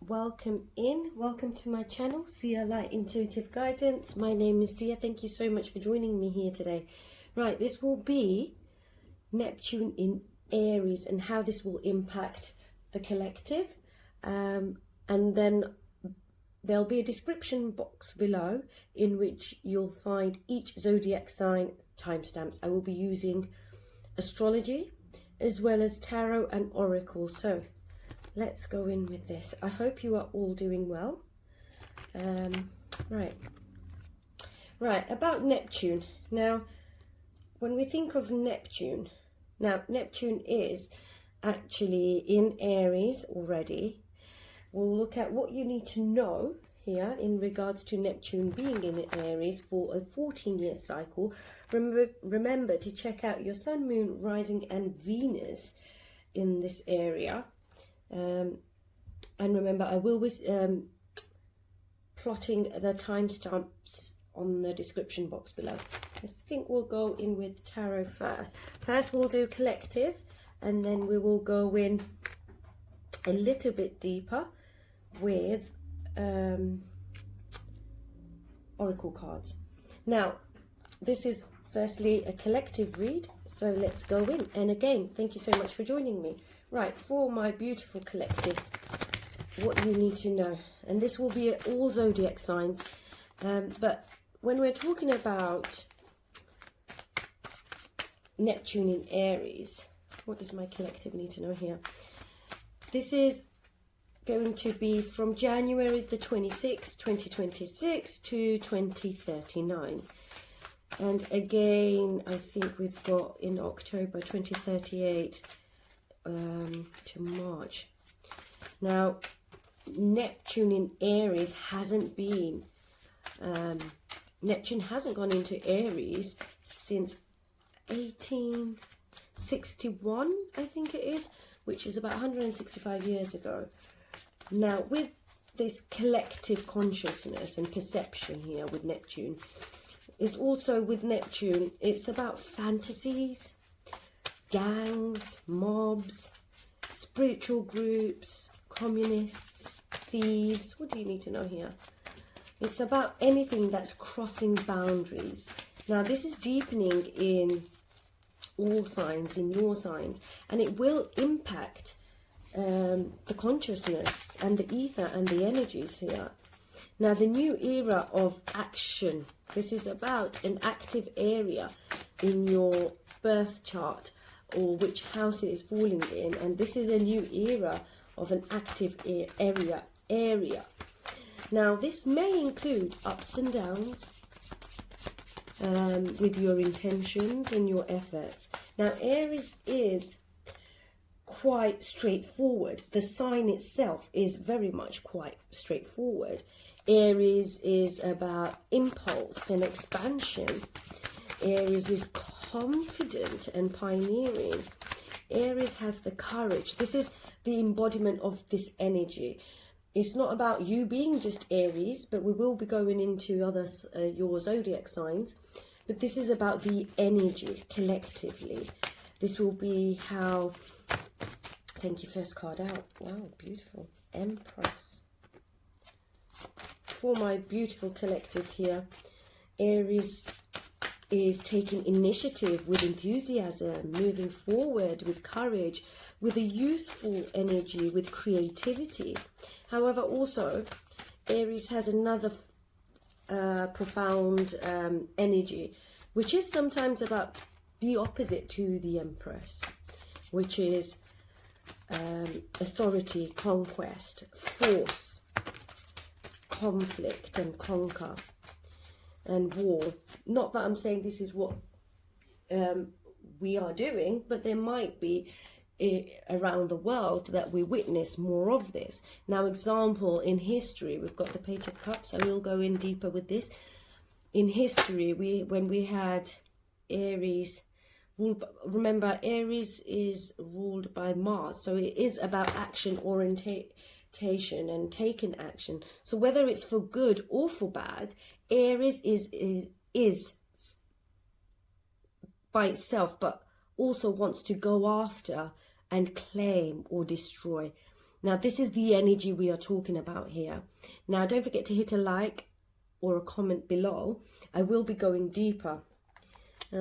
welcome to my channel, Sia Light Intuitive Guidance. My name is Sia. Thank you so much for joining me here today. Right, this will be Neptune in Aries and how this will impact the collective, and then there'll be a description box below in which you'll find each zodiac sign timestamps. I will be using astrology as well as tarot and oracle. So let's go in with this. I hope you are all doing well. Right, about Neptune. Now, when we think of Neptune, Neptune is actually in Aries already. We'll look at what you need to know here in regards to Neptune being in Aries for a 14-year cycle. Remember to check out your Sun, Moon, Rising and Venus in this area. And remember, I will be plotting the timestamps on the description box below. I think we'll go in with tarot first. First we'll do collective, and then we will go in a little bit deeper with oracle cards. Now, this is firstly a collective read, so let's go in. And again, thank you so much for joining me. Right, for my beautiful collective, what you need to know, and this will be all zodiac signs, but when we're talking about Neptune in Aries, what does my collective need to know here? This is going to be from January the 26th, 2026 to 2039. And again, I think we've got in October 2038 to March. Now, Neptune in Aries hasn't been, Neptune hasn't gone into Aries since 1861, I think it is, which is about 165 years ago. Now, with this collective consciousness and perception here with Neptune, it's also with Neptune, it's about fantasies, gangs, mobs, spiritual groups, communists, thieves. What do you need to know here? It's about anything that's crossing boundaries. Now, this is deepening in all signs, in your signs, and it will impact the consciousness and the ether and the energies here. Now, the new era of action. This is about an active area in your birth chart, or which house it is falling in, and this is a new era of an active area. Now, this may include ups and downs with your intentions and your efforts. Now, Aries is quite straightforward. The sign itself is very much quite straightforward. Aries is about impulse and expansion. Aries is confident and pioneering. Aries has the courage. This is the embodiment of this energy. It's not about you being just Aries, but we will be going into other your zodiac signs. But this is about the energy collectively. This will be how. Thank you. First card out. Wow, beautiful. Empress. For my beautiful collective here, Aries is taking initiative with enthusiasm, moving forward with courage, with a youthful energy, with creativity. However, also, Aries has another profound energy, which is sometimes about the opposite to the Empress, which is authority, conquest, force, conflict and conquer, and war. Not that I'm saying this is what we are doing, but there might be around the world that we witness more of this. Now, example, in history, we've got the Page of Cups. I will go in deeper with this. In history, when we had Aries, remember, Aries is ruled by Mars, so it is about action orientation and taking action. So whether it's for good or for bad, Aries is by itself, but also wants to go after and claim or destroy. Now, this is the energy we are talking about here. Now, don't forget to hit a like or a comment below. I will be going deeper.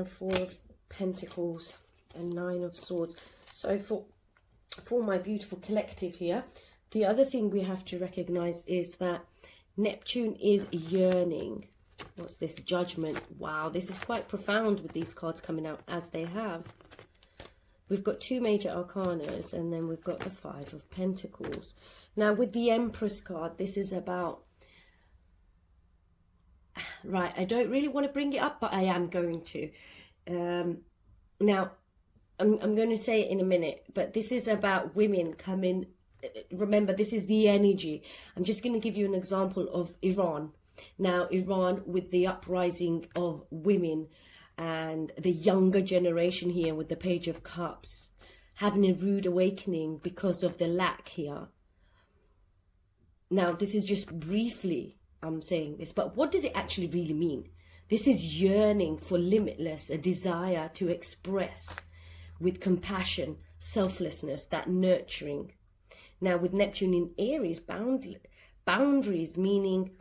Four of Pentacles and Nine of Swords. So for my beautiful collective here, the other thing we have to recognize is that Neptune is yearning. What's this? Judgment. Wow, this is quite profound with these cards coming out as they have. We've got two major arcanas, and then we've got the Five of Pentacles. Now, with the Empress card, this is about... Right, I don't really want to bring it up, but I am going to. Now, I'm going to say it in a minute, but this is about women coming... Remember, this is the energy. I'm just going to give you an example of Iran. Now, Iran with the uprising of women and the younger generation here with the Page of Cups, having a rude awakening because of the lack here. Now, this is just briefly, I'm saying this, but what does it actually really mean? This is yearning for limitless, a desire to express with compassion, selflessness, that nurturing. Now, with Neptune in Aries, boundaries, meaning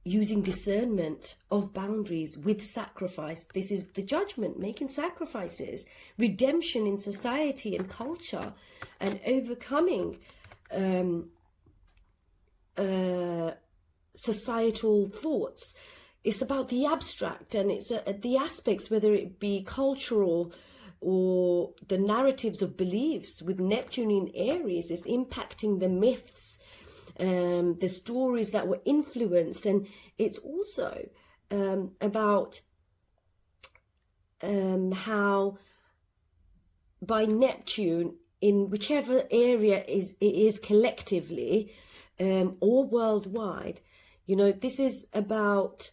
using discernment of boundaries with sacrifice. This is the Judgment, making sacrifices, redemption in society and culture, and overcoming societal thoughts. It's about the abstract, and it's the aspects, whether it be cultural or the narratives of beliefs. With Neptune in Aries, is impacting the myths, the stories that were influenced, and it's also about how by Neptune, in whichever area it is collectively or worldwide, you know, this is about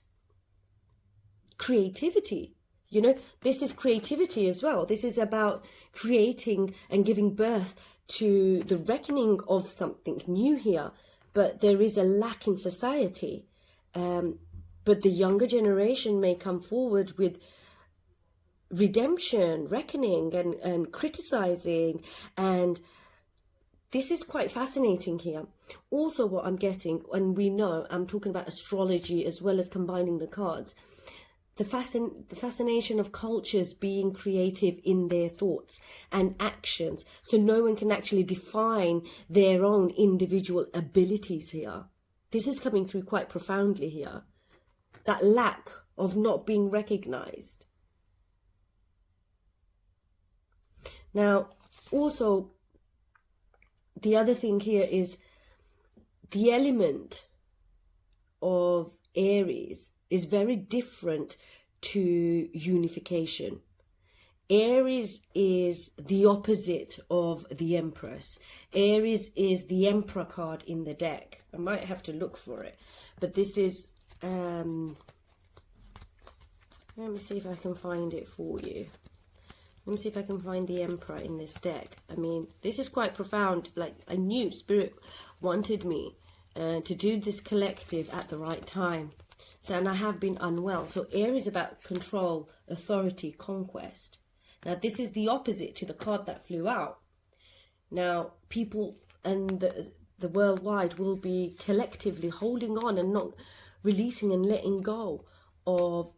creativity. You know, this is creativity as well. This is about creating and giving birth to the reckoning of something new here. But there is a lack in society. But the younger generation may come forward with redemption, reckoning, and criticizing. And this is quite fascinating here. Also, what I'm getting, and we know, I'm talking about astrology as well as combining the cards. The fascination of cultures being creative in their thoughts and actions. So no one can actually define their own individual abilities here. This is coming through quite profoundly here. That lack of not being recognized. Now, also, the other thing here is the element of Aries is very different to unification. Aries is the opposite of the Empress. Aries is the Emperor card in the deck. I might have to look for it. But this is... let me see if I can find it for you. Let me see if I can find the Emperor in this deck. I mean, this is quite profound. Like, I knew Spirit wanted me to do this collective at the right time. So, and I have been unwell. So Aries is about control, authority, conquest. Now, this is the opposite to the card that flew out. Now, people and the worldwide will be collectively holding on and not releasing and letting go of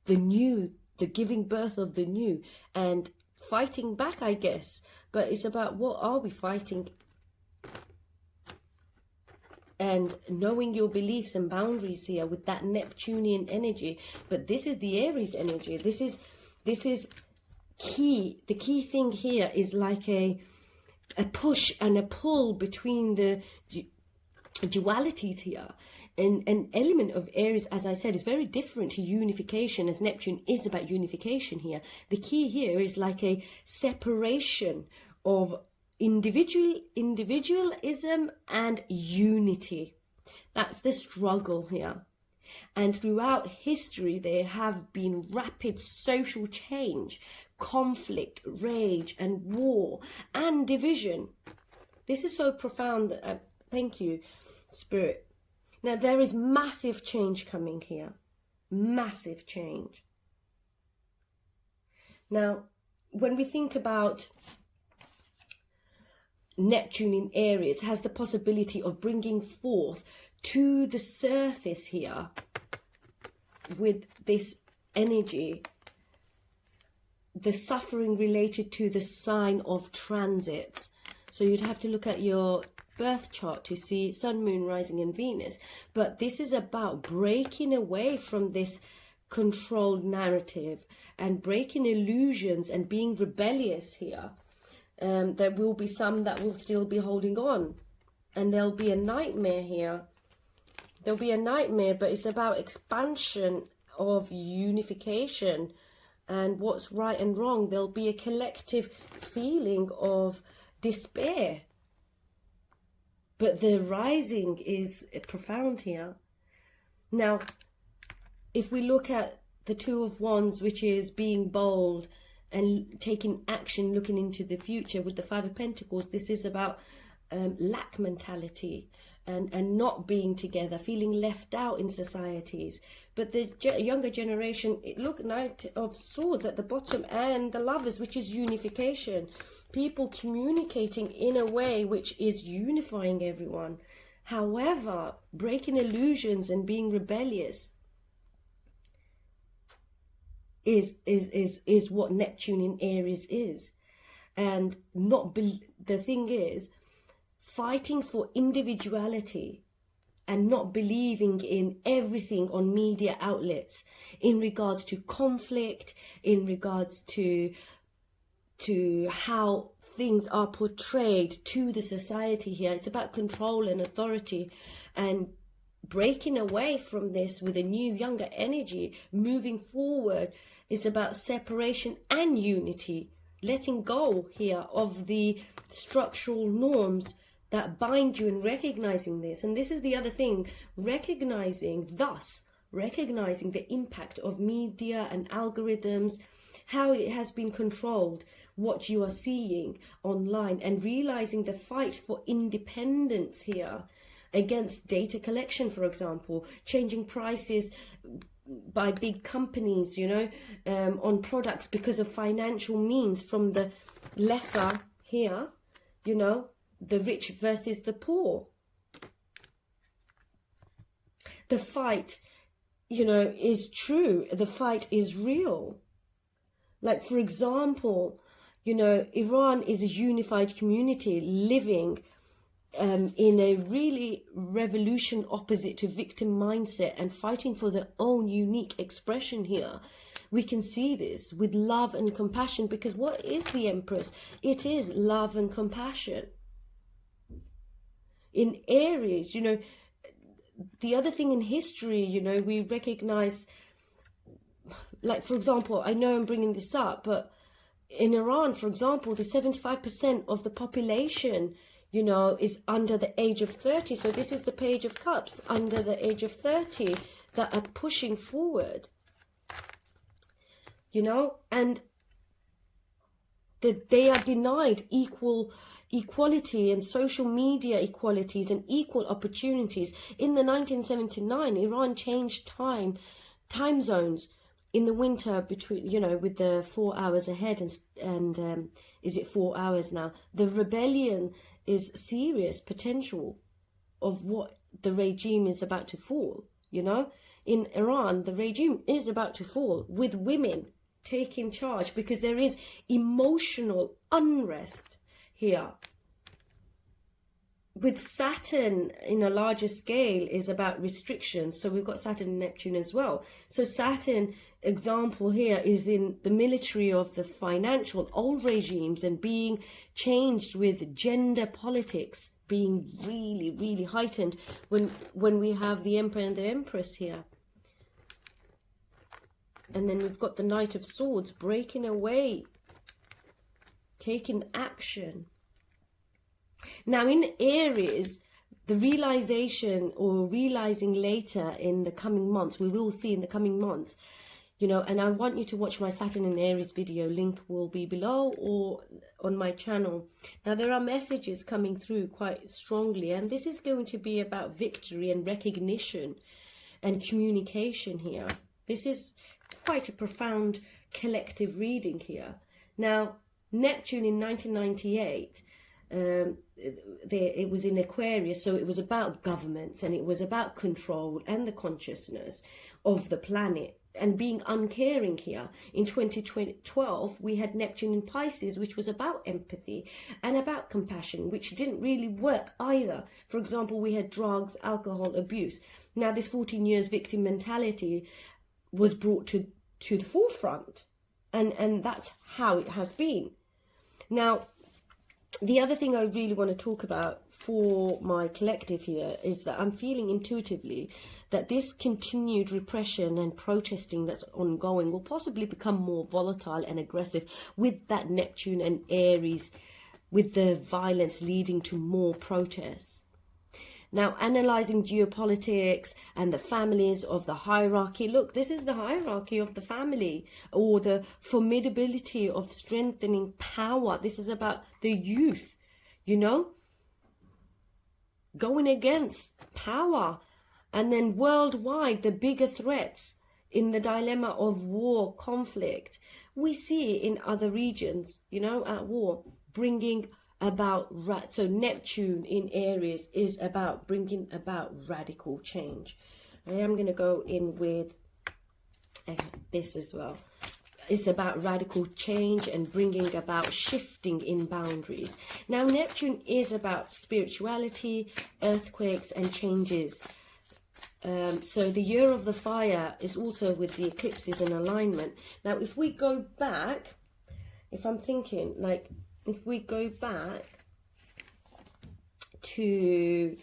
the new, the giving birth of the new, and fighting back, I guess. But it's about, what are we fighting? And knowing your beliefs and boundaries here with that Neptunian energy. But this is the Aries energy. This is key. The key thing here is like a push and a pull between the dualities here. And an element of Aries, as I said, is very different to unification, as Neptune is about unification here. The key here is like a separation of individualism and unity. That's the struggle here. And throughout history, there have been rapid social change, conflict, rage, and war, and division. This is so profound that thank you, Spirit. Now, there is massive change coming here. Massive change. Now, when we think about Neptune in Aries has the possibility of bringing forth to the surface here with this energy the suffering related to the sign of transits. So you'd have to look at your birth chart to see Sun, Moon, Rising and Venus. But this is about breaking away from this controlled narrative and breaking illusions and being rebellious here. There will be some that will still be holding on, and there'll be a nightmare here. There'll be a nightmare, but it's about expansion of unification and what's right and wrong. There'll be a collective feeling of despair, but the rising is profound here. Now, if we look at the Two of Wands, which is being bold and taking action, looking into the future, with the Five of Pentacles, this is about lack mentality and not being together, feeling left out in societies. But the younger generation, look, Knight of Swords at the bottom, and the Lovers, which is unification. People communicating in a way which is unifying everyone. However, breaking illusions and being rebellious is what Neptune in Aries is. And the thing is, fighting for individuality and not believing in everything on media outlets in regards to conflict, in regards to how things are portrayed to the society here. It's about control and authority, and breaking away from this with a new, younger energy, moving forward. It's about separation and unity, letting go here of the structural norms that bind you, and recognizing this. And this is the other thing, recognizing the impact of media and algorithms, how it has been controlled, what you are seeing online, and realizing the fight for independence here against data collection, for example, changing prices by big companies, you know, on products because of financial means, from the lesser here, you know, the rich versus the poor. The fight, you know, is true. The fight is real. Like, for example, you know, Iran is a unified community living in a really revolution opposite to victim mindset and fighting for their own unique expression here. We can see this with love and compassion, because what is the Empress? It is love and compassion. In Aries, you know, the other thing in history, you know, we recognize, like, for example, I know I'm bringing this up, but in Iran, for example, the 75% of the population, you know, is under the age of 30. So this is the Page of Cups, under the age of 30, that are pushing forward, you know, and they are denied equality and social media equalities and equal opportunities. In the 1979, Iran changed time zones in the winter between, you know, with the 4 hours ahead, and is it 4 hours now? The rebellion is serious potential of what the regime is about to fall, you know. In Iran, the regime is about to fall, with women taking charge, because there is emotional unrest here. With Saturn in a larger scale is about restrictions. So we've got Saturn and Neptune as well. So Saturn, example here, is in the military of the financial old regimes, and being changed with gender politics being really, really heightened when we have the Emperor and the Empress here. And then we've got the Knight of Swords breaking away, taking action. Now in Aries, the realization, or realizing later in the coming months, we will see in the coming months, you know, and I want you to watch my Saturn in Aries video. Link will be below or on my channel. Now there are messages coming through quite strongly, and this is going to be about victory and recognition and communication here. This is quite a profound collective reading here. Now, Neptune in 1998 it was in Aquarius, so it was about governments, and it was about control and the consciousness of the planet and being uncaring here. In 2012, we had Neptune in Pisces, which was about empathy and about compassion, which didn't really work either. For example, we had drugs, alcohol, abuse. Now this 14 years victim mentality was brought to the forefront, and that's how it has been. Now, the other thing I really want to talk about for my collective here is that I'm feeling intuitively that this continued repression and protesting that's ongoing will possibly become more volatile and aggressive with that Neptune and Aries, with the violence leading to more protests. Now, analysing geopolitics and the families of the hierarchy. Look, this is the hierarchy of the family, or the formidability of strengthening power. This is about the youth, you know, going against power. And then worldwide, the bigger threats in the dilemma of war, conflict. We see it in other regions, you know, at war, bringing about, so Neptune in Aries is about bringing about radical change. I am going to go in with this as well. It's about radical change and bringing about shifting in boundaries. Now, Neptune is about spirituality, earthquakes and changes. So the year of the fire is also with the eclipses in alignment. Now, if we go back, if I'm thinking like, if we go back to,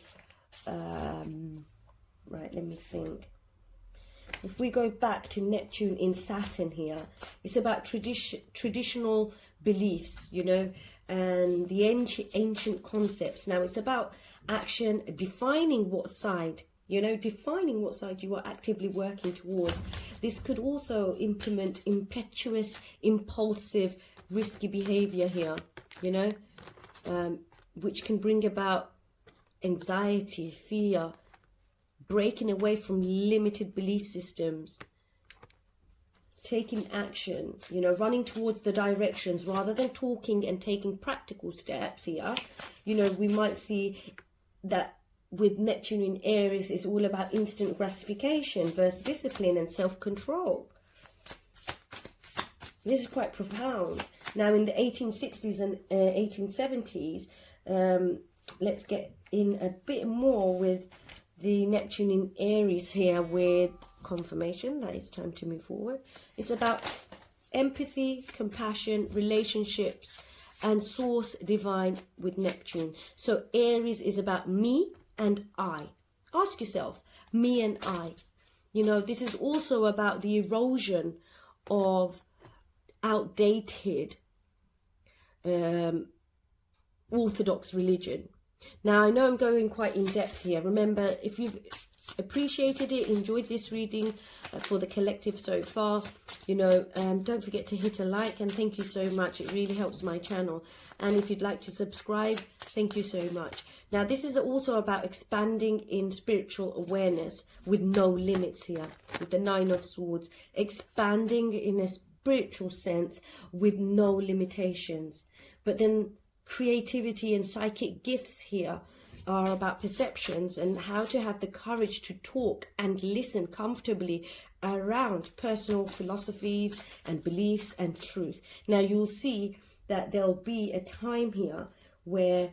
right, let me think. If we go back to Neptune in Saturn here, it's about traditional beliefs, you know, and the ancient concepts. Now, it's about action, defining what side, you know, defining what side you are actively working towards. This could also implement impetuous, impulsive, risky behavior here, you know, which can bring about anxiety, fear, breaking away from limited belief systems, taking action, you know, running towards the directions rather than talking and taking practical steps here. You know, we might see that with Neptune in Aries, it's all about instant gratification versus discipline and self-control. This is quite profound. Now, in the 1860s and 1870s, let's get in a bit more with the Neptune in Aries here with confirmation that it's time to move forward. It's about empathy, compassion, relationships, and source divine with Neptune. So Aries is about me and I. Ask yourself, me and I. You know, this is also about the erosion of outdated orthodox religion. Now, I know I'm going quite in depth here. Remember, if you've appreciated it, enjoyed this reading for the collective so far, you know, don't forget to hit a like, and thank you so much. It really helps my channel. And if you'd like to subscribe, thank you so much. Now, this is also about expanding in spiritual awareness with no limits here, with the Nine of Swords, expanding in a spiritual sense with no limitations. But then creativity and psychic gifts here are about perceptions and how to have the courage to talk and listen comfortably around personal philosophies and beliefs and truth. Now, you'll see that there'll be a time here where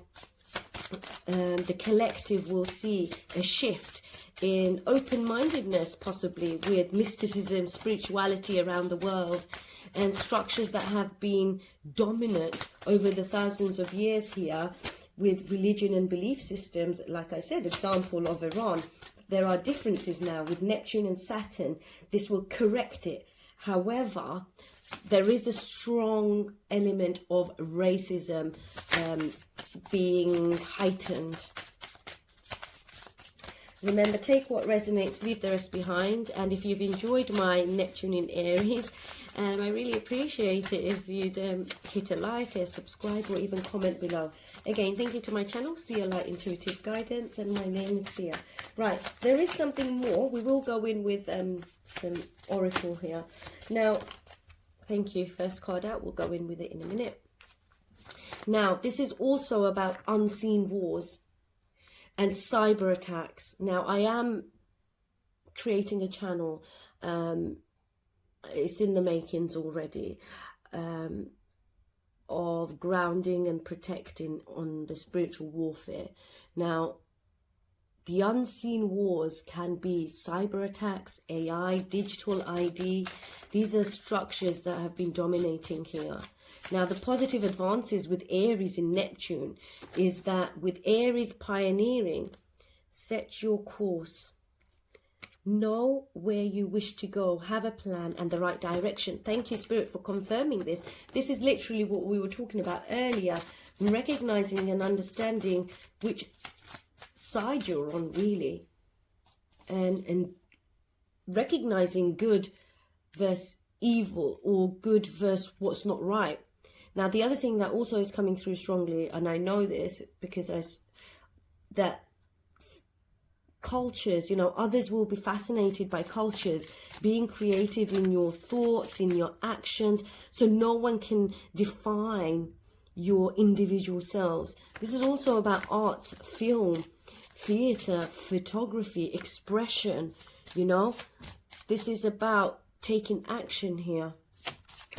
the collective will see a shift in open-mindedness, possibly with mysticism, spirituality around the world, and structures that have been dominant over the thousands of years here with religion and belief systems. Like I said, example of Iran. There are differences now with Neptune and Saturn. This will correct it. However, there is a strong element of racism being heightened. Remember, take what resonates, leave the rest behind. And if you've enjoyed my Neptune in Aries, I really appreciate it if you'd hit a like, a subscribe, or even comment below. Again, thank you to my channel, Sia Light Intuitive Guidance, and my name is Sia. Right, there is something more. We will go in with some oracle here. Now, thank you. First card out. We'll go in with it in a minute. Now, this is also about unseen wars and cyber attacks. Now, I am creating a channel. It's in the makings already, of grounding and protecting on the spiritual warfare. Now, the unseen wars can be cyber attacks, AI, digital ID. These are structures that have been dominating here. Now, the positive advances with Aries in Neptune is that with Aries pioneering, set your course. Know where you wish to go, have a plan and the right direction. Thank you, Spirit, for confirming this. This is literally what we were talking about earlier, recognizing and understanding which side you're on, really, and recognizing good versus evil, or good versus what's not right. Now, the other thing that also is coming through strongly, and I know this because that cultures, you know, others will be fascinated by cultures, being creative in your thoughts, in your actions, so no one can define your individual selves. This is also about arts, film, theatre, photography, expression, you know. This is about taking action here,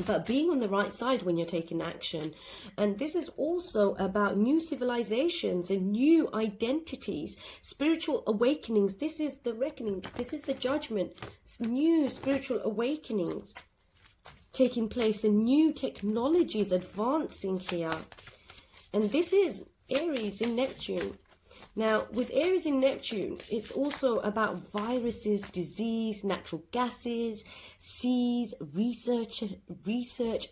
but being on the right side when you're taking action. And this is also about new civilizations and new identities, spiritual awakenings. This is the reckoning, this is the judgment. It's new spiritual awakenings taking place and new technologies advancing here. And this is Aries in Neptune. Now, with Aries in Neptune, it's also about viruses, disease, natural gases, seas, research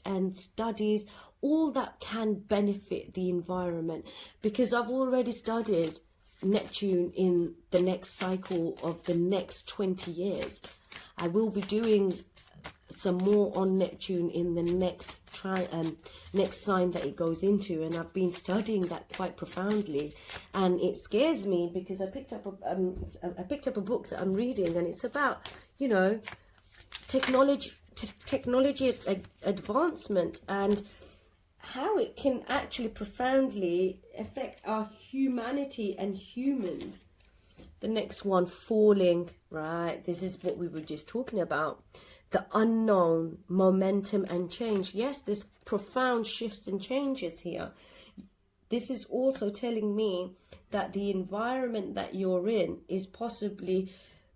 and studies, all that can benefit the environment. Because I've already studied Neptune in the next cycle of the next 20 years. I will be doing some more on Neptune in the next sign that it goes into, and I've been studying that quite profoundly, and it scares me because I picked up a book that I'm reading, and it's about, you know, technology advancement and how it can actually profoundly affect our humanity and humans. The next one, falling, right? This is what we were just talking about. The unknown, momentum and change. Yes, there's profound shifts and changes here. This is also telling me that the environment that you're in is possibly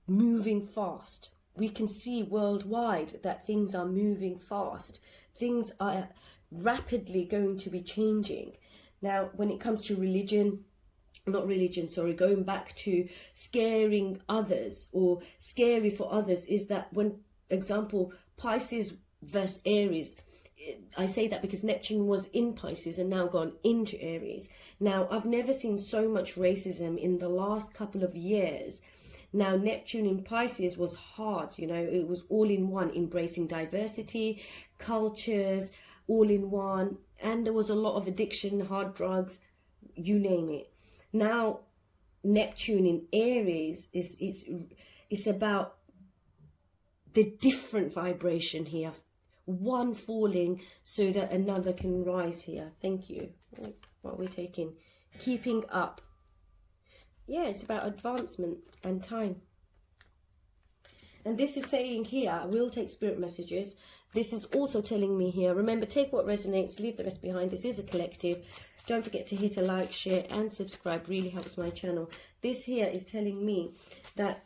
moving fast. We can see worldwide that things are moving fast. Things are rapidly going to be changing. Now, when it comes to going back to scaring others or scary for others, is that when, example, Pisces versus Aries. I say that because Neptune was in Pisces and now gone into Aries. Now, I've never seen so much racism in the last couple of years. Now, Neptune in Pisces was hard, you know, it was all in one, embracing diversity, cultures, all in one. And there was a lot of addiction, hard drugs, you name it. Now, Neptune in Aries is about the different vibration here, one falling so that another can rise here. Thank you. What we're taking, keeping up. Yeah, it's about advancement and time. And this is saying here, I will take spirit messages. This is also telling me here, remember, take what resonates, leave the rest behind. This is a collective. Don't forget to hit a like, share and subscribe. Really helps my channel. This here is telling me that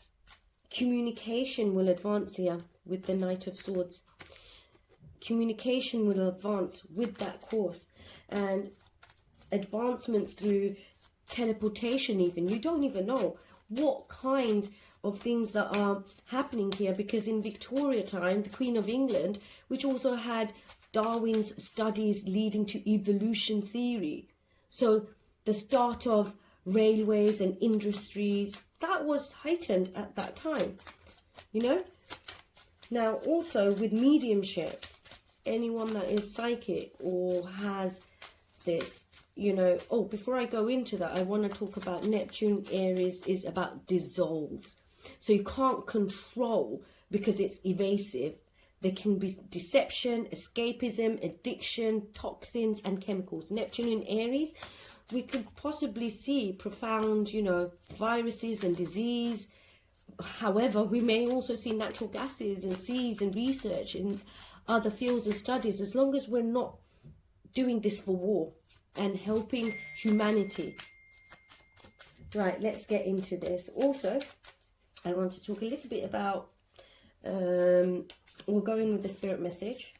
communication will advance here with the Knight of Swords. Communication will advance with that course, and advancements through teleportation even. You don't even know what kind of things that are happening here, because in Victoria time, the Queen of England, which also had Darwin's studies leading to evolution theory, so the start of railways and industries, that was heightened at that time, you know. Now also with mediumship, anyone that is psychic or has this, you know. Oh, before I go into that, I want to talk about Neptune Aries is about dissolves. So you can't control because it's evasive. There can be deception, escapism, addiction, toxins, and chemicals. Neptune in Aries, we could possibly see profound, you know, viruses and disease. However, we may also see natural gases and seas and research in other fields and studies, as long as we're not doing this for war and helping humanity. Right, let's get into this. Also, I want to talk a little bit about, we'll go in with the spirit message.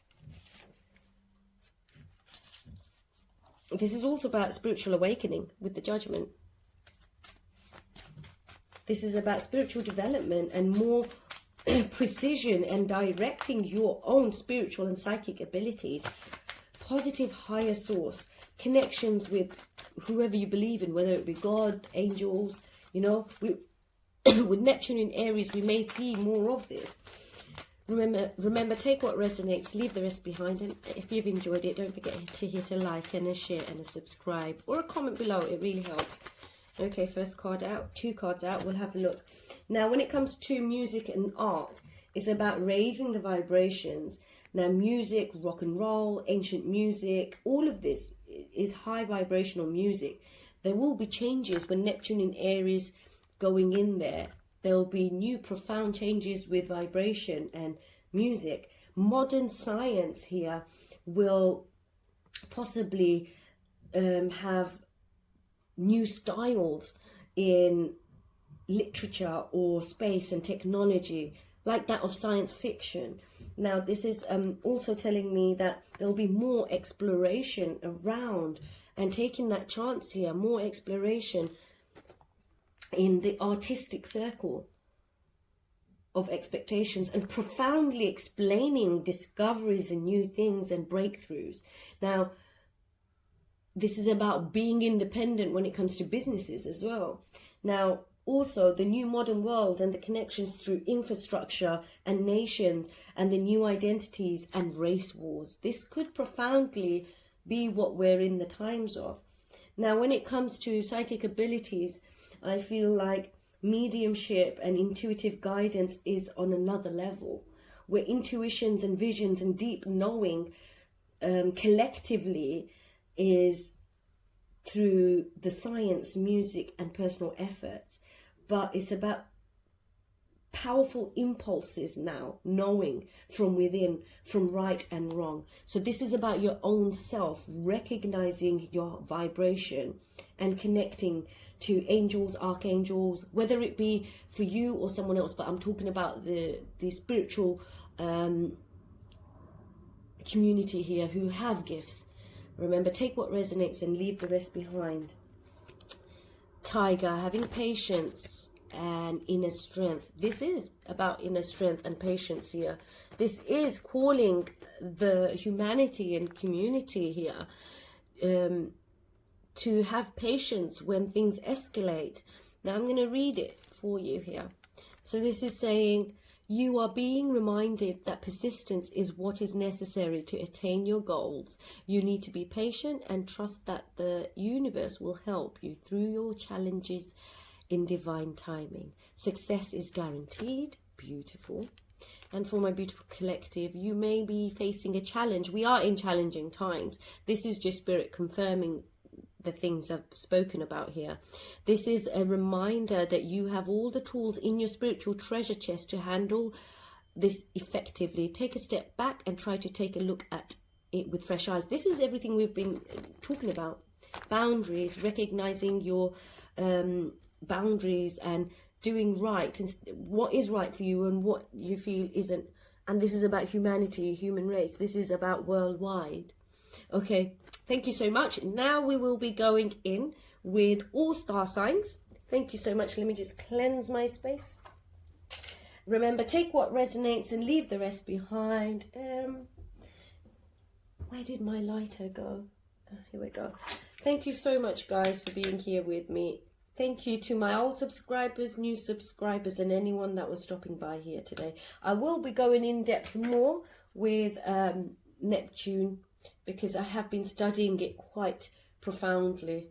This is also about spiritual awakening with the judgment. This is about spiritual development and more precision and directing your own spiritual and psychic abilities. Positive higher source, connections with whoever you believe in, whether it be God, angels, you know. With Neptune in Aries, we may see more of this. Remember, take what resonates, leave the rest behind. And if you've enjoyed it, don't forget to hit a like and a share and a subscribe or a comment below. It really helps. Okay, first card out, 2 cards out. We'll have a look. Now, when it comes to music and art, it's about raising the vibrations. Now, music, rock and roll, ancient music, all of this is high vibrational music. There will be changes when Neptune in Aries going in there. There will be new profound changes with vibration and music. Modern science here will possibly have new styles in literature or space and technology, like that of science fiction. Now, this is also telling me that there'll be more exploration around and taking that chance here, more exploration in the artistic circle of expectations and profoundly explaining discoveries and new things and breakthroughs. Now, this is about being independent when it comes to businesses as well. Now, also the new modern world and the connections through infrastructure and nations and the new identities and race wars. This could profoundly be what we're in the times of. Now, when it comes to psychic abilities, I feel like mediumship and intuitive guidance is on another level, where intuitions and visions and deep knowing collectively is through the science, music, and personal efforts. But it's about powerful impulses now, knowing from within, from right and wrong. So this is about your own self, recognizing your vibration and connecting to angels, archangels, whether it be for you or someone else. But I'm talking about the spiritual community here who have gifts. Remember, take what resonates and leave the rest behind. Tiger, having patience and inner strength. This is about inner strength and patience here. This is calling the humanity and community here to have patience when things escalate. Now I'm going to read it for you here. So this is saying, you are being reminded that persistence is what is necessary to attain your goals. You need to be patient and trust that the universe will help you through your challenges in divine timing. Success is guaranteed. Beautiful. And for my beautiful collective, you may be facing a challenge. We are in challenging times. This is just Spirit confirming the things I've spoken about here. This is a reminder that you have all the tools in your spiritual treasure chest to handle this effectively. Take a step back and try to take a look at it with fresh eyes. This is everything we've been talking about. Boundaries, recognizing your boundaries and doing right and what is right for you and what you feel isn't. And this is about humanity, human race. This is about worldwide. Okay, thank you so much. Now we will be going in with all star signs. Thank you so much. Let me just cleanse my space. Remember, take what resonates and leave the rest behind. Where did my lighter go? Here we go. Thank you so much, guys, for being here with me. Thank you to my old subscribers, new subscribers, and anyone that was stopping by here today. I will be going in depth more with Neptune, because I have been studying it quite profoundly.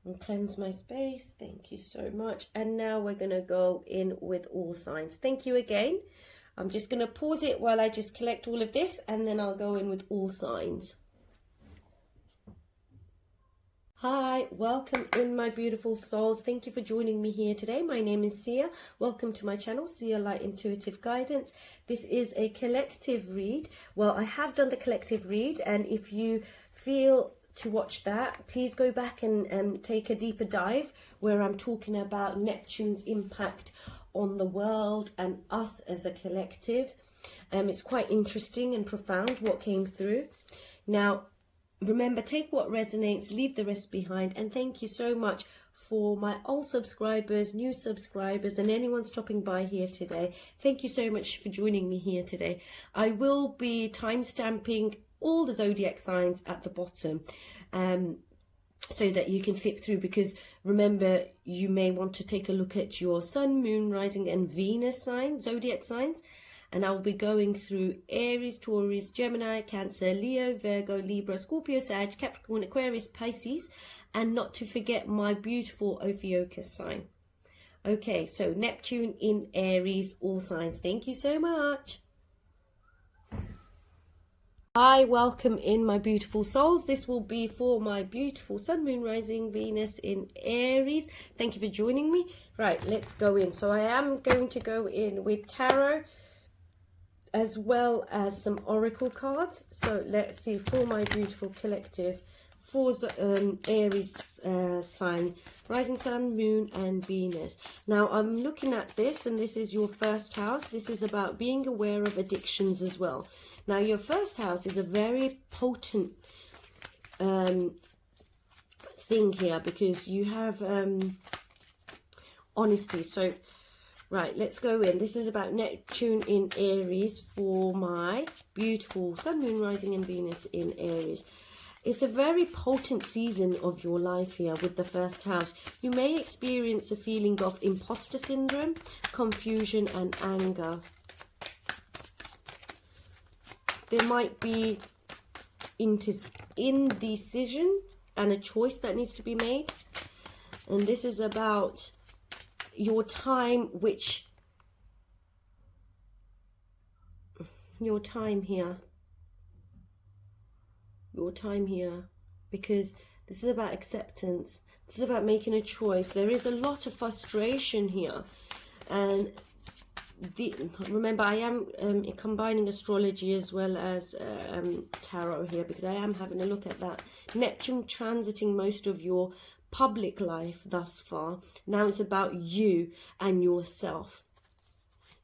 And cleanse my space. Thank you so much. And now we're going to go in with all signs. Thank you again. I'm just going to pause it while I just collect all of this, and then I'll go in with all signs. Hi, welcome in my beautiful souls. Thank you for joining me here today. My name is Sia. Welcome to my channel, Sia Light Intuitive Guidance. This is a collective read. Well, I have done the collective read, and if you feel to watch that, please go back and take a deeper dive where I'm talking about Neptune's impact on the world and us as a collective. It's quite interesting and profound what came through. Now, remember, take what resonates, leave the rest behind. And thank you so much for my old subscribers, new subscribers, and anyone stopping by here today. Thank you so much for joining me here today. I will be time-stamping all the zodiac signs at the bottom so that you can flip through, because remember, you may want to take a look at your sun, moon, rising, and Venus signs, zodiac signs. And I'll be going through Aries, Taurus, Gemini, Cancer, Leo, Virgo, Libra, Scorpio, Sag, Capricorn, Aquarius, Pisces, and not to forget my beautiful OPHIUCHUS sign. Okay, so Neptune in Aries, all signs. Thank you so much. Hi, welcome in my beautiful souls. This will be for my beautiful sun, moon, rising, Venus in Aries. Thank you for joining me. Right, let's go in. So I am going to go in with tarot, as well as some oracle cards. So let's see for my beautiful collective, for Aries sign, rising sun, moon, and Venus. Now I'm looking at this, and this is your first house. This is about being aware of addictions as well. Now your first house is a very potent thing here, because you have honesty. So right, let's go in. This is about Neptune in Aries for my beautiful sun, moon, rising, and Venus in Aries. It's a very potent season of your life here with the first house. You may experience a feeling of imposter syndrome, confusion, and anger. There might be indecision and a choice that needs to be made. And this is about your time, your time here, because this is about acceptance. This is about making a choice. There is a lot of frustration here, and remember, I am combining astrology as well as tarot here, because I am having a look at that. Neptune transiting most of your public life thus far. Now it's about you and yourself.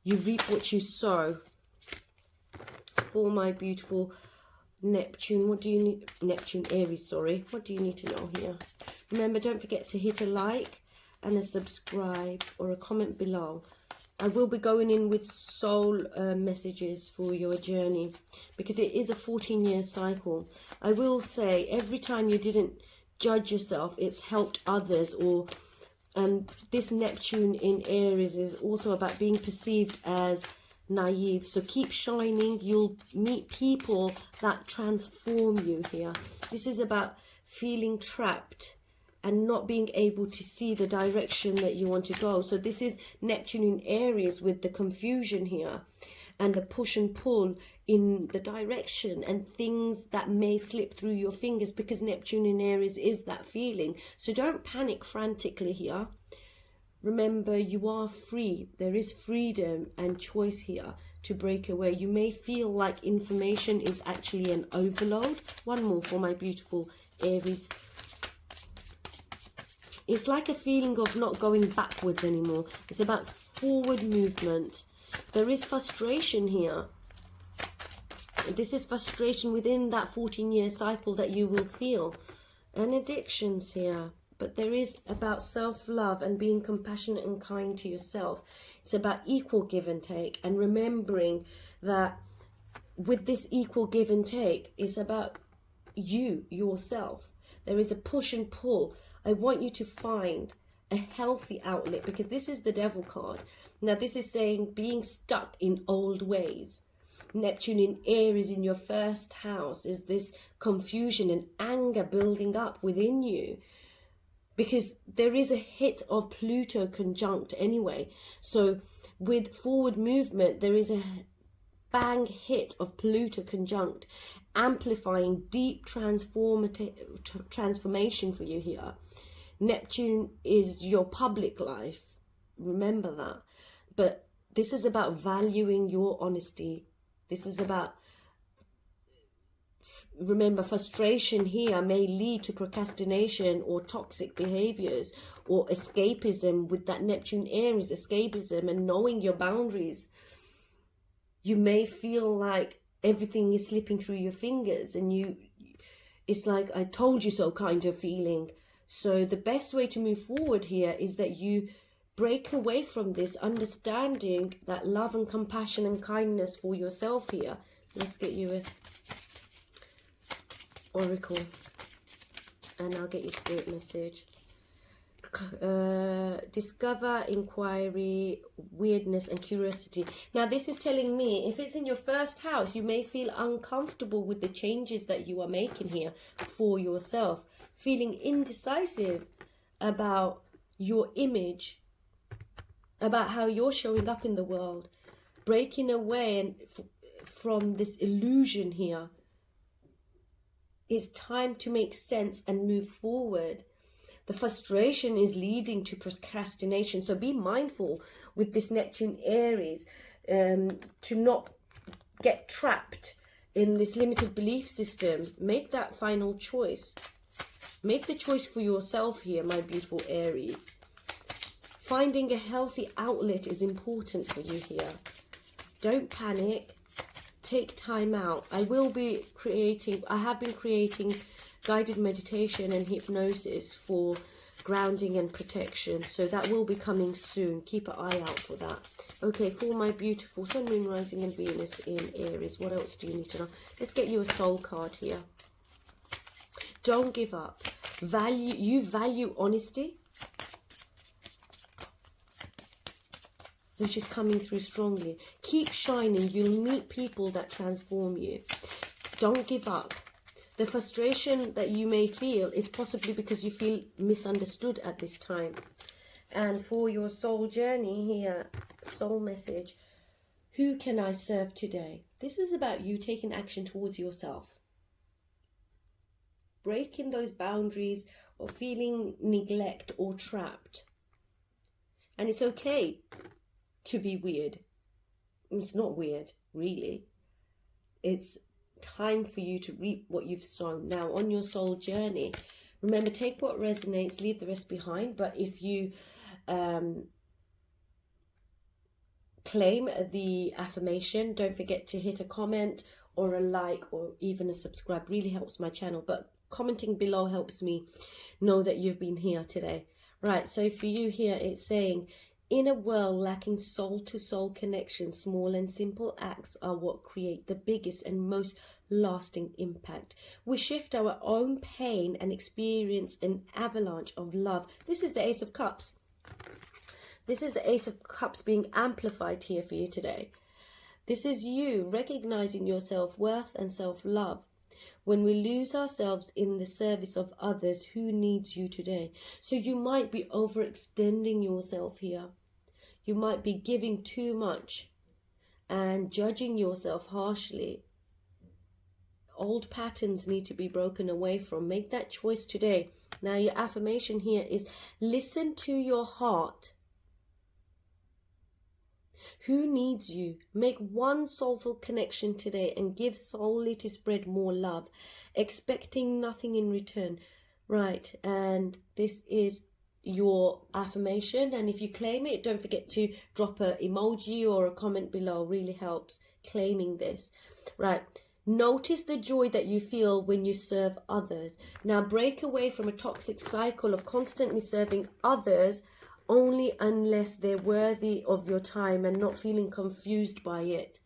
You reap what you sow. For my beautiful Neptune, what do you need? Neptune Aries, sorry. What do you need to know here? Remember, don't forget to hit a like and a subscribe or a comment below. I will be going in with soul messages for your journey, because it is a 14-year cycle. I will say, every time you didn't judge yourself, it's helped others. Or this Neptune in Aries is also about being perceived as naive. So keep shining. You'll meet people that transform you here. This is about feeling trapped and not being able to see the direction that you want to go. So this is Neptune in Aries with the confusion here and the push and pull in the direction and things that may slip through your fingers, because Neptune in Aries is that feeling. So don't panic frantically here. Remember, you are free. There is freedom and choice here to break away. You may feel like information is actually an overload. One more for my beautiful Aries. It's like a feeling of not going backwards anymore. It's about forward movement. There is frustration here. This is frustration within that 14-year cycle that you will feel. And addictions here. But there is about self-love and being compassionate and kind to yourself. It's about equal give and take. And remembering that with this equal give and take, it's about you, yourself. There is a push and pull. I want you to find a healthy outlet, because this is the Devil card. Now this is saying being stuck in old ways. Neptune in Aries in your first house is this confusion and anger building up within you. because there is a hit of Pluto conjunct anyway. So with forward movement, there is a bang hit of Pluto conjunct, amplifying deep transformation for you here. Neptune is your public life, remember that. But this is about valuing your honesty. This is about, remember, frustration here may lead to procrastination or toxic behaviors or escapism. With that Neptune Aries, escapism and knowing your boundaries. You may feel like everything is slipping through your fingers, and it's like I told you so kind of feeling. So the best way to move forward here is that you break away from this, understanding that love and compassion and kindness for yourself here. Let's get you a oracle, and I'll get your spirit message. Discover, inquiry, weirdness and curiosity. Now this is telling me, if it's in your first house, you may feel uncomfortable with the changes that you are making here for yourself, feeling indecisive about your image, about how you're showing up in the world, breaking away from this illusion here. It's time to make sense and move forward. The frustration is leading to procrastination. So be mindful with this Neptune Aries to not get trapped in this limited belief system. Make that final choice. Make the choice for yourself here, my beautiful Aries. Finding a healthy outlet is important for you here. Don't panic. Take time out. I have been creating guided meditation and hypnosis for grounding and protection, so that will be coming soon. Keep an eye out for that. Okay, for my beautiful Sun, Moon, Rising and Venus in Aries, what else do you need to know? Let's get you a soul card here. Don't give up. You value honesty, which is coming through strongly. Keep shining. You'll meet people that transform you. Don't give up. The frustration that you may feel is possibly because you feel misunderstood at this time. And for your soul journey here, soul message, who can I serve today? This is about you taking action towards yourself. Breaking those boundaries of feeling neglect or trapped. And it's okay to be weird. It's not weird, really. It's time for you to reap what you've sown. Now, on your soul journey, remember, take what resonates, leave the rest behind. But if you claim the affirmation, don't forget to hit a comment or a like or even a subscribe. Really helps my channel, but commenting below helps me know that you've been here today. Right, so for you here, it's saying, in a world lacking soul-to-soul connection, small and simple acts are what create the biggest and most lasting impact. We shift our own pain and experience an avalanche of love. This is the Ace of Cups. This is the Ace of Cups being amplified here for you today. This is you recognizing your self-worth and self-love. When we lose ourselves in the service of others, who needs you today? So you might be overextending yourself here. You might be giving too much and judging yourself harshly. Old patterns need to be broken away from. Make that choice today. Now your affirmation here is, listen to your heart. Who needs you? Make one soulful connection today and give solely to spread more love, expecting nothing in return. Right, and this is your affirmation, and if you claim it, don't forget to drop an emoji or a comment below. Really helps claiming this. Right, notice the joy that you feel when you serve others. Now break away from a toxic cycle of constantly serving others only unless they're worthy of your time and not feeling confused by it.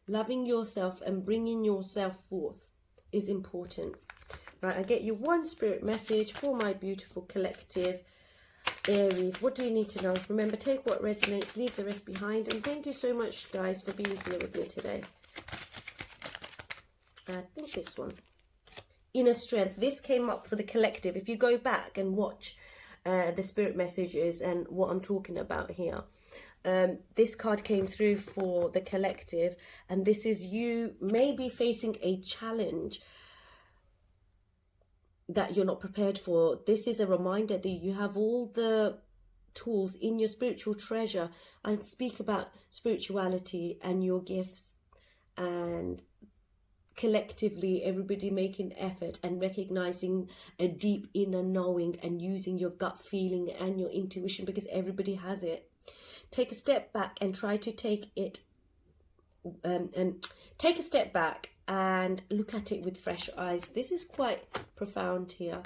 Loving yourself and bringing yourself forth is important. Right, I get you one spirit message for my beautiful collective Aries. What do you need to know? Remember, take what resonates, leave the rest behind. And thank you so much, guys, for being here with me today. I think this one. Inner strength. This came up for the collective. If you go back and watch the spirit messages and what I'm talking about here. This card came through for the collective, and this is you maybe facing a challenge that you're not prepared for. This is a reminder that you have all the tools in your spiritual treasure. I speak about spirituality and your gifts, and collectively everybody making effort and recognizing a deep inner knowing and using your gut feeling and your intuition, because everybody has it. Take a step back and try to take it and take a step back and look at it with fresh eyes. This is quite profound here.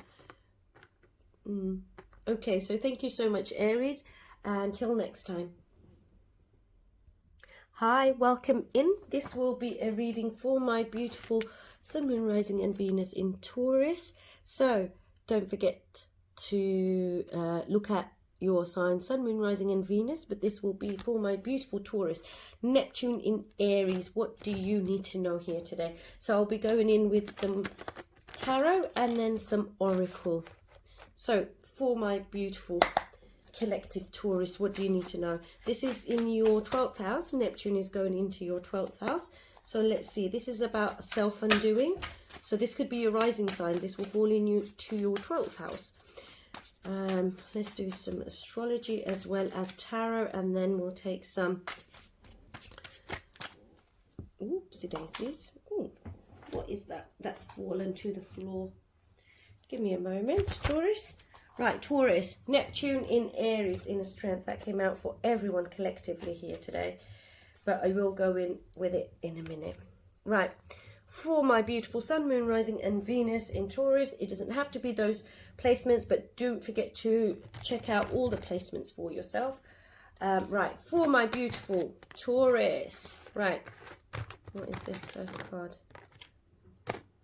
Okay, so thank you so much, Aries. Until next time. Hi, welcome in. This will be a reading for my beautiful Sun, Moon, Rising and Venus in Taurus. So don't forget to look at your sign, Sun, Moon, Rising and Venus, but this will be for my beautiful Taurus. Neptune in Aries, what do you need to know here today? So I'll be going in with some tarot and then some oracle. So for my beautiful collective Taurus, what do you need to know? This is in your 12th house. Neptune is going into your 12th house. So let's see, this is about self-undoing. So this could be your rising sign. This will fall to your 12th house. Let's do some astrology as well as tarot, and then we'll take some oopsie daisies. Ooh, what is that? That's fallen to the floor. Give me a moment, Taurus. Right, Taurus, Neptune in Aries in a strength. That came out for everyone collectively here today, but I will go in with it in a minute. Right, for my beautiful Sun, Moon, Rising and Venus in Taurus, it doesn't have to be those placements, but don't forget to check out all the placements for yourself. Right, for my beautiful Taurus, right, what is this first card?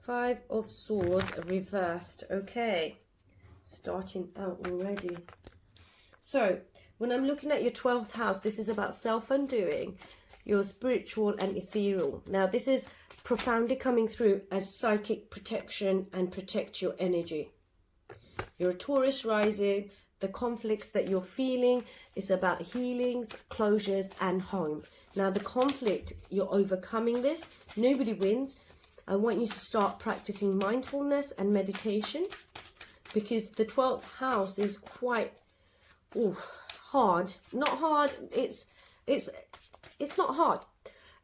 5 of Swords reversed. Okay, starting out already. So when I'm looking at your 12th house, this is about self-undoing, your spiritual and ethereal. Now this is profoundly coming through as psychic protection and protect your energy. You're a Taurus rising. The conflicts that you're feeling is about healings, closures and home. Now the conflict, you're overcoming this. Nobody wins. I want you to start practicing mindfulness and meditation, because the 12th house is quite hard. Not hard, it's not hard.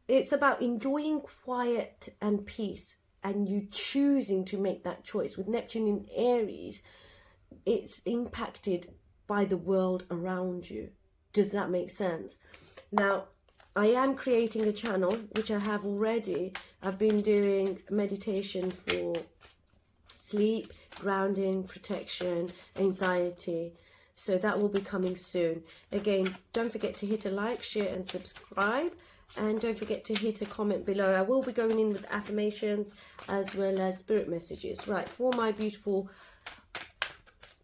It's about enjoying quiet and peace, and you choosing to make that choice. With Neptune in Aries, it's impacted by the world around you. Does that make sense? Now, I am creating a channel, which I have already. I've been doing meditation for sleep, grounding, protection, anxiety. So that will be coming soon. Again, don't forget to hit a like, share and subscribe. And don't forget to hit a comment below. I will be going in with affirmations as well as spirit messages. Right, for my beautiful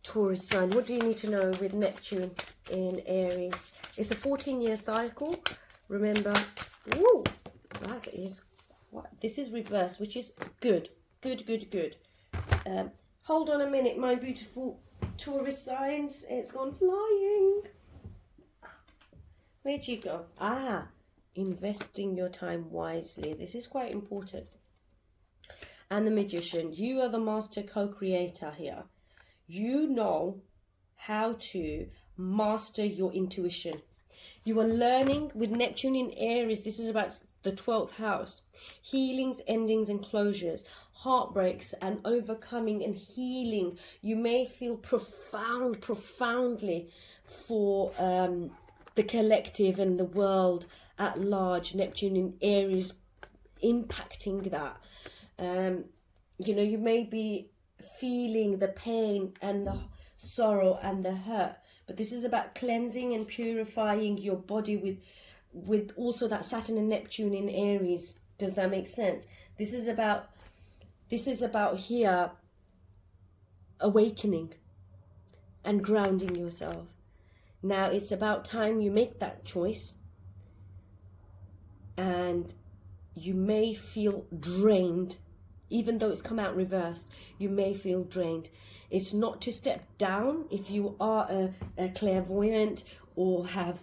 Taurus sun, what do you need to know with Neptune in Aries? It's a 14-year cycle. Remember, woo, that is what, this is reversed, which is good. Good. Hold on a minute, my beautiful Taurus signs. It's gone flying. Where'd you go? Investing your time wisely. This is quite important. And the Magician, you are the master co-creator here. You know how to master your intuition. You are learning with Neptune in Aries. This is about the 12th house. Healings, endings and closures. Heartbreaks and overcoming and healing. You may feel profoundly for the collective and the world at large. Neptune in Aries impacting that. You know, you may be feeling the pain and the sorrow and the hurt, but this is about cleansing and purifying your body with also that Saturn and Neptune in Aries. Does that make sense? This is about here awakening and grounding yourself. Now it's about time you make that choice, and you may feel drained. Even though it's come out reversed, you may feel drained. It's not to step down if you are a clairvoyant or have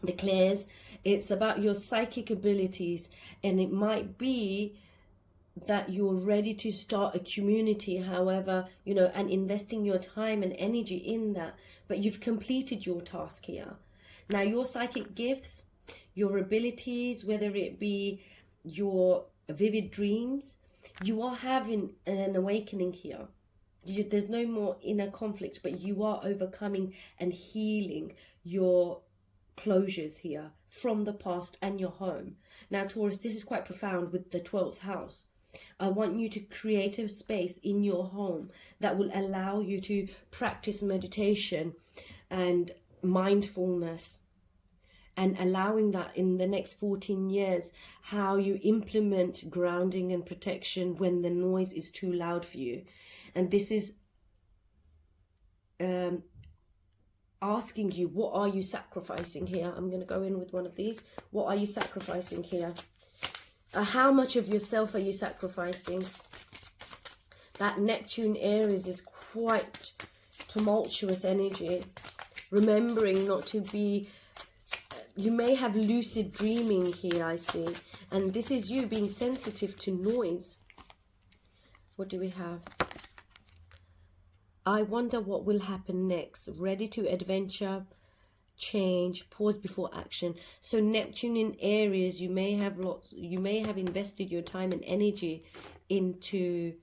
the clairs. It's about your psychic abilities, and it might be that you're ready to start a community, however, you know, and investing your time and energy in that, but you've completed your task here. Now your psychic gifts, your abilities, whether it be your vivid dreams, you are having an awakening here. There's no more inner conflict, but you are overcoming and healing your closures here from the past and your home. Now Taurus, this is quite profound with the 12th house. I want you to create a space in your home that will allow you to practice meditation and mindfulness, and allowing that in the next 14 years, how you implement grounding and protection when the noise is too loud for you. And this is asking you, what are you sacrificing here? I'm going to go in with one of these. What are you sacrificing here? How much of yourself are you sacrificing? That Neptune Aries is quite tumultuous energy. Remembering not to be, you may have lucid dreaming here, I see. And this is you being sensitive to noise. What do we have? I wonder what will happen next. Ready to adventure, change, pause before action. So Neptune in Aries, you may have invested your time and energy into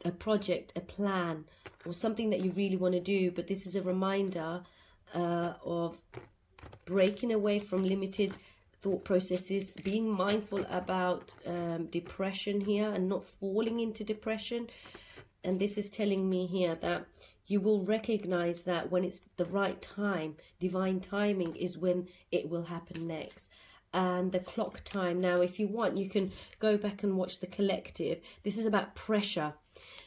a project, a plan, or something that you really want to do, but this is a reminder of breaking away from limited thought processes, being mindful about depression here and not falling into depression. And this is telling me here that you will recognize that when it's the right time, divine timing is when it will happen next. And the clock time. Now, if you want, you can go back and watch the collective. This is about pressure.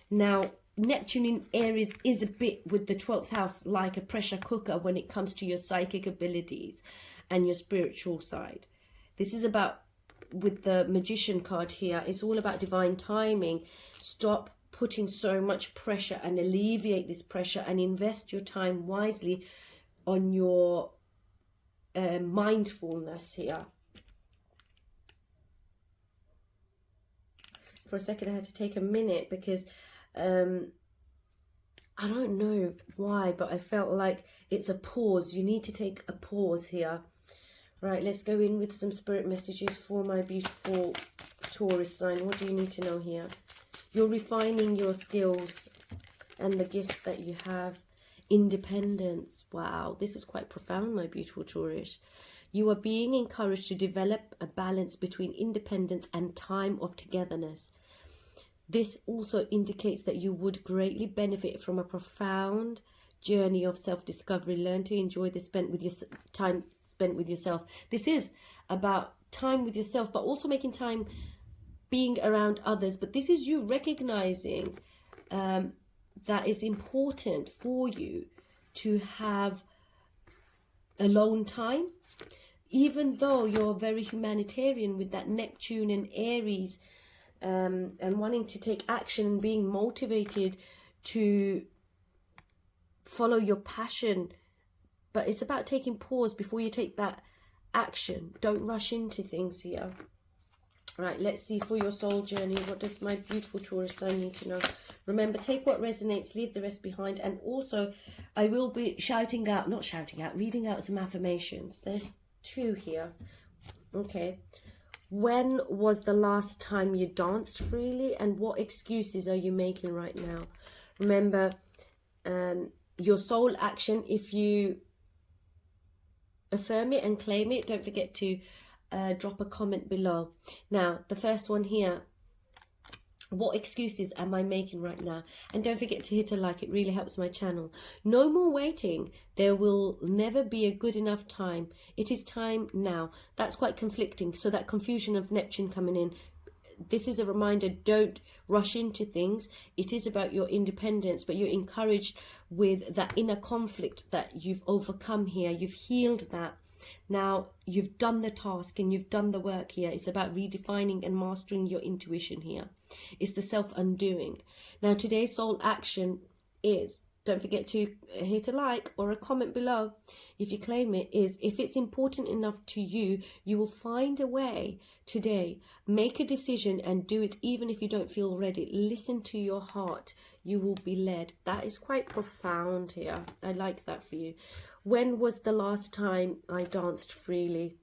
Now, Neptune in Aries is a bit with the 12th house like a pressure cooker when it comes to your psychic abilities and your spiritual side. This is about, with the Magician card here, it's all about divine timing. Stop putting so much pressure and alleviate this pressure and invest your time wisely on your mindfulness here. For a second I had to take a minute because I don't know why, but I felt like it's a pause. You need to take a pause here. Right, let's go in with some spirit messages for my beautiful Taurus sign. What do you need to know here? You're refining your skills and the gifts that you have. Independence. Wow, this is quite profound, my beautiful Taurus. You are being encouraged to develop a balance between independence and time of togetherness. This also indicates that you would greatly benefit from a profound journey of self-discovery. Learn to enjoy the time spent with yourself. This is about time with yourself, but also making time being around others. But this is you recognizing that it's important for you to have alone time, even though you're very humanitarian with that Neptune and Aries, and wanting to take action and being motivated to follow your passion. But it's about taking pause before you take that action. Don't rush into things here. Right, let's see for your soul journey. What does my beautiful Taurus sign need to know? Remember, take what resonates, leave the rest behind. And also, I will be reading out some affirmations. There's 2 here. Okay. When was the last time you danced freely? And what excuses are you making right now? Remember, your soul action, if you affirm it and claim it, don't forget to drop a comment below. Now, the first one here, what excuses am I making right now? And don't forget to hit a like, it really helps my channel. No more waiting. There will never be a good enough time. It is time now. That's quite conflicting. So that confusion of Neptune coming in, this is a reminder, don't rush into things. It is about your independence, but you're encouraged with that inner conflict that you've overcome here. You've healed that. Now you've done the task and you've done the work here. It's about redefining and mastering your intuition here. It's the self-undoing. Now today's soul action is, don't forget to hit a like or a comment below if you claim it, is if it's important enough to you, you will find a way today. Make a decision and do it even if you don't feel ready. Listen to your heart. You will be led. That is quite profound here. I like that for you. When was the last time I danced freely?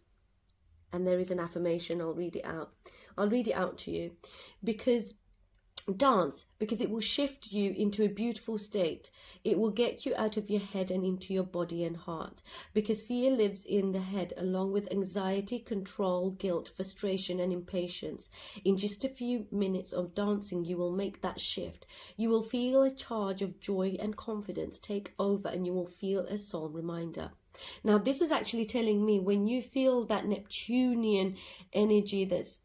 And there is an affirmation. I'll read it out. I'll read it out to you. Because dance, because it will shift you into a beautiful state. It will get you out of your head and into your body and heart, because fear lives in the head along with anxiety, control, guilt, frustration and impatience. In just a few minutes of dancing, you will make that shift. You will feel a charge of joy and confidence take over, and you will feel a soul reminder. Now this is actually telling me, when you feel that Neptunian energy that's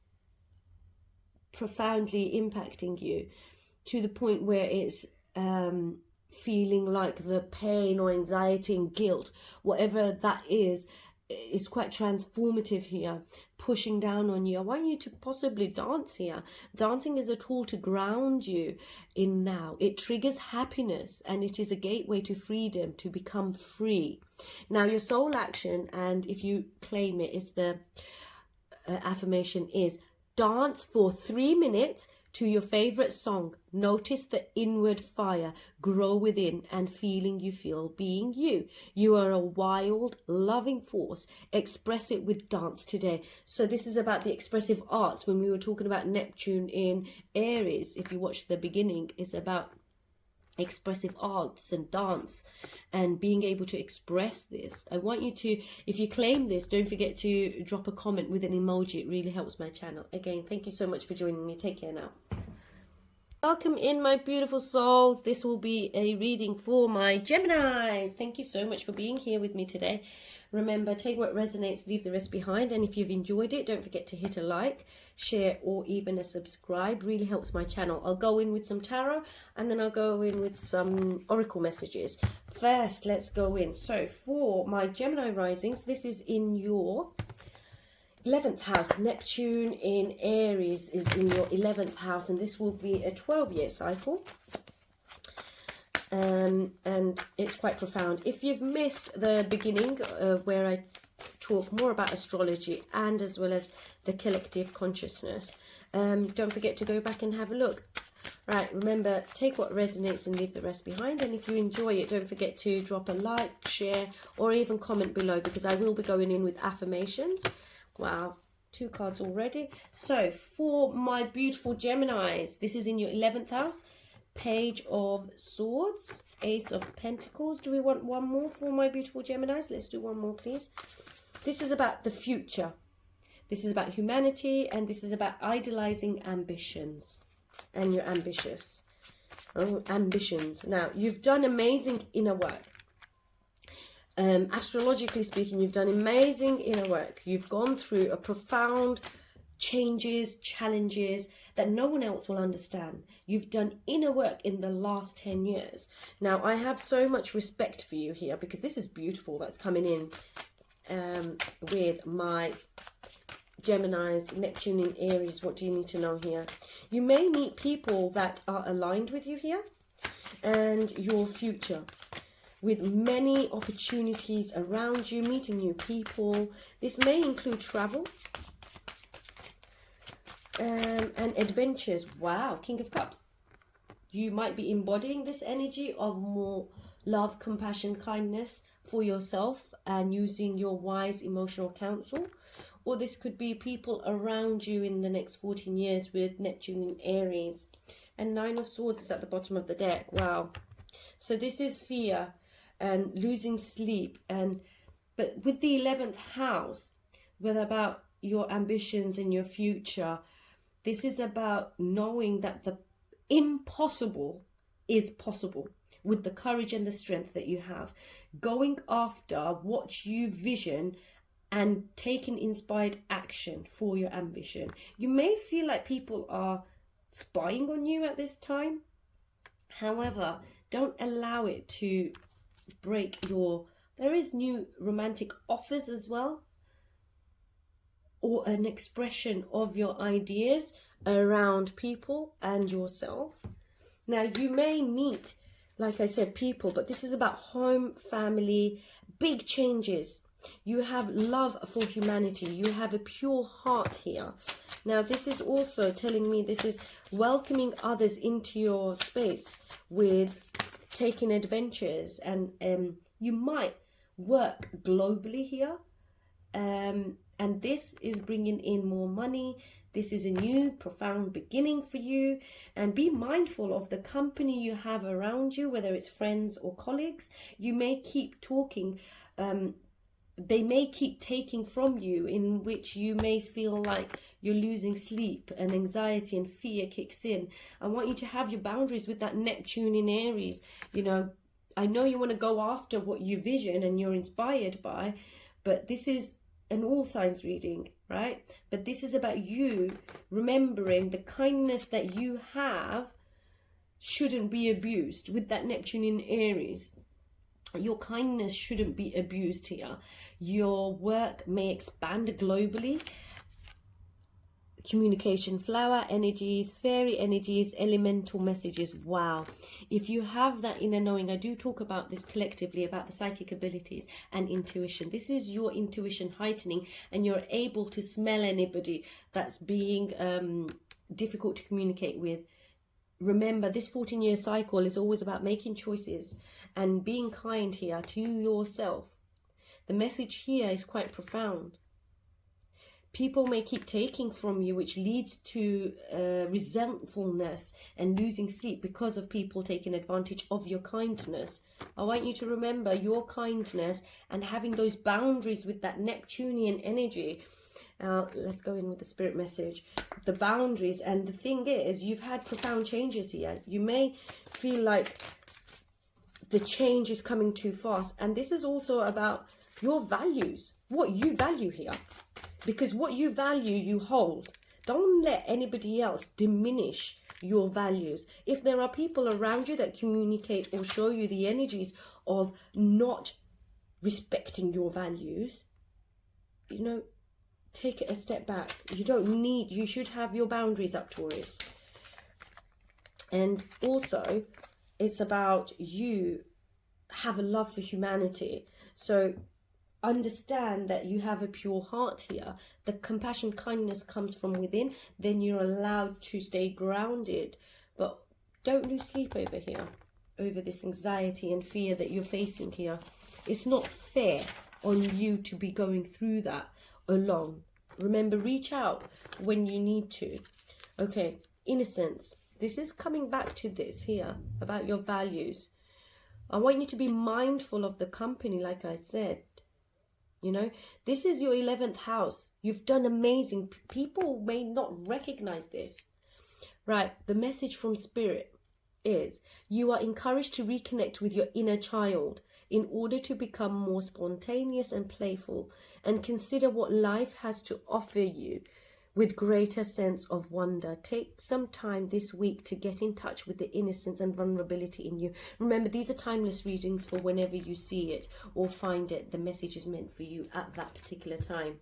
profoundly impacting you to the point where it's feeling like the pain or anxiety and guilt, whatever that is quite transformative here, pushing down on you. I want you to possibly dance here. Dancing is a tool to ground you in now. It triggers happiness, and it is a gateway to freedom, to become free. Now your soul action, and if you claim it, is the affirmation is: dance for 3 minutes to your favorite song. Notice the inward fire grow within and feeling you feel being you. You are a wild, loving force. Express it with dance today. So this is about the expressive arts. When we were talking about Neptune in Aries, if you watch the beginning, it's about expressive arts and dance and being able to express this. I want you to, if you claim this, don't forget to drop a comment with an emoji. It really helps my channel. Again, thank you so much for joining me. Take care now. Welcome in, my beautiful souls. This will be a reading for my Geminis. Thank you so much for being here with me today. Remember, take what resonates, leave the rest behind. And if you've enjoyed it, don't forget to hit a like, share, or even a subscribe. Really helps my channel. I'll go in with some tarot, and then I'll go in with some oracle messages. First, let's go in. So for my Gemini risings, this is in your 11th house. Neptune in Aries is in your 11th house, and this will be a 12-year cycle. And it's quite profound. If you've missed the beginning where I talk more about astrology and as well as the collective consciousness, don't forget to go back and have a look. Right, remember, take what resonates and leave the rest behind. And if you enjoy it, don't forget to drop a like, share, or even comment below, because I will be going in with affirmations. Wow, 2 cards already. So for my beautiful Geminis, this is in your 11th house. Page of Swords, Ace of Pentacles. Do we want one more for my beautiful Geminis? Let's do one more, please. This is about the future. This is about humanity, and this is about idolizing ambitions. And you're ambitious. Oh, ambitions. Now, you've done amazing inner work. Astrologically speaking, you've done amazing inner work. You've gone through a profound changes, challenges that no one else will understand. You've done inner work in the last 10 years. Now, I have so much respect for you here, because this is beautiful that's coming in with my Geminis, Neptune in Aries. What do you need to know here? You may meet people that are aligned with you here and your future, with many opportunities around you, meeting new people. This may include travel and adventures. Wow, King of Cups. You might be embodying this energy of more love, compassion, kindness for yourself, and using your wise emotional counsel. Or this could be people around you in the next 14 years with Neptune in Aries. And 9 of Swords is at the bottom of the deck. Wow. So this is fear and losing sleep. But with the 11th house, with about your ambitions and your future, this is about knowing that the impossible is possible with the courage and the strength that you have. Going after what you vision and taking inspired action for your ambition. You may feel like people are spying on you at this time. However, don't allow it to break your... There is new romantic offers as well, or an expression of your ideas around people and yourself. Now, you may meet like I said, people, but this is about home, family, big changes. You have love for humanity. You have a pure heart here. Now, this is also telling me this is welcoming others into your space with taking adventures, and you might work globally here. And this is bringing in more money. This is a new profound beginning for you, and be mindful of the company you have around you, whether it's friends or colleagues. You may keep talking, they may keep taking from you, in which you may feel like you're losing sleep and anxiety and fear kicks in. I want you to have your boundaries with that Neptune in Aries. You know, I know you want to go after what you vision and you're inspired by, but this is an all signs reading, right? But this is about you remembering the kindness that you have shouldn't be abused. With that Neptune in Aries, your kindness shouldn't be abused here. Your work may expand globally. Communication, flower energies, fairy energies, elemental messages. Wow. If you have that inner knowing, I do talk about this collectively, about the psychic abilities and intuition. This is your intuition heightening, and you're able to smell anybody that's being difficult to communicate with. Remember, this 14-year cycle is always about making choices and being kind here to yourself. The message here is quite profound. People may keep taking from you, which leads to resentfulness and losing sleep because of people taking advantage of your kindness. I want you to remember your kindness and having those boundaries with that Neptunian energy. Let's go in with the spirit message. The boundaries. And the thing is, you've had profound changes here. You may feel like the change is coming too fast. And this is also about your values, what you value here. Because what you value, you hold. Don't let anybody else diminish your values. If there are people around you that communicate or show you the energies of not respecting your values, you know, take it a step back. You should have your boundaries up, Taurus. And also, it's about you have a love for humanity. So understand that you have a pure heart here. The compassion, kindness comes from within. Then you're allowed to stay grounded. But don't lose sleep over here, over this anxiety and fear that you're facing here. It's not fair on you to be going through that alone. Remember, reach out when you need to. Okay, innocence. This is coming back to this here about your values. I want you to be mindful of the company, like I said. You know, this is your 11th house. You've done amazing. People may not recognize this. Right, the message from Spirit is you are encouraged to reconnect with your inner child in order to become more spontaneous and playful, and consider what life has to offer you with greater sense of wonder. Take some time this week to get in touch with the innocence and vulnerability in you. Remember, these are timeless readings for whenever you see it or find it. The message is meant for you at that particular time.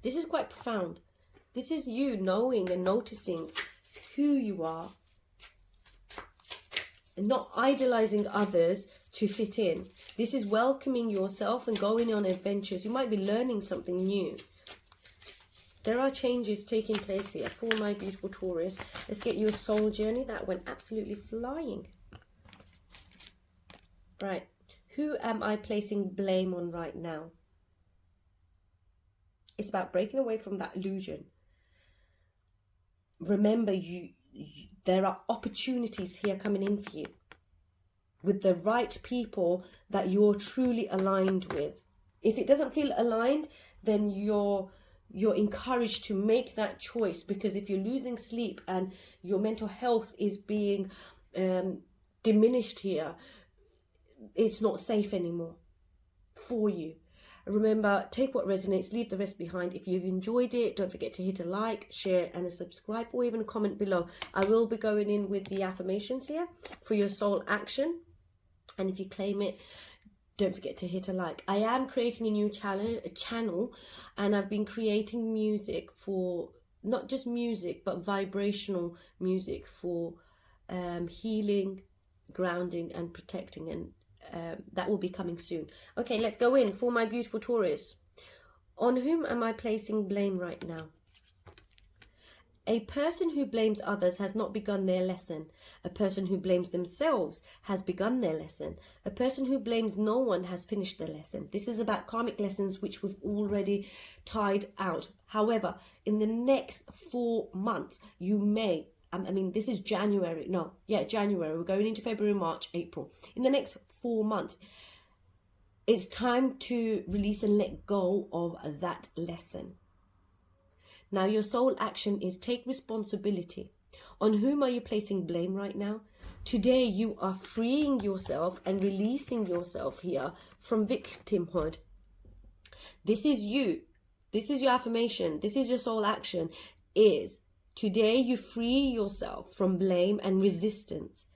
This is quite profound. This is you knowing and noticing who you are and not idolizing others to fit in. This is welcoming yourself and going on adventures. You might be learning something new. There are changes taking place here for my beautiful Taurus. Let's get you a soul journey. That went absolutely flying. Right. Who am I placing blame on right now? It's about breaking away from that illusion. Remember, there are opportunities here coming in for you with the right people that you're truly aligned with. If it doesn't feel aligned, then you're encouraged to make that choice, because if you're losing sleep and your mental health is being diminished here, it's not safe anymore for you. Remember, take what resonates, leave the rest behind. If you've enjoyed it, don't forget to hit a like, share and a subscribe, or even a comment below. I will be going in with the affirmations here for your soul action, and if you claim it, don't forget to hit a like. I am creating a new channel, and I've been creating music for, not just music, but vibrational music for healing, grounding and protecting, and that will be coming soon. Okay, let's go in for my beautiful Taurus. On whom am I placing blame right now? A person who blames others has not begun their lesson. A person who blames themselves has begun their lesson. A person who blames no one has finished their lesson. This is about karmic lessons which we've already tied out. However, in the next 4 months, you may, I mean, this is January. No, yeah, January. We're going into February, March, April. In the next 4 months, it's time to release and let go of that lesson. Now, your soul action is take responsibility. On whom are you placing blame right now? Today, you are freeing yourself and releasing yourself here from victimhood. This is you. This is your affirmation. This is your soul action. Is today you free yourself from blame and resistance.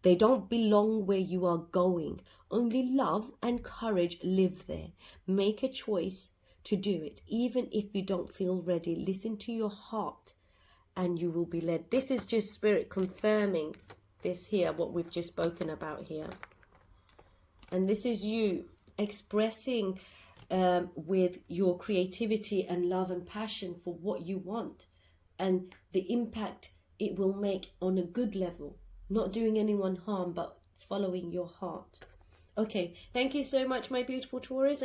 They don't belong where you are going. Only love and courage live there. Make a choice to do it, even if you don't feel ready. Listen to your heart and you will be led. This is just spirit confirming this here, what we've just spoken about here. And this is you expressing with your creativity and love and passion for what you want, and the impact it will make on a good level, not doing anyone harm, but following your heart. Okay, thank you so much, my beautiful Taurus.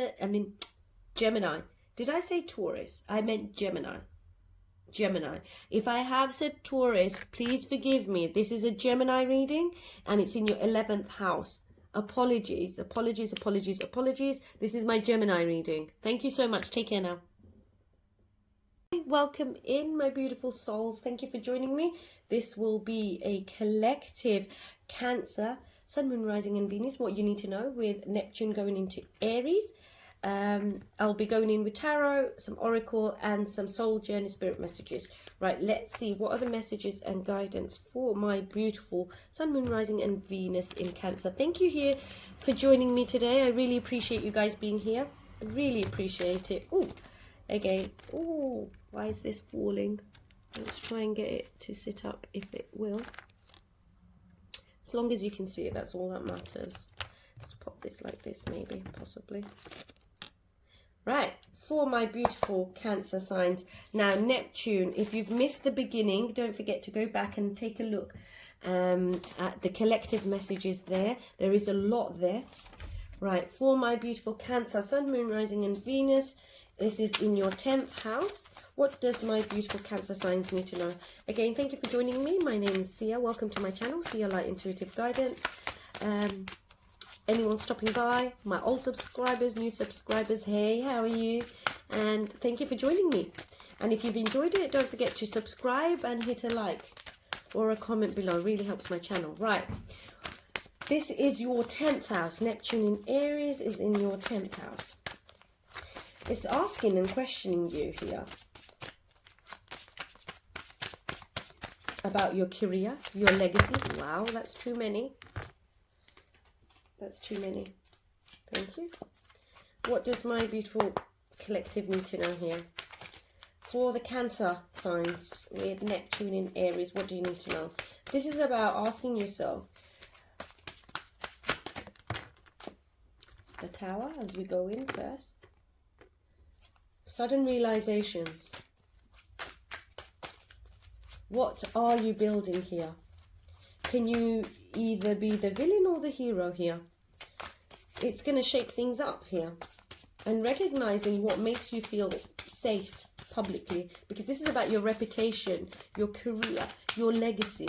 Gemini. Did I say Taurus? I meant Gemini. Gemini. If I have said Taurus, please forgive me. This is a Gemini reading and it's in your 11th house. Apologies, apologies, apologies, apologies. This is my Gemini reading. Thank you so much. Take care now. Welcome in, my beautiful souls. Thank you for joining me. This will be a collective Cancer, Sun, Moon, Rising and Venus. What you need to know with Neptune going into Aries. I'll be going in with tarot, some oracle and some soul journey spirit messages. Right, let's see what are the messages and guidance for my beautiful Sun, Moon, Rising and Venus in Cancer. Thank you here for joining me today. I really appreciate you guys being here. I really appreciate it. Oh, again. Oh, why is this falling? Let's try and get it to sit up if it will. As long as you can see it, that's all that matters. Let's pop this like this, maybe, possibly. Right, for my beautiful Cancer signs. Now, Neptune, if you've missed the beginning, don't forget to go back and take a look at the collective messages there. There is a lot there. Right, for my beautiful Cancer, Sun, Moon, Rising and Venus, this is in your 10th house. What does my beautiful Cancer signs need to know? Again, thank you for joining me. My name is Sia. Welcome to my channel, Sia Light Intuitive Guidance. Anyone stopping by, my old subscribers, new subscribers, hey, how are you? And thank you for joining me. And if you've enjoyed it, don't forget to subscribe and hit a like or a comment below. It really helps my channel. Right, this is your 10th house. Neptune in Aries is in your 10th house. It's asking and questioning you here about your career, your legacy. Wow, that's too many. That's too many. Thank you. What does my beautiful collective need to know here? For the Cancer signs with Neptune in Aries, what do you need to know? This is about asking yourself. The Tower, as we go in first. Sudden realizations. What are you building here? Can you either be the villain or the hero here? It's going to shake things up here. And recognizing what makes you feel safe publicly. Because this is about your reputation, your career, your legacy.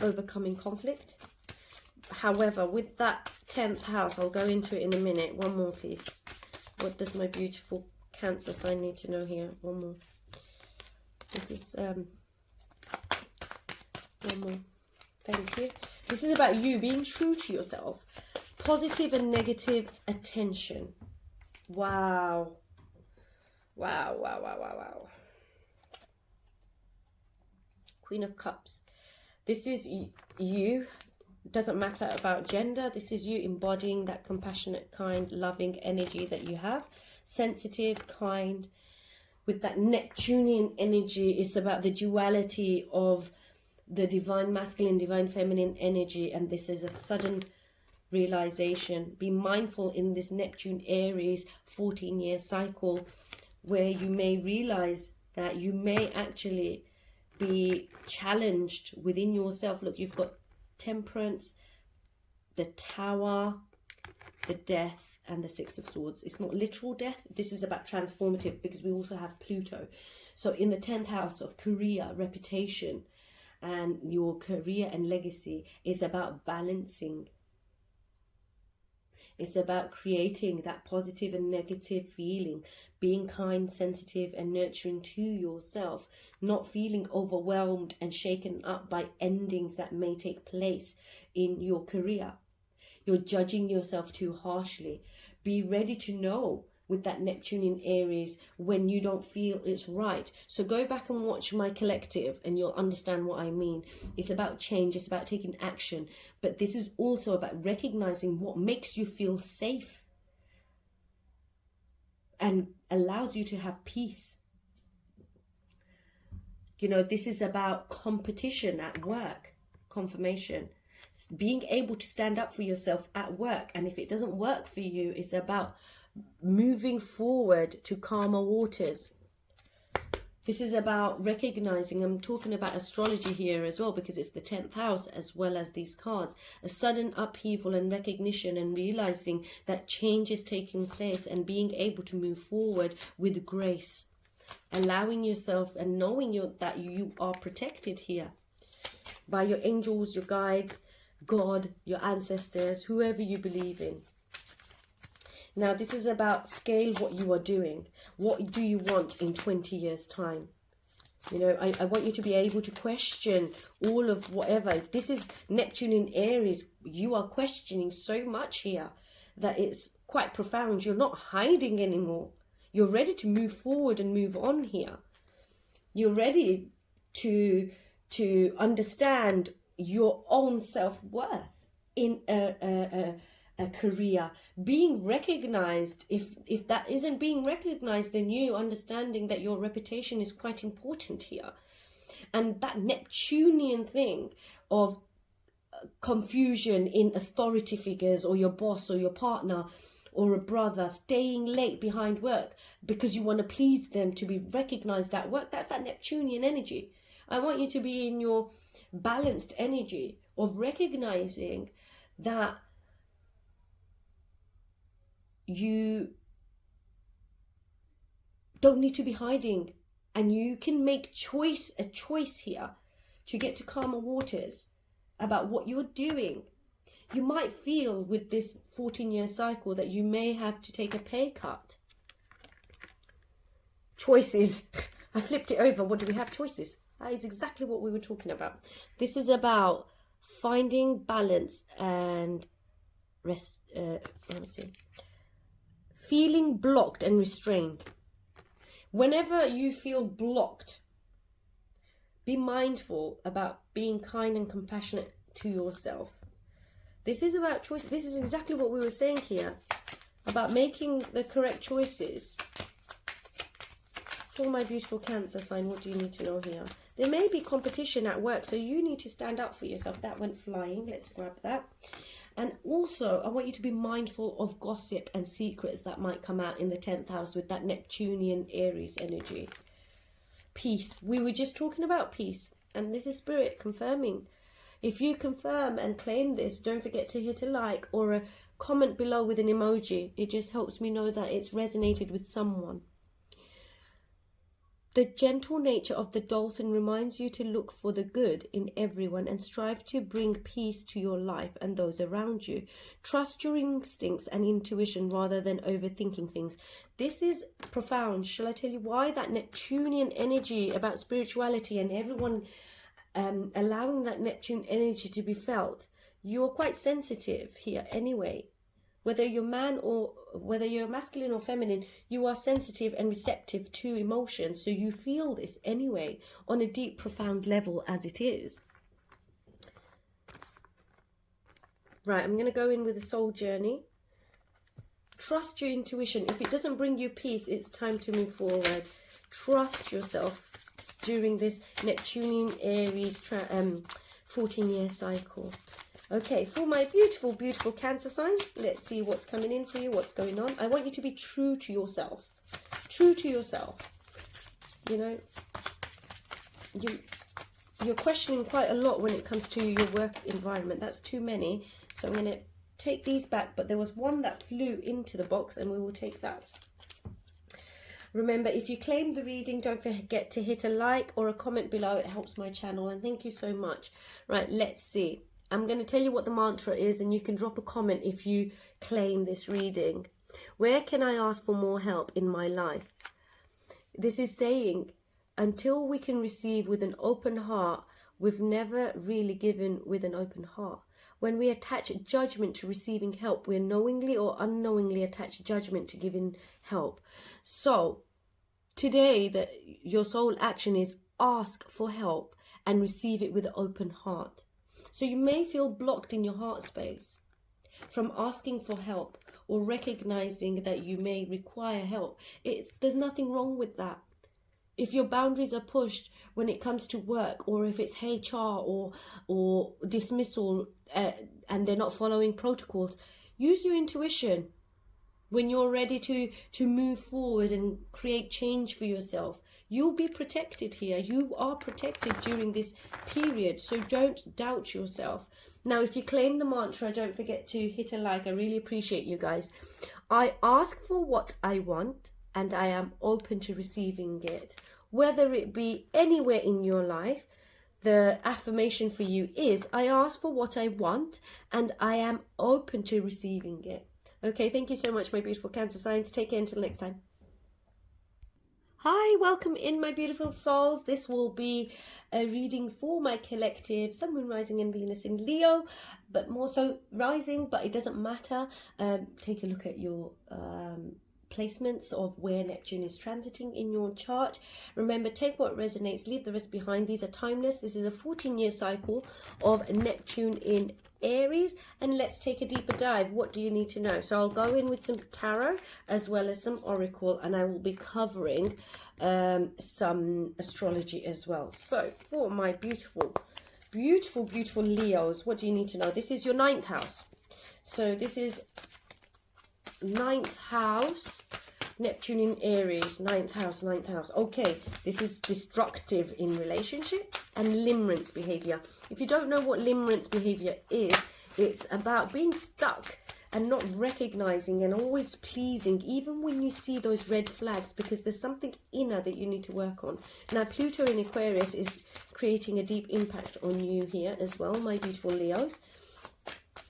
Overcoming conflict. However, with that 10th house, I'll go into it in a minute. One more, please. What does my beautiful Cancer sign need to know here? One more. This is one more. Thank you. This is about you being true to yourself. Positive and negative attention. Wow. Wow, wow, wow, wow, wow. Queen of Cups. This is you. Doesn't matter about gender. This is you embodying that compassionate, kind, loving energy that you have. Sensitive, kind. With that Neptunian energy, it's about the duality of the divine masculine, divine feminine energy, and this is a sudden realization. Be mindful in this Neptune Aries 14-year cycle, where you may realize that you may actually be challenged within yourself. Look, you've got Temperance, the Tower, the Death, and the Six of Swords. It's not literal death. This is about transformative, because we also have Pluto. So in the 10th house of career, reputation, and your career and legacy, is about balancing. It's about creating that positive and negative feeling, being kind, sensitive, and nurturing to yourself, not feeling overwhelmed and shaken up by endings that may take place in your career. You're judging yourself too harshly. Be ready to know with that Neptune in Aries when you don't feel it's right. So go back and watch my collective and you'll understand what I mean. It's about change, it's about taking action, but this is also about recognizing what makes you feel safe and allows you to have peace. You know, this is about competition at work, confirmation, being able to stand up for yourself at work. And if it doesn't work for you, it's about moving forward to calmer waters. This is about recognizing, I'm talking about astrology here as well, because it's the 10th house as well as these cards, a sudden upheaval and recognition and realizing that change is taking place and being able to move forward with grace, allowing yourself and knowing that you are protected here by your angels, your guides, God, your ancestors, whoever you believe in. Now, this is about scale what you are doing. What do you want in 20 years' time? You know, I want you to be able to question all of whatever. This is Neptune in Aries. You are questioning so much here that it's quite profound. You're not hiding anymore. You're ready to move forward and move on here. You're ready to understand your own self-worth in a career, being recognized. If that isn't being recognized, then you understanding that your reputation is quite important here. And that Neptunian thing of confusion in authority figures, or your boss or your partner or a brother staying late behind work because you want to please them to be recognized at work, that's that Neptunian energy. I want you to be in your balanced energy of recognizing that you don't need to be hiding, and you can make a choice here to get to calmer waters about what you're doing. You might feel with this 14-year cycle that you may have to take a pay cut. Choices. I flipped it over. What do we have? Choices. That is exactly what we were talking about. This is about finding balance and feeling blocked and restrained. Whenever you feel blocked, be mindful about being kind and compassionate to yourself. This is about choice. This is exactly what we were saying here about making the correct choices. For my beautiful Cancer sign, what do you need to know here? There may be competition at work, so you need to stand up for yourself. That went flying. Let's grab that. And also, I want you to be mindful of gossip and secrets that might come out in the 10th house with that Neptunian Aries energy. Peace. We were just talking about peace, and this is Spirit confirming. If you confirm and claim this, don't forget to hit a like or a comment below with an emoji. It just helps me know that it's resonated with someone. The gentle nature of the dolphin reminds you to look for the good in everyone and strive to bring peace to your life and those around you. Trust your instincts and intuition rather than overthinking things. This is profound. Shall I tell you why? That Neptunian energy about spirituality and everyone allowing that Neptune energy to be felt. You're quite sensitive here anyway. Whether you're man or whether you're masculine or feminine, you are sensitive and receptive to emotions. So you feel this anyway on a deep, profound level as it is. Right, I'm going to go in with a soul journey. Trust your intuition. If it doesn't bring you peace, it's time to move forward. Trust yourself. during this Neptunian Aries 14-year cycle. Okay, for my beautiful, beautiful Cancer signs, let's see what's coming in for you, what's going on. I want you to be true to yourself. True to yourself. You know, you're questioning quite a lot when it comes to your work environment. That's too many. So I'm going to take these back, but there was one that flew into the box and we will take that. Remember, if you claim the reading, don't forget to hit a like or a comment below. It helps my channel, and thank you so much. Right, let's see. I'm going to tell you what the mantra is, and you can drop a comment if you claim this reading. Where can I ask for more help in my life? This is saying, until we can receive with an open heart, we've never really given with an open heart. When we attach judgment to receiving help, we're knowingly or unknowingly attach judgment to giving help. So today, your soul action is ask for help and receive it with an open heart. So you may feel blocked in your heart space from asking for help or recognizing that you may require help. There's nothing wrong with that. If your boundaries are pushed when it comes to work, or if it's HR or dismissal and they're not following protocols, use your intuition when you're ready to move forward and create change for yourself. You'll be protected here. You are protected during this period, so don't doubt yourself. Now, if you claim the mantra, don't forget to hit a like. I really appreciate you guys. I ask for what I want, and I am open to receiving it. Whether it be anywhere in your life, the affirmation for you is, I ask for what I want, and I am open to receiving it. Okay, thank you so much, my beautiful Cancer signs. Take care until next time. Hi, welcome in, my beautiful souls. This will be a reading for my collective, Sun, Moon, Rising and Venus in Leo, but more so Rising, but it doesn't matter. Take a look at your placements of where Neptune is transiting in your chart. Remember, take what resonates, leave the rest behind. These are timeless. This is a 14-year cycle of Neptune in Aries, and let's take a deeper dive. What do you need to know? So I'll go in with some tarot as well as some oracle, and I will be covering some astrology as well. So for my beautiful, beautiful, beautiful Leos, what do you need to know? This is your 9th house. So this is 9th house, Neptune in Aries, 9th house, 9th house. Okay, this is destructive in relationships and limerence behavior. If you don't know what limerence behavior is, it's about being stuck and not recognizing and always pleasing, even when you see those red flags, because there's something inner that you need to work on. Now, Pluto in Aquarius is creating a deep impact on you here as well, my beautiful Leos.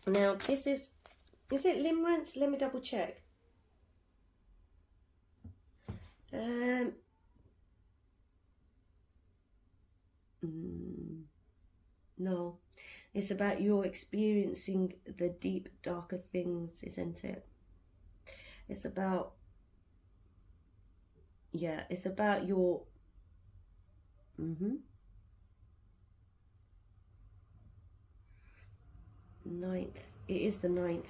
Now, this is it limerence? Let me double check. No, it's about your experiencing the deep, darker things, isn't it? It's about, yeah, it's about your, ninth. It is the 9th.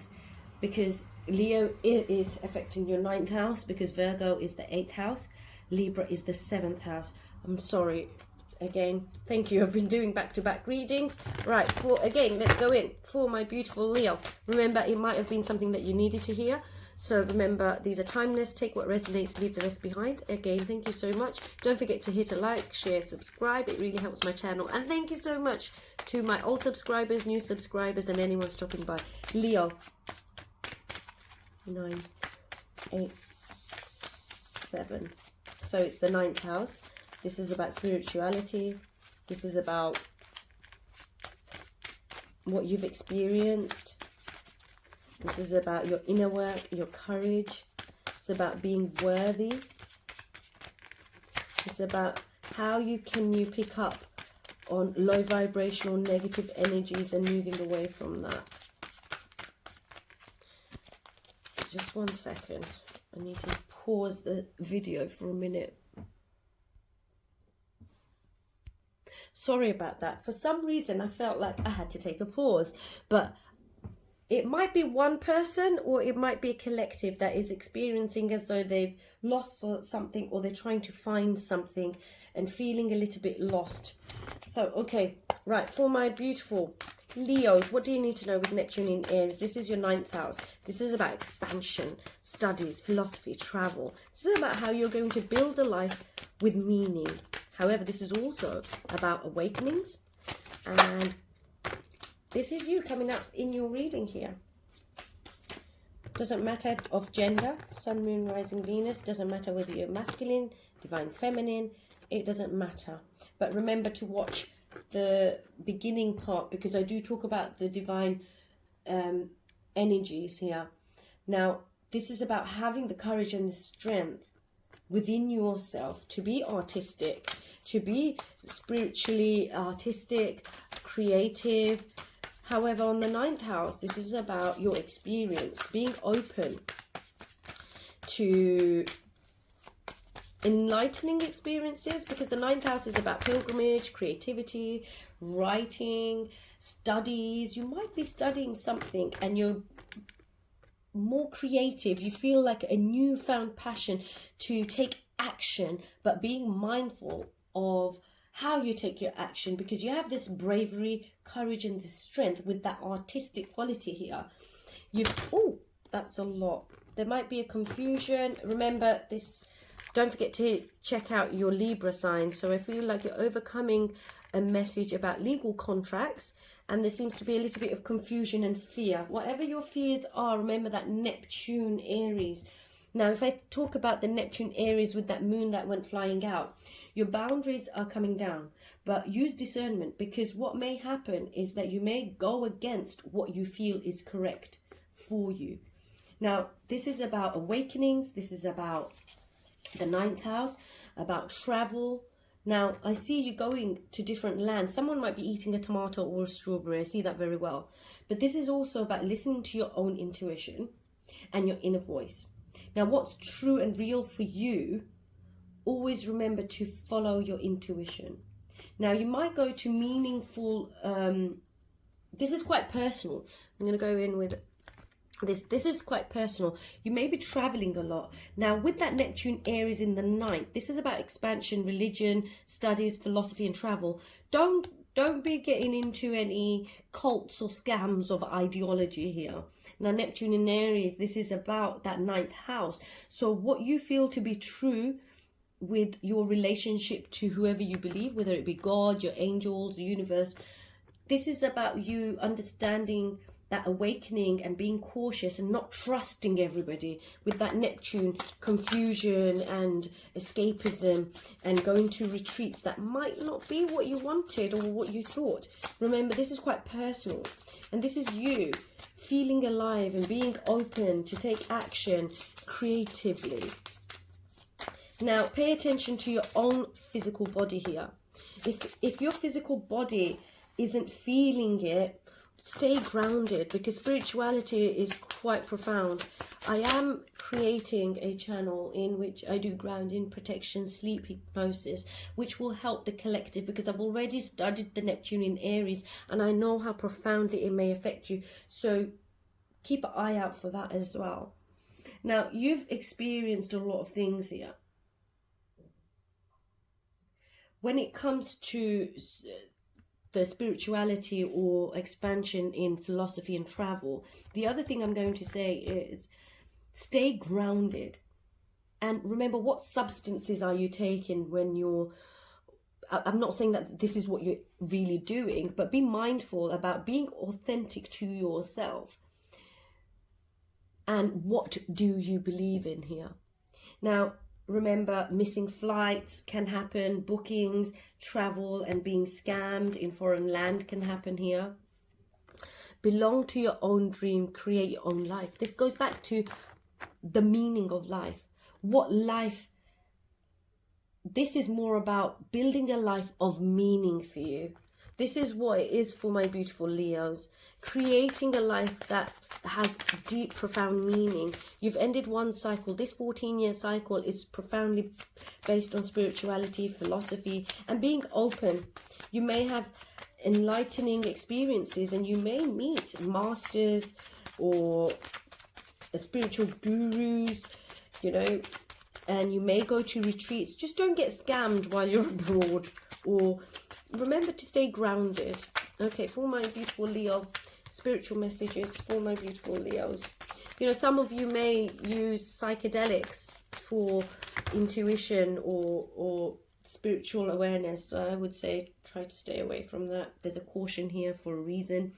Because Leo is affecting your 9th house, because Virgo is the 8th house, Libra is the 7th house. I'm sorry, again, thank you. I've been doing back-to-back readings. Right, again, let's go in for my beautiful Leo. Remember, it might have been something that you needed to hear. So remember, these are timeless. Take what resonates, leave the rest behind. Again, thank you so much. Don't forget to hit a like, share, subscribe. It really helps my channel. And thank you so much to my old subscribers, new subscribers, and anyone stopping by. Leo. 9, 8, 7. So it's the 9th house. This is about spirituality. This is about what you've experienced. This is about your inner work, your courage. It's about being worthy. It's about how you pick up on low vibrational negative energies and moving away from that. Just 1 second. I need to pause the video for a minute. Sorry about that. For some reason, I felt like I had to take a pause. But it might be one person, or it might be a collective that is experiencing as though they've lost something, or they're trying to find something and feeling a little bit lost. So, okay, right, for my beautiful Leos, what do you need to know with Neptune in Aries? This is your 9th house. This is about expansion, studies, philosophy, travel. This is about how you're going to build a life with meaning. However, this is also about awakenings, and this is you coming up in your reading here. Doesn't matter of gender, sun, moon, rising, Venus. Doesn't matter whether you're masculine, divine, feminine. It doesn't matter. But remember to watch the beginning part, because I do talk about the divine energies here. Now, this is about having the courage and the strength within yourself to be artistic, to be spiritually artistic, creative. However, on the 9th house, this is about your experience, being open to enlightening experiences, because the 9th house is about pilgrimage, creativity, writing, studies. You might be studying something and you're more creative. You feel like a newfound passion to take action, but being mindful of how you take your action, because you have this bravery, courage, and this strength with that artistic quality here. Oh, that's a lot. There might be a confusion. Remember this, don't forget to check out your Libra sign. So I feel like you're overcoming a message about legal contracts, and there seems to be a little bit of confusion and fear. Whatever your fears are, remember that Neptune Aries. Now, if I talk about the Neptune Aries with that moon that went flying out, your boundaries are coming down, but use discernment, because what may happen is that you may go against what you feel is correct for you. Now, this is about awakenings. This is about the 9th house, about travel. Now, I see you going to different lands. Someone might be eating a tomato or a strawberry. I see that very well. But this is also about listening to your own intuition and your inner voice. Now, what's true and real for you, always remember to follow your intuition. Now, you might go to meaningful, this is quite personal. I'm going to go in with this is quite personal. You may be traveling a lot. Now, with that Neptune Aries in the 9th, this is about expansion, religion, studies, philosophy, and travel. Don't be getting into any cults or scams of ideology here. Now, Neptune in Aries, this is about that 9th house. So what you feel to be true with your relationship to whoever you believe, whether it be God, your angels, the universe, this is about you understanding that awakening and being cautious and not trusting everybody. With that Neptune, confusion and escapism and going to retreats that might not be what you wanted or what you thought. Remember, this is quite personal, and this is you feeling alive and being open to take action creatively. Now, pay attention to your own physical body here. If your physical body isn't feeling it, stay grounded, because spirituality is quite profound. I am creating a channel in which I do grounding, protection, sleep hypnosis, which will help the collective, because I've already studied the Neptune in Aries and I know how profoundly it may affect you. So keep an eye out for that as well. Now, you've experienced a lot of things here. When it comes to the spirituality or expansion in philosophy and travel, the other thing I'm going to say is stay grounded. And remember, what substances are you taking when you're... I'm not saying that this is what you're really doing, but be mindful about being authentic to yourself. And what do you believe in here? Now, remember, missing flights can happen, bookings, travel, and being scammed in foreign land can happen here. Belong to your own dream, create your own life. This goes back to the meaning of life. What life... This is more about building a life of meaning for you. This is what it is for my beautiful Leos. Creating a life that has deep, profound meaning. You've ended one cycle. This 14-year cycle is profoundly based on spirituality, philosophy, and being open. You may have enlightening experiences, and you may meet masters or spiritual gurus, you know, and you may go to retreats. Just don't get scammed while you're abroad, or remember to stay grounded. Okay, for my beautiful Leo, spiritual messages for my beautiful Leos. You know, some of you may use psychedelics for intuition or spiritual awareness. So I would say try to stay away from that. There's a caution here for a reason.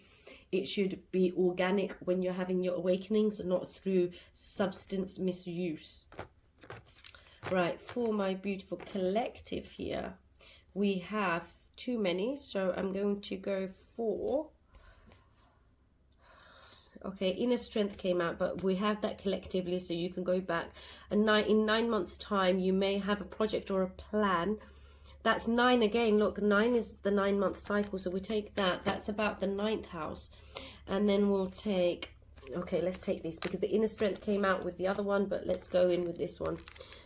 It should be organic when you're having your awakenings, not through substance misuse. Right, for my beautiful collective here, we have too many, so I'm going to go for, okay, inner strength came out, but we have that collectively, so you can go back. And in 9 months time, you may have a project or a plan. That's 9 again. Look, 9 is the 9-month cycle, so we take that. That's about the 9th house. And then we'll take, okay, let's take this because the inner strength came out with the other one, but let's go in with this one.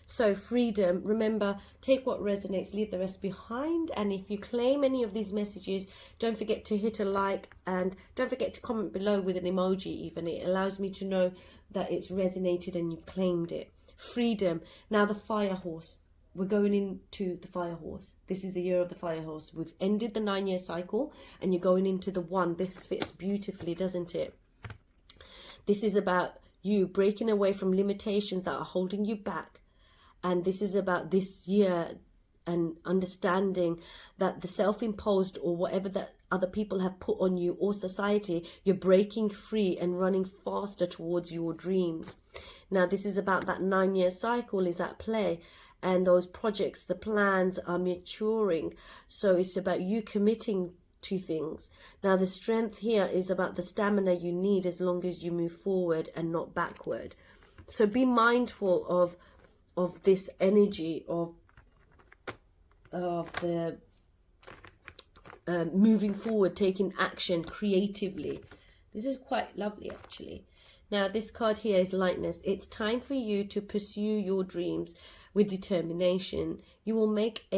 So freedom, remember, take what resonates, leave the rest behind. And if you claim any of these messages, don't forget to hit a like, and don't forget to comment below with an emoji even. It allows me to know that it's resonated and you've claimed it. Freedom. Now the fire horse. We're going into the fire horse. This is the year of the fire horse. We've ended the 9-year cycle and you're going into the 1. This fits beautifully, doesn't it? This is about you breaking away from limitations that are holding you back. And this is about this year and understanding that the self-imposed or whatever that other people have put on you or society, you're breaking free and running faster towards your dreams. Now, this is about that 9-year cycle is at play, and those projects, the plans are maturing. So it's about you committing to things. Now, the strength here is about the stamina you need as long as you move forward and not backward. So be mindful of this energy of the moving forward, taking action creatively. This is quite lovely, actually. Now, this card here is lightness. It's time for you to pursue your dreams with determination. You will make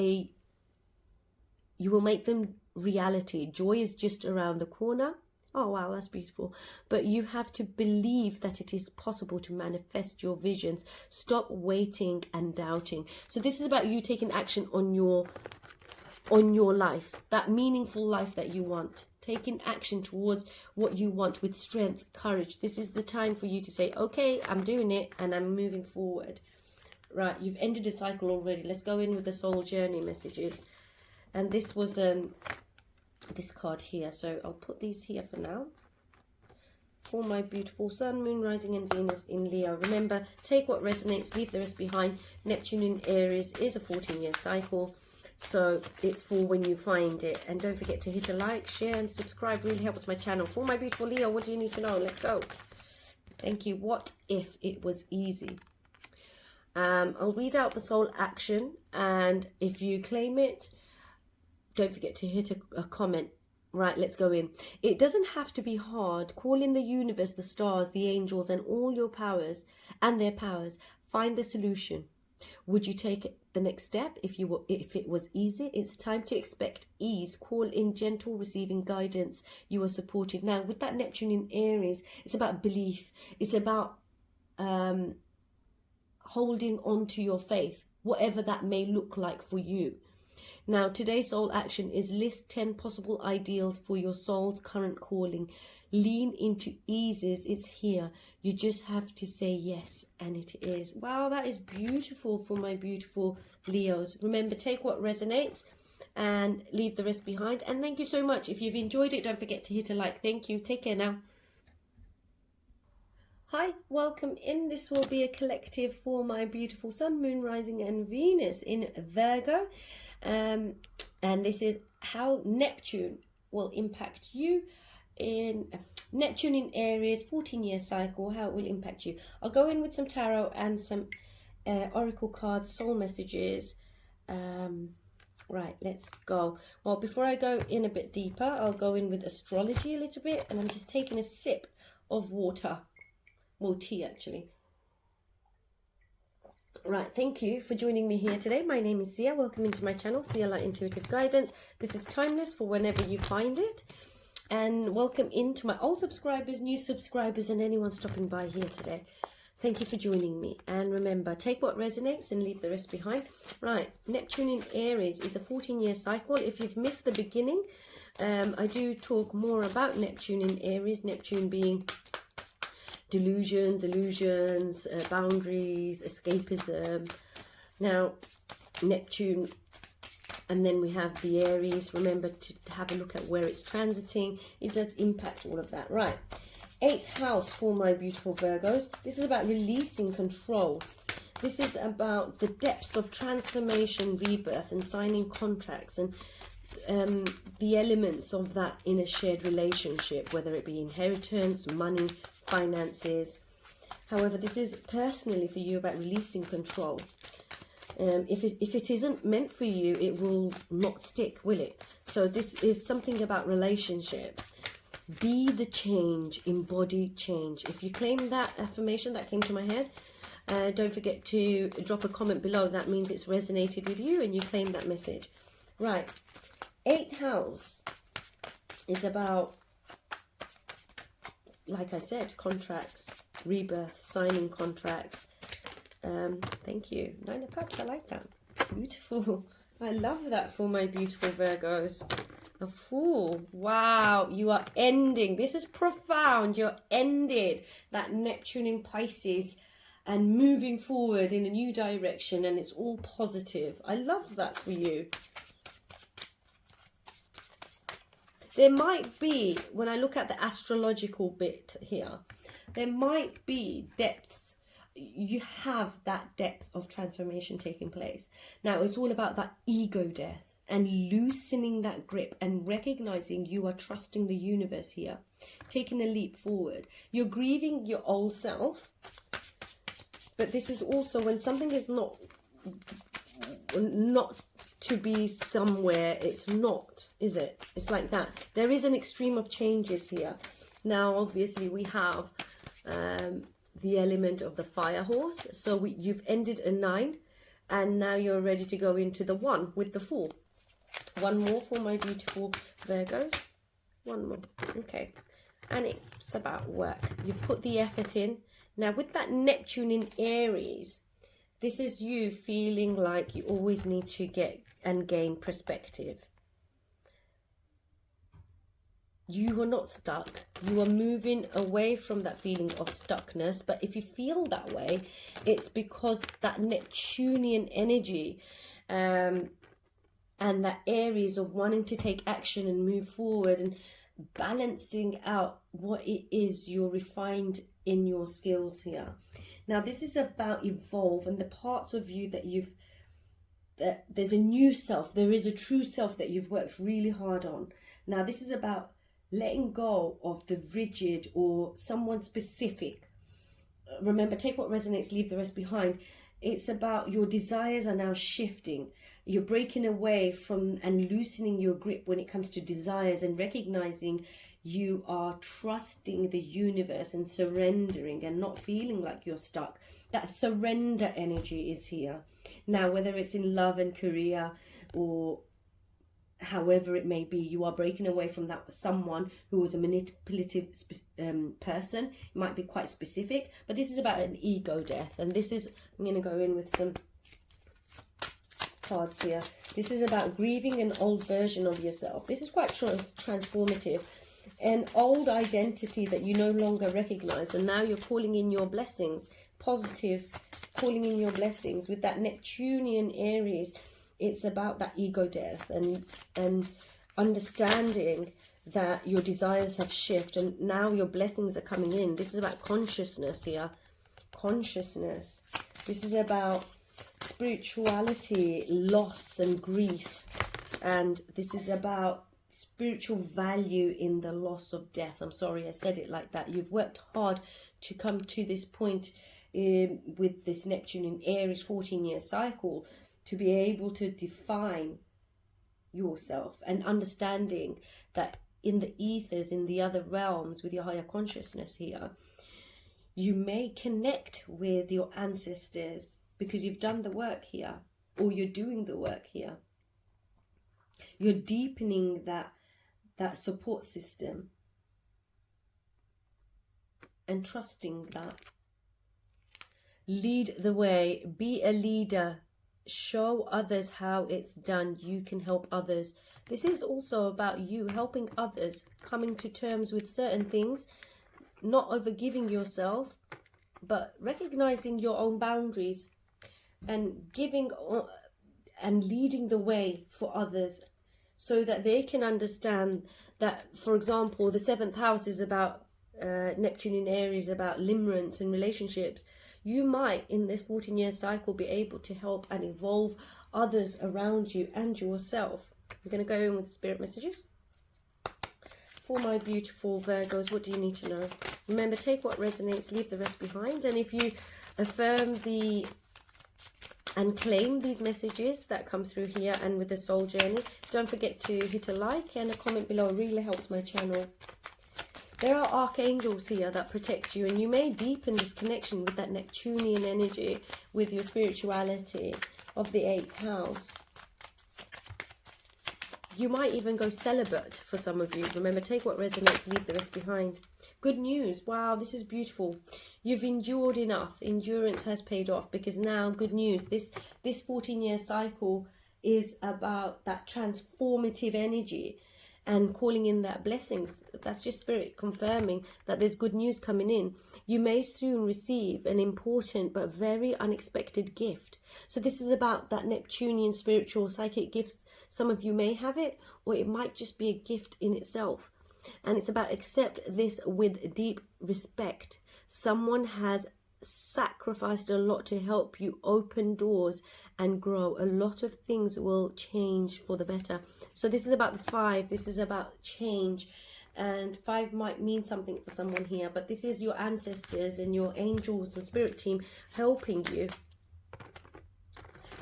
them reality. Joy is just around the corner. Oh, wow, that's beautiful. But you have to believe that it is possible to manifest your visions. Stop waiting and doubting. So this is about you taking action on your life, that meaningful life that you want. Taking action towards what you want with strength, courage. This is the time for you to say, okay, I'm doing it and I'm moving forward. Right, you've ended a cycle already. Let's go in with the soul journey messages. And this was this card here, so I'll put these here for now. For my beautiful sun, moon, rising and Venus in Leo, remember, take what resonates, leave the rest behind. Neptune in Aries is a 14-year cycle, so it's for when you find it. And don't forget to hit a like, share and subscribe, really helps my channel. For my beautiful Leo, what do you need to know? Let's go. Thank you. What if it was easy? I'll read out the soul action, and if you claim it, don't forget to hit a comment. Right, let's go in. It doesn't have to be hard. Call in the universe, the stars, the angels, and all your powers and their powers. Find the solution. Would you take the next step if it was easy? It's time to expect ease. Call in gentle, receiving guidance. You are supported. Now, with that Neptune in Aries, it's about belief. It's about holding on to your faith, whatever that may look like for you. Now, today's soul action is list 10 possible ideals for your soul's current calling. Lean into eases. It's here. You just have to say yes, and it is. Wow, that is beautiful for my beautiful Leos. Remember, take what resonates and leave the rest behind. And thank you so much. If you've enjoyed it, don't forget to hit a like. Thank you. Take care now. Hi, welcome in. This will be a collective for my beautiful sun, moon, rising and Venus in Virgo. And this is how Neptune will impact you in Neptune in Aries, 14-year cycle, how it will impact you. I'll go in with some tarot and some oracle cards, soul messages. Right, let's go. Well, before I go in a bit deeper, I'll go in with astrology a little bit, and I'm just taking a sip of water. Well, tea actually. Right, thank you for joining me here today. My name is Sia. Welcome into my channel, Sia Light Intuitive Guidance. This is timeless for whenever you find it. And welcome into my old subscribers, new subscribers, and anyone stopping by here today. Thank you for joining me. And remember, take what resonates and leave the rest behind. Right, Neptune in Aries is a 14-year cycle. If you've missed the beginning, I do talk more about Neptune in Aries. Neptune being delusions, illusions, boundaries, escapism. Now, Neptune, and then we have the Aries. Remember to have a look at where it's transiting. It does impact all of that. Right, 8th house for my beautiful Virgos. This is about releasing control. This is about the depths of transformation, rebirth, and signing contracts, and the elements of that in a shared relationship, whether it be inheritance, money, finances. However, this is personally for you about releasing control. If it isn't meant for you, it will not stick, will it? So this is something about relationships. Be the change, embody change. If you claim that affirmation that came to my head, don't forget to drop a comment below. That means it's resonated with you and you claim that message. Right, 8th house is about, like I said, contracts, rebirth, signing contracts. Thank you. 9 of Cups, I like that. Beautiful. I love that for my beautiful Virgos. A Fool. Wow, you are ending. This is profound. You're ended that Neptune in Pisces and moving forward in a new direction, and it's all positive. I love that for you. There might be, when I look at the astrological bit here, there might be depths. You have that depth of transformation taking place. Now, it's all about that ego death and loosening that grip and recognizing you are trusting the universe here, taking a leap forward. You're grieving your old self, but this is also when something is not to be somewhere, it's not, is it? It's like that. There is an extreme of changes here. Now, obviously, we have the element of the fire horse. So you've ended a 9, and now you're ready to go into the 1 with the Fool. One more for my beautiful Virgos. One more. Okay. And it's about work. You've put the effort in. Now, with that Neptune in Aries, this is you feeling like you always need to get and gain perspective. You are not stuck. You are moving away from that feeling of stuckness. But if you feel that way, it's because that Neptunian energy and that Aries of wanting to take action and move forward and balancing out what it is you're refined in your skills here. Now, this is about evolve and the parts of you that there's a new self. There is a true self that you've worked really hard on. Now, this is about letting go of the rigid or someone specific. Remember, take what resonates, leave the rest behind. It's about your desires are now shifting. You're breaking away from and loosening your grip when it comes to desires and recognizing you are trusting the universe and surrendering and not feeling like you're stuck. That surrender energy is here. Now, whether it's in love and career or however it may be, you are breaking away from that someone who was a manipulative person. It might be quite specific, but this is about an ego death. And this is, I'm going to go in with some cards here. This is about grieving an old version of yourself. This is quite transformative. An old identity that you no longer recognize, and now you're calling in your blessings. Positive, calling in your blessings. With that Neptunian Aries, it's about that ego death and understanding that your desires have shifted and now your blessings are coming in. This is about consciousness here. Consciousness. This is about spirituality, loss and grief. And this is about spiritual value in the loss of death. I'm sorry I said it like that. You've worked hard to come to this point with this Neptune in Aries 14-year cycle to be able to define yourself and understanding that in the ethers, in the other realms with your higher consciousness here, You may connect with your ancestors because you've done the work here, or you're doing the work here. You're deepening that support system and trusting that. Lead the way, be a leader, show others how it's done. You can help others. This is also about you helping others, coming to terms with certain things, not overgiving yourself, but recognizing your own boundaries and giving and leading the way for others, so that they can understand that, for example, the 7th house is about Neptune in Aries, about limerence and relationships. You might, in this 14-year cycle, be able to help and evolve others around you and yourself. I'm going to go in with spirit messages. For my beautiful Virgos, what do you need to know? Remember, take what resonates, leave the rest behind. And if you affirm and claim these messages that come through here and with the soul journey, don't forget to hit a like and a comment below. It really helps my channel. There are archangels here that protect you, and you may deepen this connection with that Neptunian energy, with your spirituality of the 8th house. You might even go celibate for some of you. Remember, take what resonates, leave the rest behind. Good news. Wow, this is beautiful. You've endured enough. Endurance has paid off, because now, good news, this 14-year cycle is about that transformative energy and calling in that blessings. That's just spirit confirming that there's good news coming in. You may soon receive an important but very unexpected gift. So this is about that Neptunian spiritual psychic gifts. Some of you may have it, or it might just be a gift in itself. And it's about accept this with deep respect. Someone has sacrificed a lot to help you open doors and grow. A lot of things will change for the better. So this is about the 5. This is about change, and 5 might mean something for someone here, but this is your ancestors and your angels and spirit team helping you.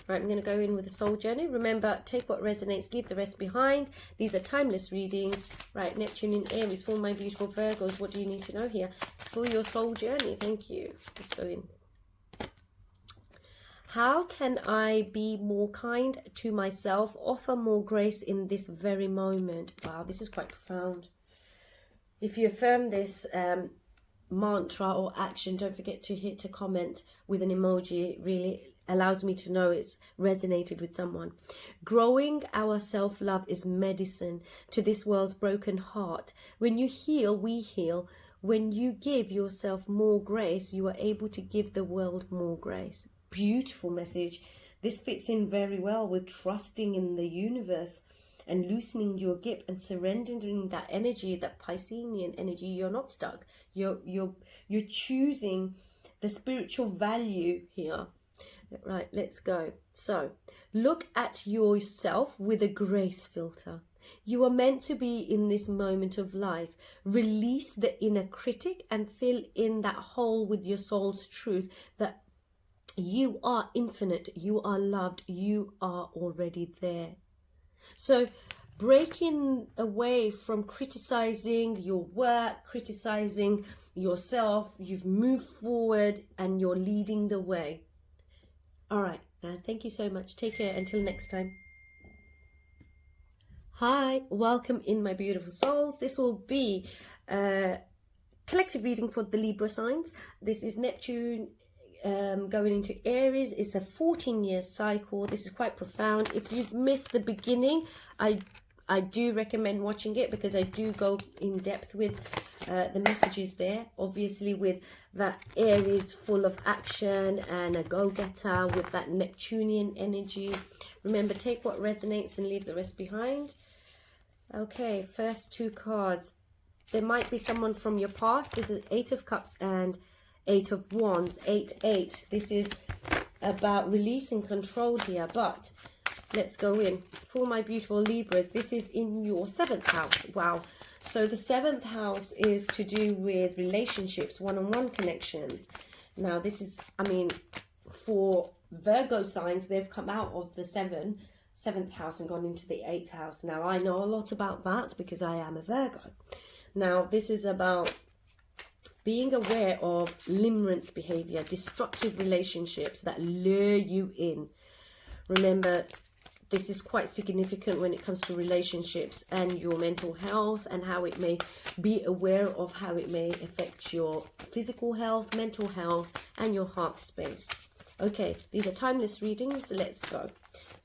Right, I'm going to go in with the soul journey. Remember, take what resonates, leave the rest behind. These are timeless readings. Right, Neptune in Aries. For my beautiful Virgos, what do you need to know here for your soul journey? Thank you. Let's go in. How can I be more kind to myself, offer more grace in this very moment? Wow, this is quite profound. If you affirm this mantra or action, don't forget to hit a comment with an emoji. It really allows me to know it's resonated with someone. Growing our self-love is medicine to this world's broken heart. When you heal, we heal. When you give yourself more grace, you are able to give the world more grace. Beautiful message. This fits in very well with trusting in the universe and loosening your grip and surrendering that energy, that Piscean energy. You're not stuck. You're choosing the spiritual value here. Right, let's go. So, look at yourself with a grace filter. You are meant to be in this moment of life. Release the inner critic and fill in that hole with your soul's truth that you are infinite, you are loved, you are already there. So, breaking away from criticizing your work, criticizing yourself, you've moved forward and you're leading the way. All right, now thank you so much. Take care until next time. Hi, welcome in, my beautiful souls. This will be a collective reading for the Libra signs. This is Neptune going into Aries. It's a 14-year cycle. This is quite profound. If you've missed the beginning, I do recommend watching it, because I do go in depth with the messages there, obviously with that Aries full of action and a go-getter with that Neptunian energy. Remember, take what resonates and leave the rest behind. Okay, first 2 cards. There might be someone from your past. This is 8 of Cups and 8 of Wands. 8-8. This is about releasing control here, but let's go in. For my beautiful Libras, this is in your 7th house. Wow. So the 7th house is to do with relationships, one-on-one connections. Now this is, I mean, for Virgo signs, they've come out of the 7th house and gone into the 8th house. Now I know a lot about that because I am a Virgo. Now this is about being aware of limerence behavior, destructive relationships that lure you in. Remember, this is quite significant when it comes to relationships and your mental health, and how it may be aware of how it may affect your physical health, mental health, and your heart space. Okay, these are timeless readings. Let's go.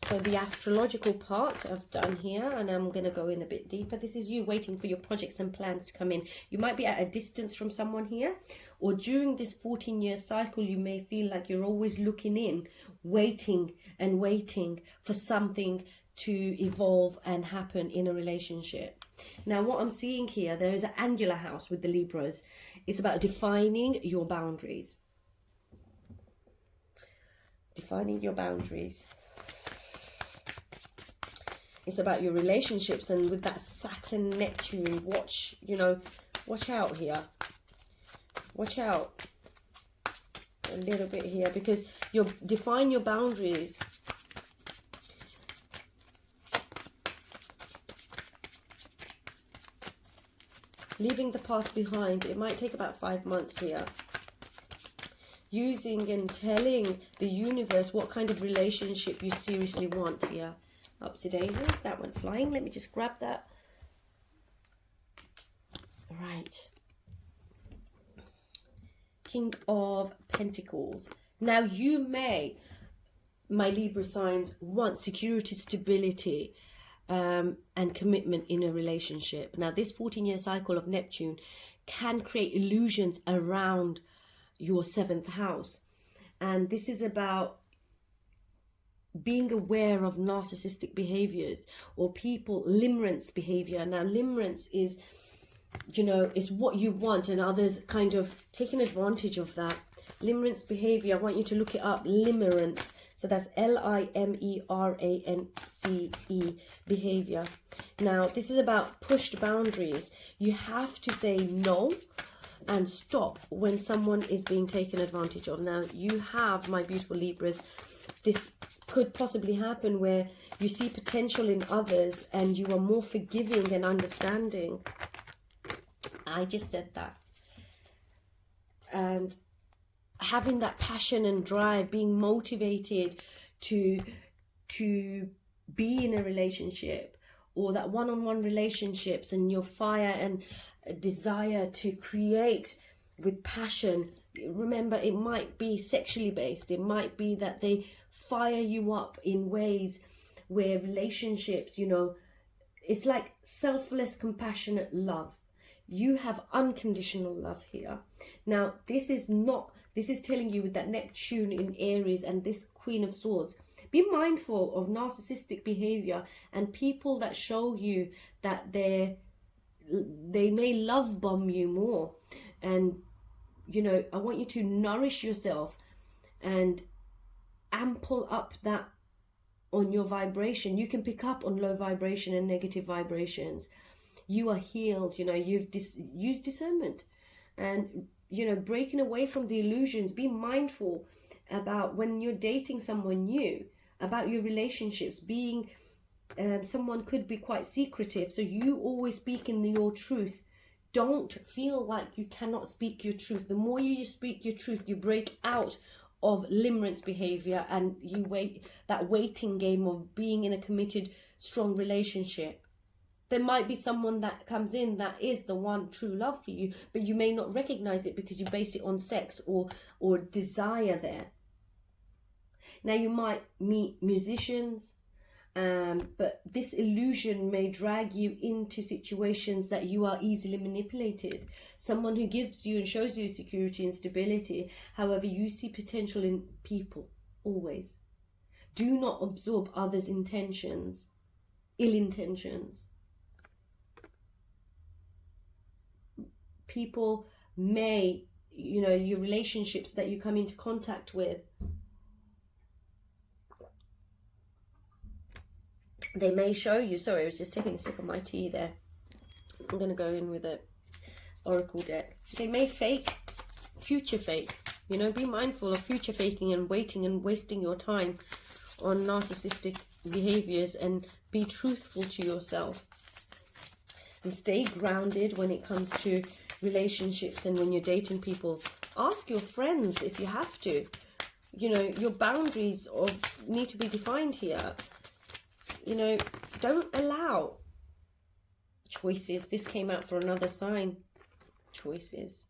So the astrological part I've done here, and I'm going to go in a bit deeper. This is you waiting for your projects and plans to come in. You might be at a distance from someone here, or during this 14-year cycle, you may feel like you're always looking in, waiting and waiting for something to evolve and happen in a relationship. Now, what I'm seeing here, there is an angular house with the Libras. It's about defining your boundaries. Defining your boundaries. It's about your relationships, and with that Saturn, Neptune, watch out here. Watch out a little bit here, because you define your boundaries. Leaving the past behind. It might take about 5 months here. Using and telling the universe what kind of relationship you seriously want here. Obsidians, that went flying. Let me just grab that. Right. King of Pentacles. Now, you may, my Libra signs, want security, stability, and commitment in a relationship. Now, this 14-year cycle of Neptune can create illusions around your 7th house. And this is about being aware of narcissistic behaviors or people, limerence behavior. Now, limerence is, is what you want, and others kind of taking advantage of that. Limerence behavior, I want you to look it up, limerence. So that's Limerance behavior. Now, this is about pushed boundaries. You have to say no and stop when someone is being taken advantage of. Now, you have, my beautiful Libras, this could possibly happen where you see potential in others and you are more forgiving and understanding. I just said that. And having that passion and drive, being motivated to be in a relationship, or that one-on-one relationships, and your fire and desire to create with passion. Remember, it might be sexually based. It might be that they fire you up in ways where relationships, it's like selfless, compassionate love. You have unconditional love here. Now, this is telling you with that Neptune in Aries and this Queen of Swords, be mindful of narcissistic behavior and people that show you that they may love bomb you more. And, I want you to nourish yourself and ample up that on your vibration. You can pick up on low vibration and negative vibrations. You are healed, you've used discernment, and, breaking away from the illusions. Be mindful about when you're dating someone new, about your relationships. Being someone could be quite secretive, so you always speak in your truth. Don't feel like you cannot speak your truth. The more you speak your truth, you break out of limerence behavior, and you that waiting game of being in a committed, strong relationship. There might be someone that comes in that is the one true love for you, but you may not recognize it because you base it on sex or desire there. Now, you might meet musicians, but this illusion may drag you into situations that you are easily manipulated. Someone who gives you and shows you security and stability. However, you see potential in people, always. Do not absorb others' intentions, ill intentions. People may, your relationships that you come into contact with, they may show you, sorry, I was just taking a sip of my tea there. I'm going to go in with a oracle deck. They may future fake. Be mindful of future faking and waiting and wasting your time on narcissistic behaviors, and be truthful to yourself. And stay grounded when it comes to relationships and when you're dating people. Ask your friends if you have to. You know, your boundaries need to be defined here. You know, don't allow choices. This came out for another sign. Choices.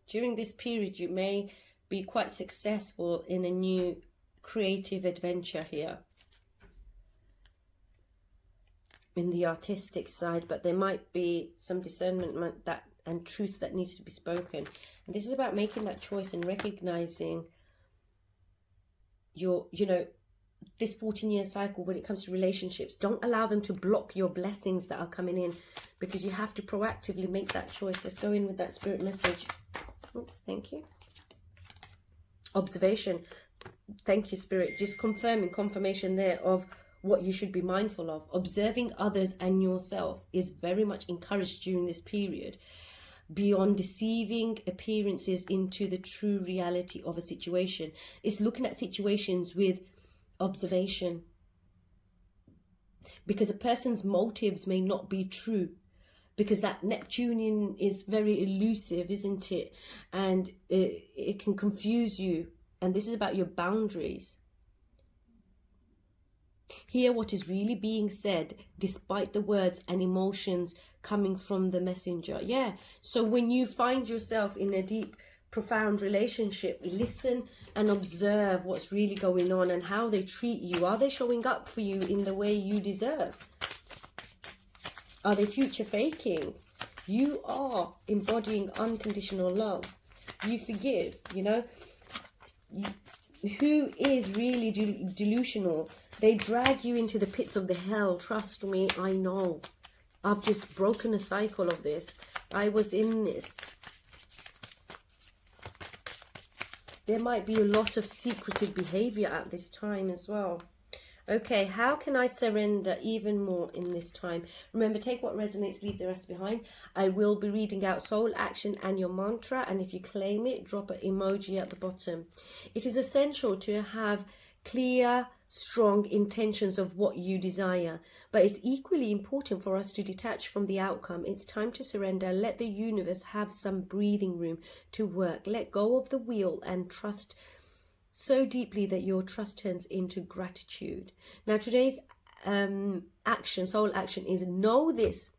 During this period, you may be quite successful in a new creative adventure here. In the artistic side, but there might be some discernment that and truth that needs to be spoken. And this is about making that choice and recognizing your, you know, this 14-year cycle when it comes to relationships. Don't allow them to block your blessings that are coming in, because you have to proactively make that choice. Let's go in with that spirit message. Oops, thank you. Observation. Thank you, Spirit. Just confirmation there of what you should be mindful of. Observing others and yourself is very much encouraged during this period, beyond deceiving appearances into the true reality of a situation. It's looking at situations with observation, because a person's motives may not be true, because that Neptunian is very elusive, isn't it? And it can confuse you. And this is about your boundaries. Hear what is really being said, despite the words and emotions coming from the messenger. Yeah. So when you find yourself in a deep, profound relationship, listen and observe what's really going on and how they treat you. Are they showing up for you in the way you deserve? Are they future faking? You are embodying unconditional love. You forgive, you know. Who is really delusional? They drag you into the pits of the hell. Trust me, I know. I've just broken a cycle of this. I was in this. There might be a lot of secretive behavior at this time as well. Okay, how can I surrender even more in this time? Remember, take what resonates, leave the rest behind. I will be reading out soul action and your mantra, and if you claim it, drop an emoji at the bottom. It is essential to have clear, strong intentions of what you desire, but it's equally important for us to detach from the outcome. It's time to surrender. Let the universe have some breathing room to work. Let go of the wheel and trust so deeply that your trust turns into gratitude. Now, today's action, soul action, is know this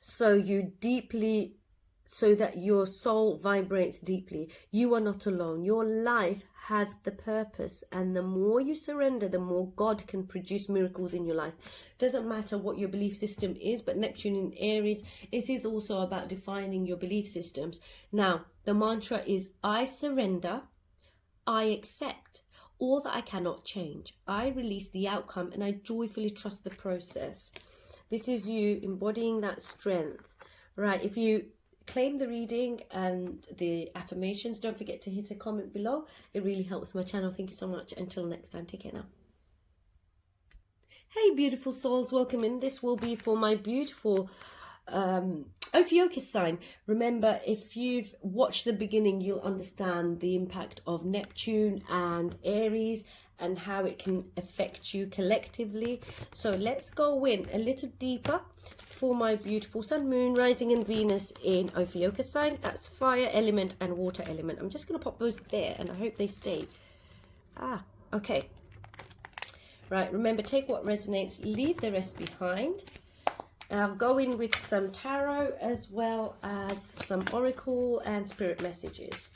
so that your soul vibrates deeply. You are not alone. Your life has the purpose, and the more you surrender, the more God can produce miracles in your life. Doesn't matter what your belief system is, but Neptune in Aries, it is also about defining your belief systems. Now, the mantra is, I surrender, I accept all that I cannot change. I release the outcome and I joyfully trust the process. This is you embodying that strength. Right, if you claim the reading and the affirmations, don't forget to hit a comment below. It really helps my channel. Thank you so much. Until next time, take care now. Hey, beautiful souls, welcome in. This will be for my beautiful Ophiuchus sign. Remember, if you've watched the beginning, you'll understand the impact of Neptune and Aries and how it can affect you collectively. So let's go in a little deeper for my beautiful Sun, Moon, Rising and Venus in Ophiuchus sign. That's fire element and water element. I'm just going to pop those there and I hope they stay. Okay. Right, remember, take what resonates, leave the rest behind. I'll go in with some tarot as well as some oracle and spirit messages.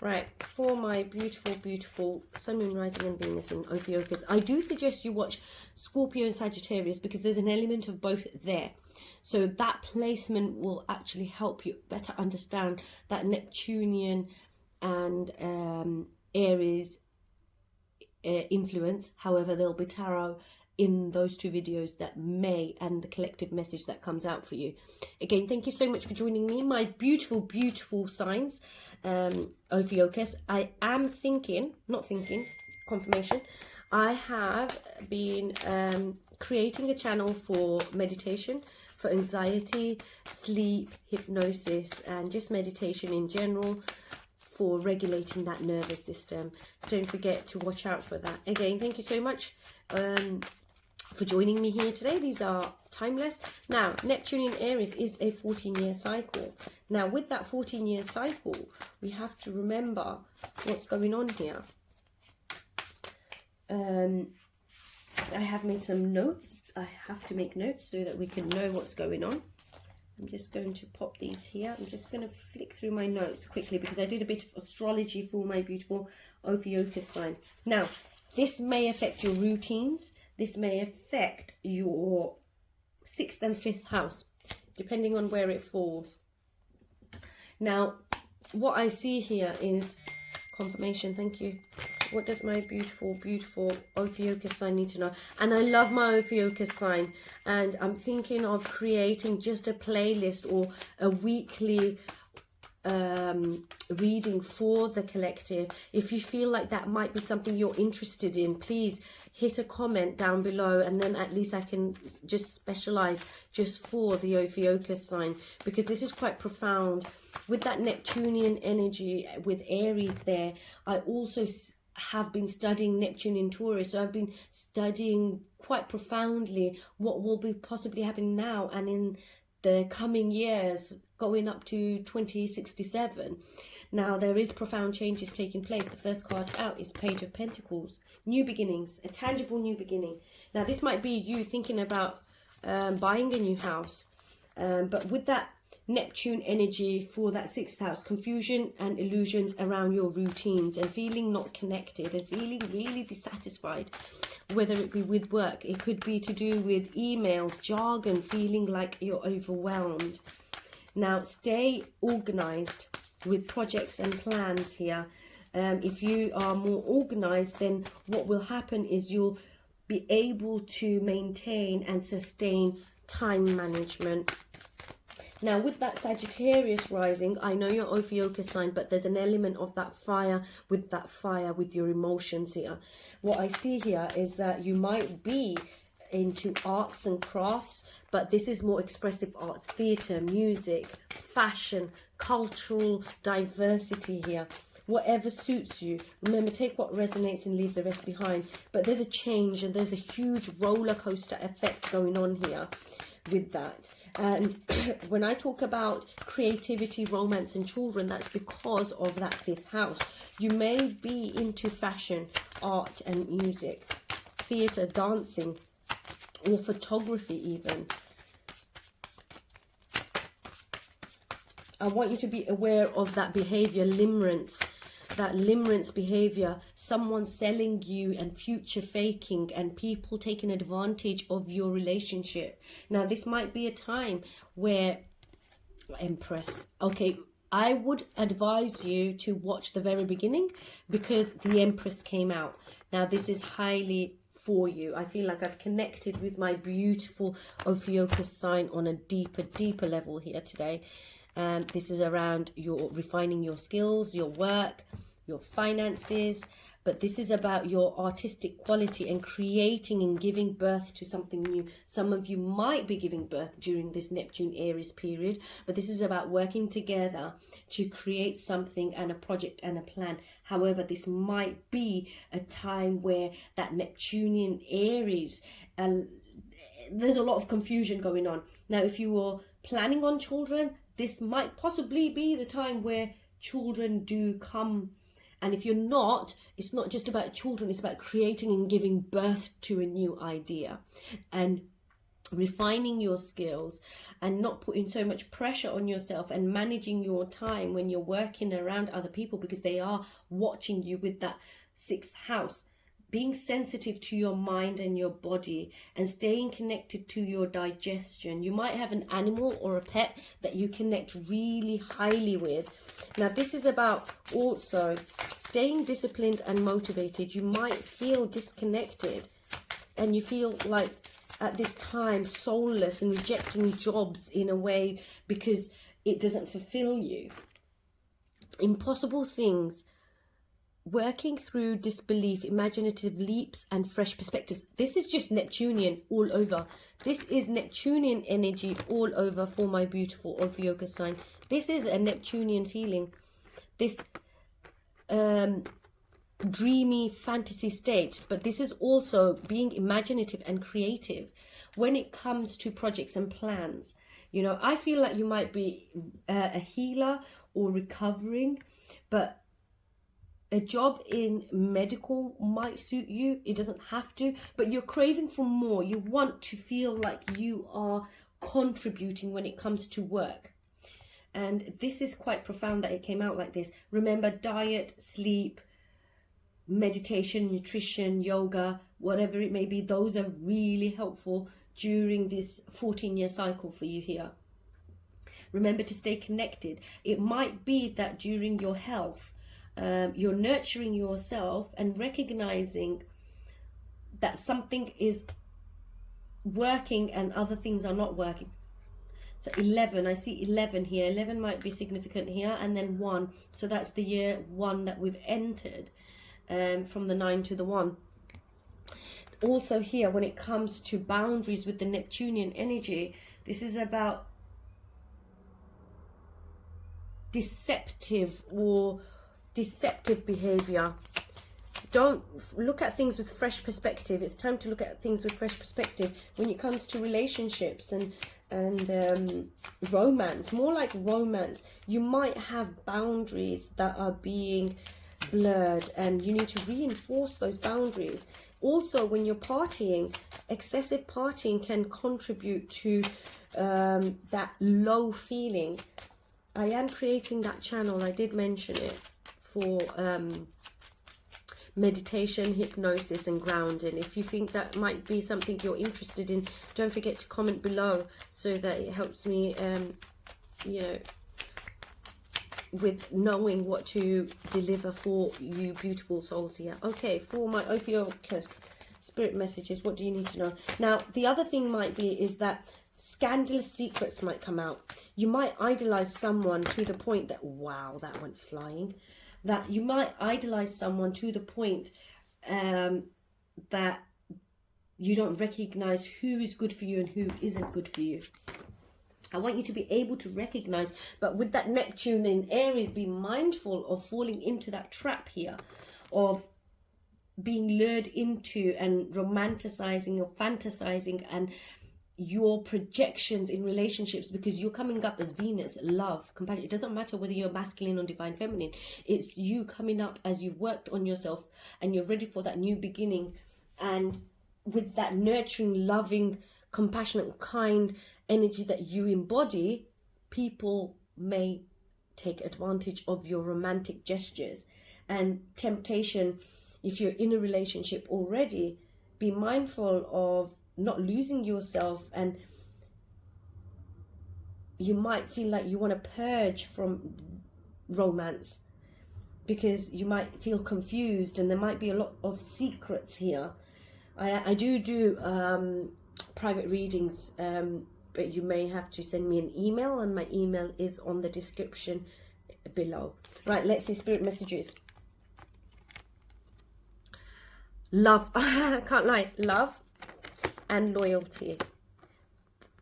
Right, for my beautiful, beautiful Sun, Moon, Rising and Venus in Ophiuchus, I do suggest you watch Scorpio and Sagittarius because there's an element of both there. So that placement will actually help you better understand that Neptunian and Aries influence. However, there'll be tarot in those two videos that may, and the collective message that comes out for you. Again, thank you so much for joining me, my beautiful, beautiful signs. Ophiuchus, I am confirmation, I have been creating a channel for meditation, for anxiety, sleep, hypnosis, and just meditation in general, for regulating that nervous system. Don't forget to watch out for that. Again, thank you so much for joining me here today. These are timeless. Now, Neptune in Aries is a 14-year cycle. Now, with that 14-year cycle, we have to remember what's going on here. I have made some notes. I have to make notes so that we can know what's going on. I'm just going to pop these here. I'm just going to flick through my notes quickly because I did a bit of astrology for my beautiful Ophiuchus sign. Now, this may affect your routines. This may affect your 6th and 5th house, depending on where it falls. Now, what I see here is confirmation. Thank you. What does my beautiful, beautiful Ophiuchus sign need to know? And I love my Ophiuchus sign. And I'm thinking of creating just a playlist or a weekly reading for the collective. If you feel like that might be something you're interested in, please hit a comment down below, and then at least I can just specialize just for the Ophiuchus sign, because this is quite profound. With that Neptunian energy with Aries there, I also have been studying Neptune in Taurus, so I've been studying quite profoundly what will be possibly happening now and in the coming years, going up to 2067. Now, there is profound changes taking place. The first card out is Page of Pentacles. New beginnings, a tangible new beginning. Now, this might be you thinking about buying a new house. But with that Neptune energy for that 6th house, confusion and illusions around your routines and feeling not connected and feeling really dissatisfied, whether it be with work, it could be to do with emails, jargon, feeling like you're overwhelmed. Now, stay organized with projects and plans here. If you are more organized, then what will happen is you'll be able to maintain and sustain time management. Now, with that Sagittarius rising, I know you're Ophiuchus sign, but there's an element of that fire with your emotions here. What I see here is that you might be into arts and crafts, but this is more expressive arts, theatre, music, fashion, cultural diversity here. Whatever suits you. Remember, take what resonates and leave the rest behind. But there's a change and there's a huge roller coaster effect going on here with that. And when I talk about creativity, romance and children, that's because of that 5th house. You may be into fashion, art and music, theatre, dancing, or photography even. I want you to be aware of that behavior, limerence. That limerence behavior, someone selling you and future faking and people taking advantage of your relationship. Now, this might be a time where, Empress, okay, I would advise you to watch the very beginning because the Empress came out. Now, this is highly for you. I feel like I've connected with my beautiful Ophiuchus sign on a deeper level here today. This is around your refining your skills, your work, your finances, but this is about your artistic quality and creating and giving birth to something new. Some of you might be giving birth during this Neptune Aries period, but this is about working together to create something and a project and a plan. However, this might be a time where that Neptunian Aries, there's a lot of confusion going on. Now, if you were planning on children, this might possibly be the time where children do come. And if you're not, it's not just about children, it's about creating and giving birth to a new idea and refining your skills and not putting so much pressure on yourself and managing your time when you're working around other people because they are watching you with that 6th house. Being sensitive to your mind and your body and staying connected to your digestion. You might have an animal or a pet that you connect really highly with. Now, this is about also staying disciplined and motivated. You might feel disconnected and you feel like at this time soulless and rejecting jobs in a way because it doesn't fulfill you. Impossible things. Working through disbelief, imaginative leaps and fresh perspectives. This is just Neptunian all over. This is Neptunian energy all over for my beautiful Ophiuchus sign. This is a Neptunian feeling. This dreamy fantasy state, but this is also being imaginative and creative when it comes to projects and plans. You know, I feel like you might be a healer or recovering, but a job in medical might suit you. It doesn't have to, but you're craving for more. You want to feel like you are contributing when it comes to work. And this is quite profound that it came out like this. Remember, diet, sleep, meditation, nutrition, yoga, whatever it may be, those are really helpful during this 14-year cycle for you here. Remember to stay connected. It might be that during your health, you're nurturing yourself and recognizing that something is working and other things are not working. So 11, I see 11 here. 11 might be significant here, and then 1. So that's the year 1 that we've entered, from the 9 to the 1. Also here, when it comes to boundaries with the Neptunian energy, this is about deceptive behavior. Don't look at things with fresh perspective. It's time to look at things with fresh perspective when it comes to relationships and romance. More like romance, you might have boundaries that are being blurred, and you need to reinforce those boundaries. Also, when you're partying, excessive partying can contribute to that low feeling. I am creating that channel, I did mention it, for meditation, hypnosis and grounding. If you think that might be something you're interested in, don't forget to comment below so that it helps me you know, with knowing what to deliver for you beautiful souls here. Okay, for my Ophiuchus spirit messages, what do you need to know? Now, the other thing might be is that scandalous secrets might come out. You might idolize someone to the point that, wow, that went flying. That you might idolize someone to the point that you don't recognize who is good for you and who isn't good for you. I want you to be able to recognize, but with that Neptune in Aries, be mindful of falling into that trap here of being lured into and romanticizing or fantasizing and your projections in relationships, because you're coming up as Venus, love, compassion. It doesn't matter whether you're masculine or divine feminine. It's you coming up as you've worked on yourself and you're ready for that new beginning. And with that nurturing, loving, compassionate, kind energy that you embody, people may take advantage of your romantic gestures and temptation. If you're in a relationship already, be mindful of not losing yourself, and you might feel like you want to purge from romance because you might feel confused and there might be a lot of secrets here. I do private readings, but you may have to send me an email, and my email is on the description below. Right, let's see spirit messages. Love, I can't lie, love and loyalty.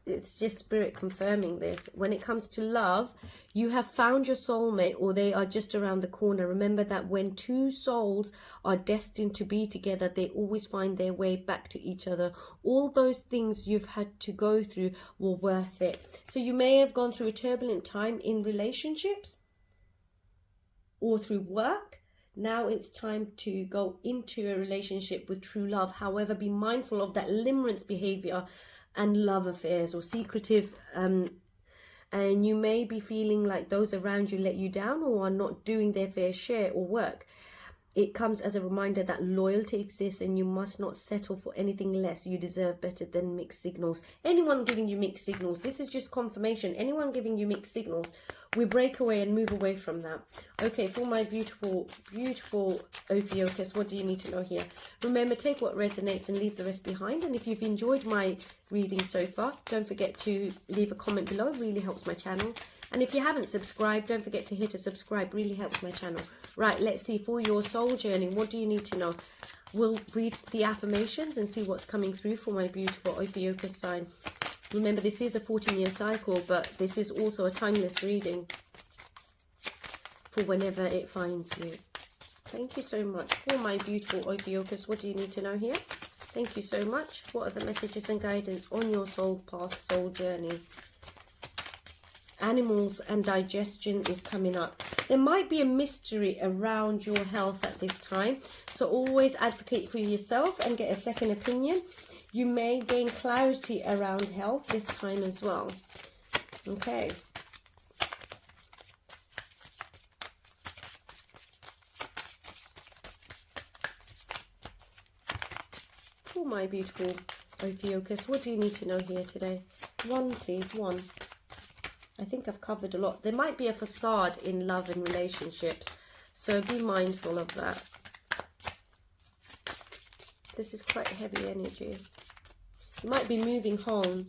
It's just spirit confirming this. When it comes to love, you have found your soulmate, or they are just around the corner. Remember that when two souls are destined to be together, they always find their way back to each other. All those things you've had to go through were worth it. So you may have gone through a turbulent time in relationships or through work. Now it's time to go into a relationship with true love. However, be mindful of that limerence behavior and love affairs or secretive, and you may be feeling like those around you let you down or are not doing their fair share or work. It comes as a reminder that loyalty exists and you must not settle for anything less. You deserve better than mixed signals. Anyone giving you mixed signals, this is just confirmation. Anyone giving you mixed signals, we break away and move away from that. Okay, for my beautiful, beautiful Ophiuchus, what do you need to know here? Remember, take what resonates and leave the rest behind. And if you've enjoyed my reading so far, don't forget to leave a comment below. It really helps my channel. And if you haven't subscribed, don't forget to hit a subscribe. Really helps my channel. Right, let's see. For your soul journey, what do you need to know? We'll read the affirmations and see what's coming through for my beautiful Ophiuchus sign. Remember, this is a 14-year cycle, but this is also a timeless reading for whenever it finds you. Thank you so much for my beautiful Ophiuchus. What do you need to know here? Thank you so much. What are the messages and guidance on your soul path, soul journey? Animals and digestion is coming up. There might be a mystery around your health at this time. So always advocate for yourself and get a second opinion. You may gain clarity around health this time as well. Okay. For my beautiful Ophiuchus, what do you need to know here today? One, please, one. I think I've covered a lot. There might be a facade in love and relationships, so be mindful of that. This is quite heavy energy. You might be moving home.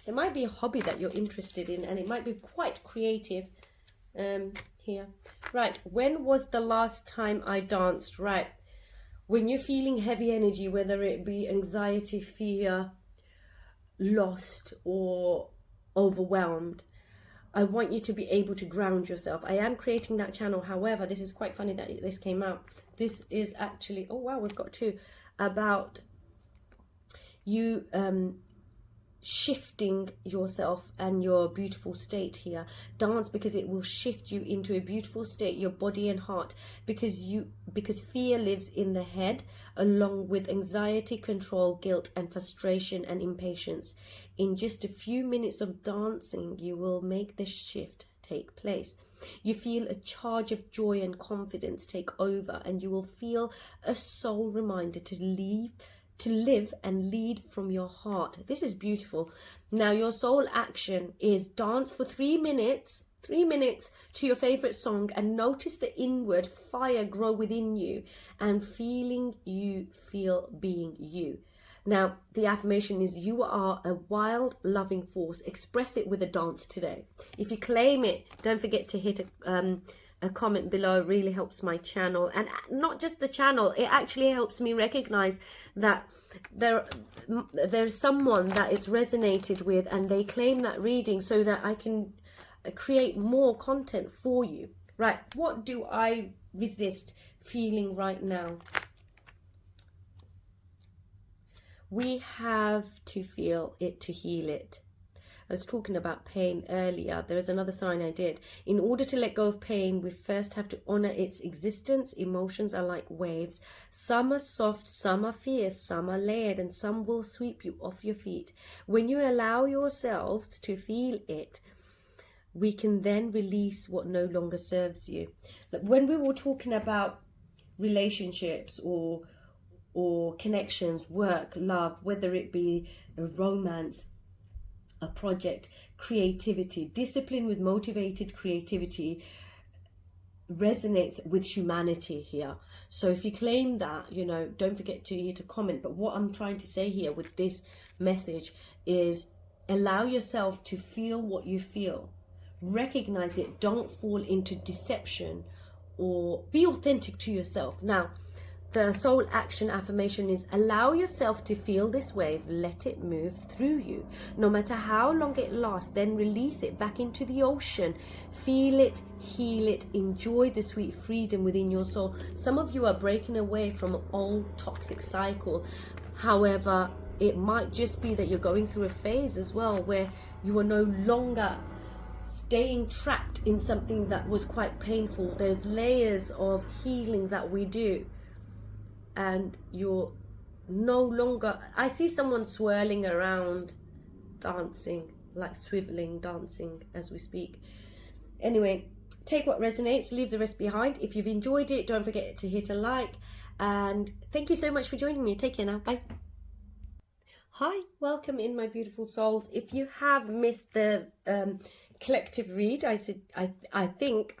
There might be a hobby that you're interested in, and it might be quite creative here. Right, when was the last time I danced? Right, when you're feeling heavy energy, whether it be anxiety, fear, lost or overwhelmed, I want you to be able to ground yourself. I am creating that channel. However, this is quite funny that this came out. This is actually, oh wow, we've got two, about you shifting yourself and your beautiful state here. Dance because it will shift you into a beautiful state, your body and heart, because fear lives in the head, along with anxiety, control, guilt and frustration and impatience. In just a few minutes of dancing, you will make this shift take place. You feel a charge of joy and confidence take over, and you will feel a soul reminder to live and lead from your heart. This is beautiful. Now your soul action is dance for 3 minutes to your favorite song, and notice the inward fire grow within you and feeling you feel being you. Now the affirmation is, you are a wild loving force. Express it with a dance today. If you claim it, don't forget to hit a comment below. It really helps my channel, and not just the channel, it actually helps me recognize that there's someone that is resonated with and they claim that reading, so that I can create more content for you. Right, what do I resist feeling right now? We have to feel it to heal it. I was talking about pain earlier. There is another sign I did. In order to let go of pain, we first have to honor its existence. Emotions are like waves. Some are soft, some are fierce, some are layered, and some will sweep you off your feet. When you allow yourselves to feel it, we can then release what no longer serves you. Like when we were talking about relationships or connections, work, love, whether it be a romance, a project, creativity, discipline with motivated creativity resonates with humanity here. So if you claim that, you know, don't forget to hit a comment. But what I'm trying to say here with this message is, allow yourself to feel what you feel. Recognize it. Don't fall into deception, or be authentic to yourself. Now, the soul action affirmation is, allow yourself to feel this wave, let it move through you. No matter how long it lasts, then release it back into the ocean. Feel it, heal it, enjoy the sweet freedom within your soul. Some of you are breaking away from an old toxic cycle. However, it might just be that you're going through a phase as well where you are no longer staying trapped in something that was quite painful. There's layers of healing that we do. And you're no longer, I see someone swirling around, dancing, like swiveling, dancing as we speak. Anyway, take what resonates, leave the rest behind. If you've enjoyed it, don't forget to hit a like, and thank you so much for joining me. Take care now. Bye. Hi, welcome in, my beautiful souls. If you have missed the collective read, I think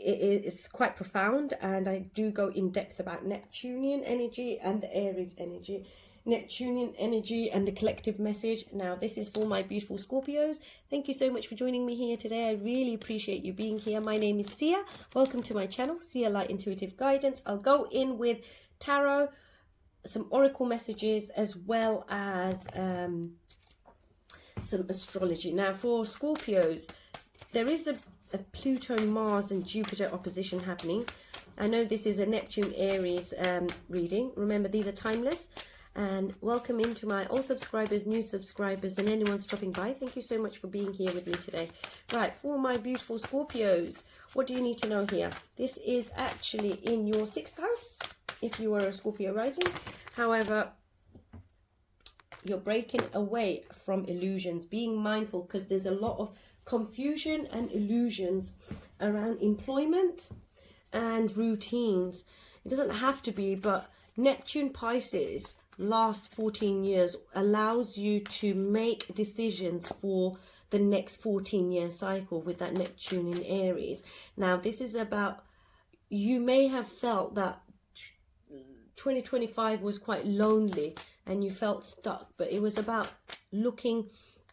it's quite profound, and I do go in depth about Neptunian energy and the Aries energy, Neptunian energy and the collective message. Now this is for my beautiful Scorpios. Thank you so much for joining me here today. I really appreciate you being here. My name is Sia. Welcome to my channel, Sia Light Intuitive Guidance. I'll go in with tarot, some oracle messages, as well as some astrology. Now for Scorpios, there is a Pluto, Mars and Jupiter opposition happening. I know this is a Neptune Aries reading. Remember, these are timeless. And welcome into my old subscribers, new subscribers, and anyone stopping by. Thank you so much for being here with me today. Right, for my beautiful Scorpios, what do you need to know here? This is actually in your 6th house, if you are a Scorpio rising. However, you're breaking away from illusions, being mindful, because there's a lot of confusion and illusions around employment and routines. It doesn't have to be, but Neptune Pisces last 14 years allows you to make decisions for the next 14-year cycle with that Neptune in Aries. Now, this is about, you may have felt that 2025 was quite lonely and you felt stuck, but it was about looking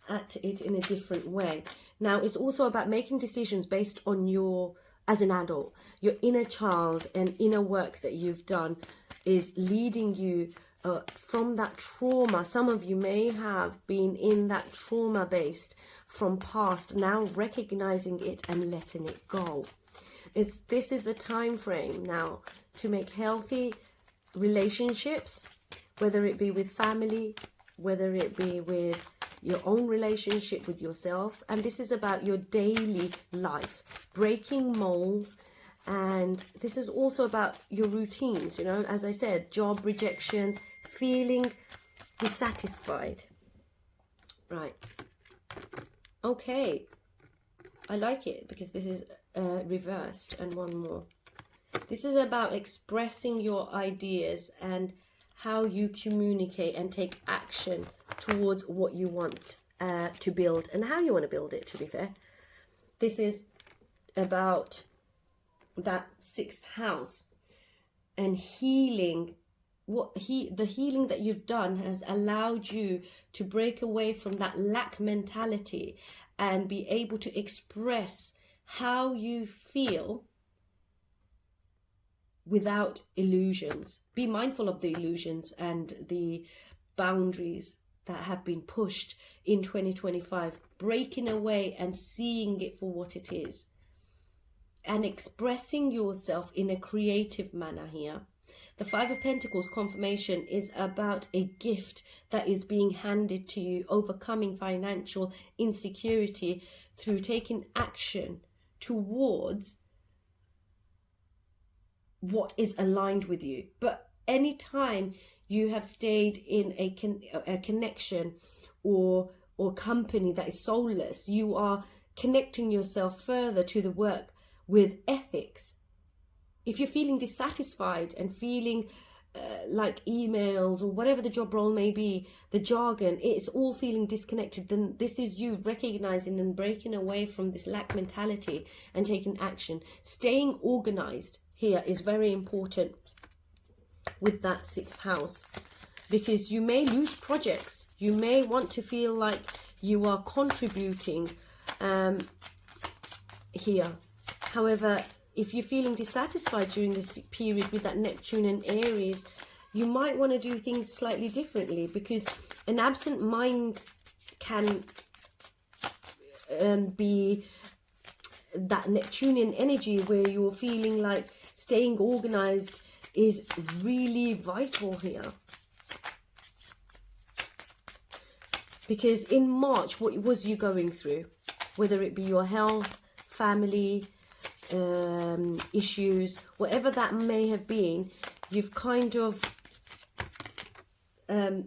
at it in a different way. Now, it's also about making decisions based on your, as an adult, your inner child and inner work that you've done is leading you from that trauma. Some of you may have been in that trauma based from past, now recognizing it and letting it go. This is the time frame now to make healthy relationships, whether it be with family, whether it be with your own relationship with yourself. And this is about your daily life, breaking molds. And this is also about your routines, you know, as I said, job rejections, feeling dissatisfied. Right. Okay. I like it because this is reversed. And one more. This is about expressing your ideas and how you communicate and take action towards what you want to build and how you want to build it, to be fair. This is about that 6th house and healing. The healing that you've done has allowed you to break away from that lack mentality and be able to express how you feel without illusions. Be mindful of the illusions and the boundaries that have been pushed in 2025, breaking away and seeing it for what it is and expressing yourself in a creative manner here. The 5 of Pentacles confirmation is about a gift that is being handed to you, overcoming financial insecurity through taking action towards what is aligned with you. But anytime you have stayed in a connection or company that is soulless, you are connecting yourself further to the work with ethics. If you're feeling dissatisfied and feeling like emails or whatever the job role may be, the jargon, it's all feeling disconnected, then this is you recognizing and breaking away from this lack mentality and taking action. Staying organized here is very important with that 6th house, because you may lose projects. You may want to feel like you are contributing here. However, if you're feeling dissatisfied during this period with that Neptune and Aries, you might want to do things slightly differently, because an absent mind can be that Neptunian energy where you're feeling like staying organized is really vital here. Because in March, what was you going through? Whether it be your health, family, issues, whatever that may have been, you've kind of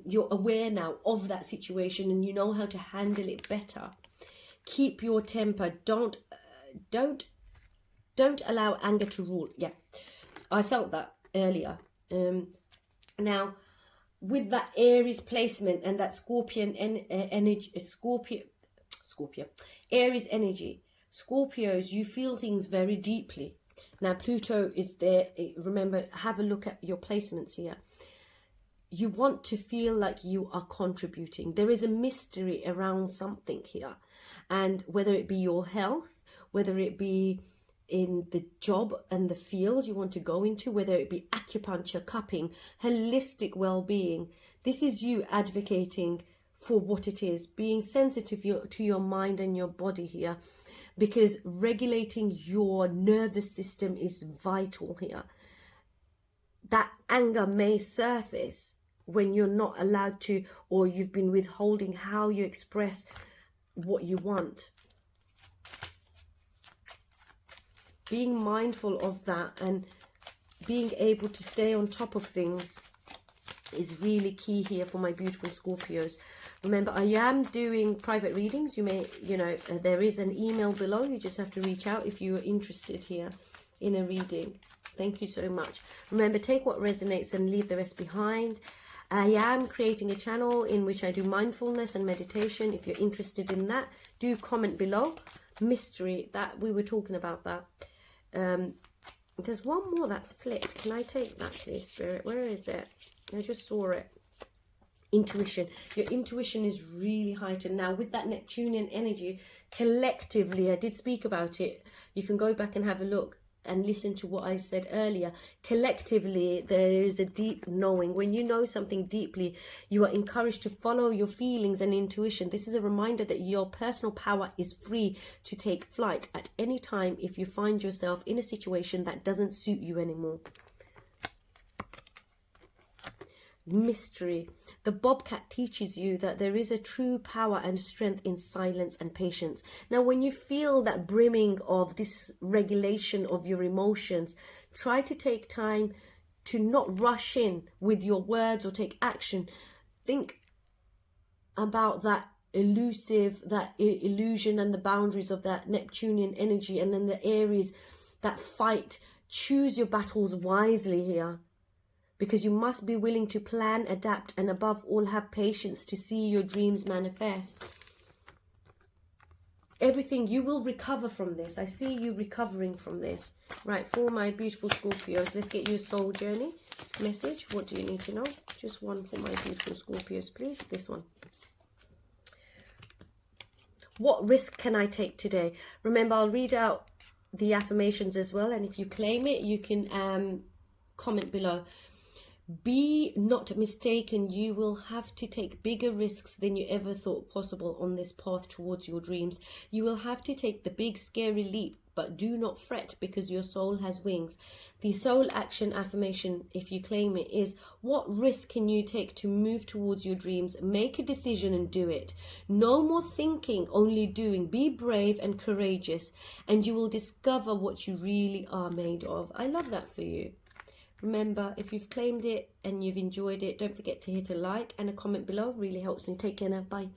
you're aware now of that situation and you know how to handle it better. Keep your temper. Don't allow anger to rule. Yeah, I felt that earlier. Now with that Aries placement and that Scorpion energy, Scorpio, Aries energy, Scorpios, you feel things very deeply. Now Pluto is there. Remember, have a look at your placements here. You want to feel like you are contributing. There is a mystery around something here, and whether it be your health, whether it be in the job and the field you want to go into, whether it be acupuncture, cupping, holistic well-being, this is you advocating for what it is, being sensitive to your mind and your body here, because regulating your nervous system is vital here. That anger may surface when you're not allowed to, or you've been withholding how you express what you want. Being mindful of that and being able to stay on top of things is really key here for my beautiful Scorpios. Remember, I am doing private readings. You may, there is an email below. You just have to reach out if you are interested here in a reading. Thank you so much. Remember, take what resonates and leave the rest behind. I am creating a channel in which I do mindfulness and meditation. If you're interested in that, do comment below. Mystery, that we were talking about that. There's one more that's flipped. Can I take that, please, Spirit? Where is it? I just saw it. Intuition. Your intuition is really heightened now with that Neptunian energy. Collectively, I did speak about it. You can go back and have a look and listen to what I said earlier. Collectively, there is a deep knowing. When you know something deeply, you are encouraged to follow your feelings and intuition. This is a reminder that your personal power is free to take flight at any time if you find yourself in a situation that doesn't suit you anymore. Mystery. The bobcat teaches you that there is a true power and strength in silence and patience. Now, when you feel that brimming of dysregulation of your emotions, try to take time to not rush in with your words or take action. Think about that illusion and the boundaries of that Neptunian energy, and then the Aries, that fight. Choose your battles wisely here, because you must be willing to plan, adapt, and above all have patience to see your dreams manifest. Everything, you will recover from this. I see you recovering from this. Right, for my beautiful Scorpios, let's get you a soul journey message. What do you need to know? Just one for my beautiful Scorpios, please. This one. What risk can I take today? Remember, I'll read out the affirmations as well, and if you claim it, you can comment below. Be not mistaken, you will have to take bigger risks than you ever thought possible on this path towards your dreams. You will have to take the big scary leap, but do not fret because your soul has wings. The soul action affirmation, if you claim it, is: what risk can you take to move towards your dreams? Make a decision and do it. No more thinking, only doing. Be brave and courageous, and you will discover what you really are made of. I love that for you. Remember, if you've claimed it and you've enjoyed it, don't forget to hit a like and a comment below. It really helps me. Take care now. Bye.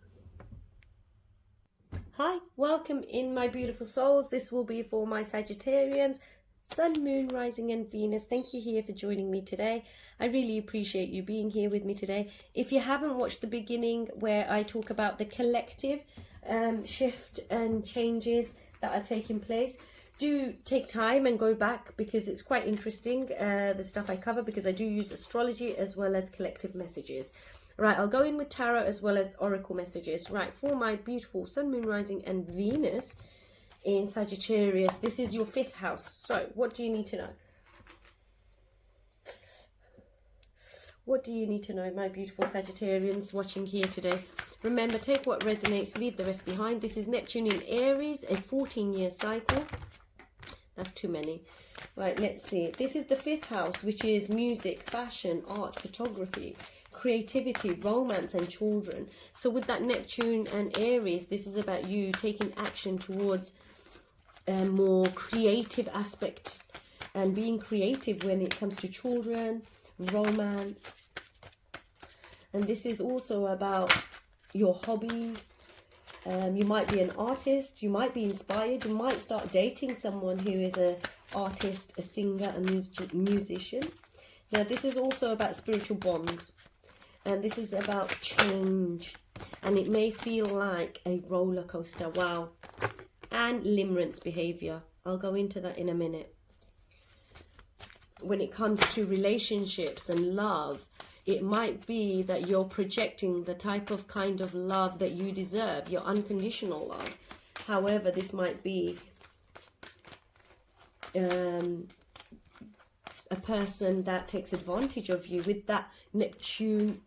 Hi, welcome in, my beautiful souls. This will be for my Sagittarians, Sun, Moon, Rising and Venus. Thank you here for joining me today. I really appreciate you being here with me today. If you haven't watched the beginning where I talk about the collective shift and changes that are taking place, do take time and go back, because it's quite interesting, the stuff I cover, because I do use astrology as well as collective messages. Right, I'll go in with tarot as well as oracle messages. Right, for my beautiful Sun, Moon, Rising and Venus in Sagittarius, this is your 5th house. So what do you need to know? What do you need to know, my beautiful Sagittarians watching here today? Remember, take what resonates, leave the rest behind. This is Neptune in Aries, a 14-year cycle. That's too many. Right, let's see. This is the 5th house, which is music, fashion, art, photography, creativity, romance and children. So with that Neptune and Aries, this is about you taking action towards a more creative aspect and being creative when it comes to children, romance. And this is also about your hobbies. You might be an artist, you might be inspired, you might start dating someone who is an artist, a singer, a musician. Now this is also about spiritual bonds, and this is about change, and it may feel like a roller coaster. Wow. And limerence behavior. I'll go into that in a minute. When it comes to relationships and love, it might be that you're projecting the type of kind of love that you deserve, your unconditional love. However, this might be a person that takes advantage of you with that Neptunian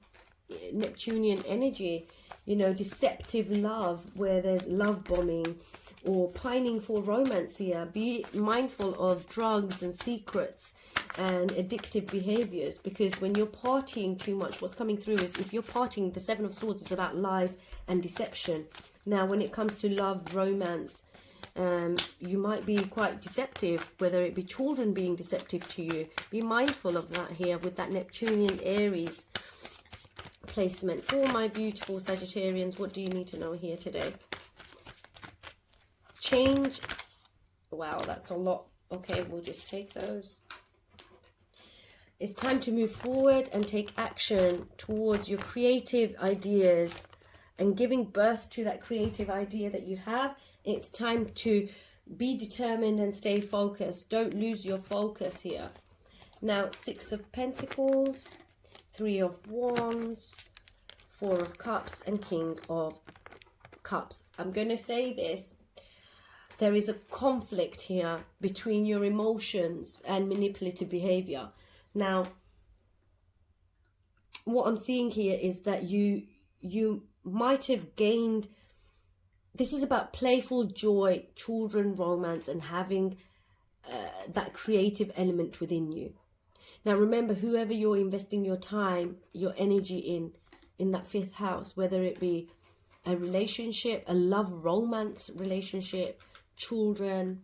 energy. you know, deceptive love, where there's love bombing or pining for romance here. Be mindful of drugs and secrets and addictive behaviors, because when you're partying too much, what's coming through is, if you're partying, the Seven of Swords is about lies and deception. Now, when it comes to love, romance, you might be quite deceptive, whether it be children being deceptive to you. Be mindful of that here with that Neptunian Aries placement. For my beautiful Sagittarians, what do you need to know here today? Change. Wow, that's a lot. Okay, we'll just take those. It's time to move forward and take action towards your creative ideas and giving birth to that creative idea that you have. It's time to be determined and stay focused. Don't lose your focus here. Now, Six of Pentacles, Three of Wands, Four of Cups, and King of Cups. I'm going to say this. There is a conflict here between your emotions and manipulative behavior. Now, what I'm seeing here is that you might have gained, this is about playful joy, children, romance, and having that creative element within you. Now, remember, whoever you're investing your time, your energy in that 5th house, whether it be a relationship, a love, romance relationship, children,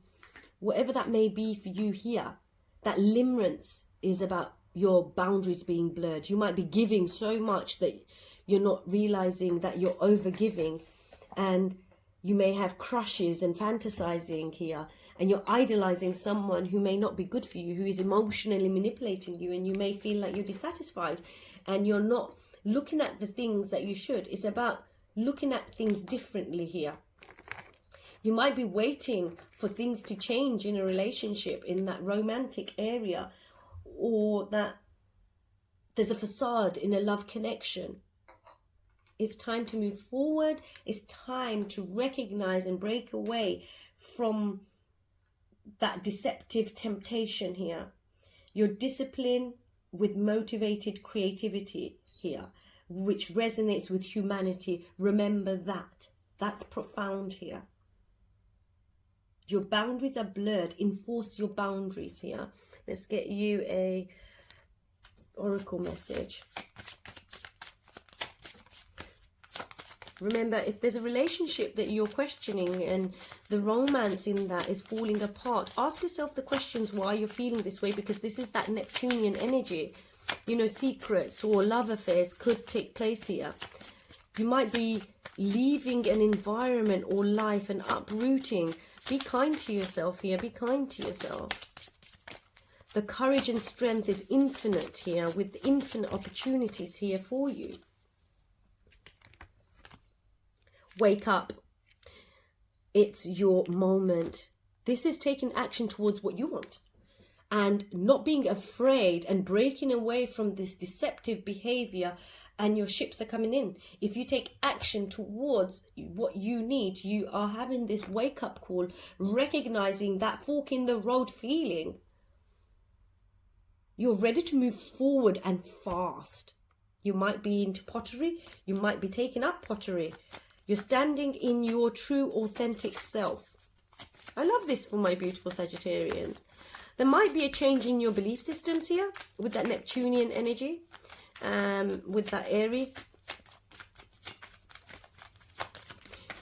whatever that may be for you here, that limerence is about your boundaries being blurred. You might be giving so much that you're not realizing that you're over giving, and you may have crushes and fantasizing here, and you're idolizing someone who may not be good for you, who is emotionally manipulating you, and you may feel like you're dissatisfied and you're not looking at the things that you should. It's about looking at things differently here. You might be waiting for things to change in a relationship, in that romantic area, or that there's a facade in a love connection. It's time to move forward. It's time to recognize and break away from that deceptive temptation here. Your discipline with motivated creativity here, which resonates with humanity. Remember that. That's profound here. Your boundaries are blurred. Enforce your boundaries here. Let's get you a oracle message. Remember, if there's a relationship that you're questioning and the romance in that is falling apart, ask yourself the questions why you're feeling this way, because this is that Neptunian energy. You know, secrets or love affairs could take place here. You might be leaving an environment or life and uprooting. Be kind to yourself here. Be kind to yourself. The courage and strength is infinite here, with infinite opportunities here for you. Wake up. It's your moment. This is taking action towards what you want, and not being afraid and breaking away from this deceptive behavior, and your ships are coming in. If you take action towards what you need, you are having this wake-up call, recognizing that fork in the road feeling. You're ready to move forward and fast. You might be into pottery. You might be taking up pottery. You're standing in your true, authentic self. I love this for my beautiful Sagittarians. There might be a change in your belief systems here with that Neptunian energy, with that Aries.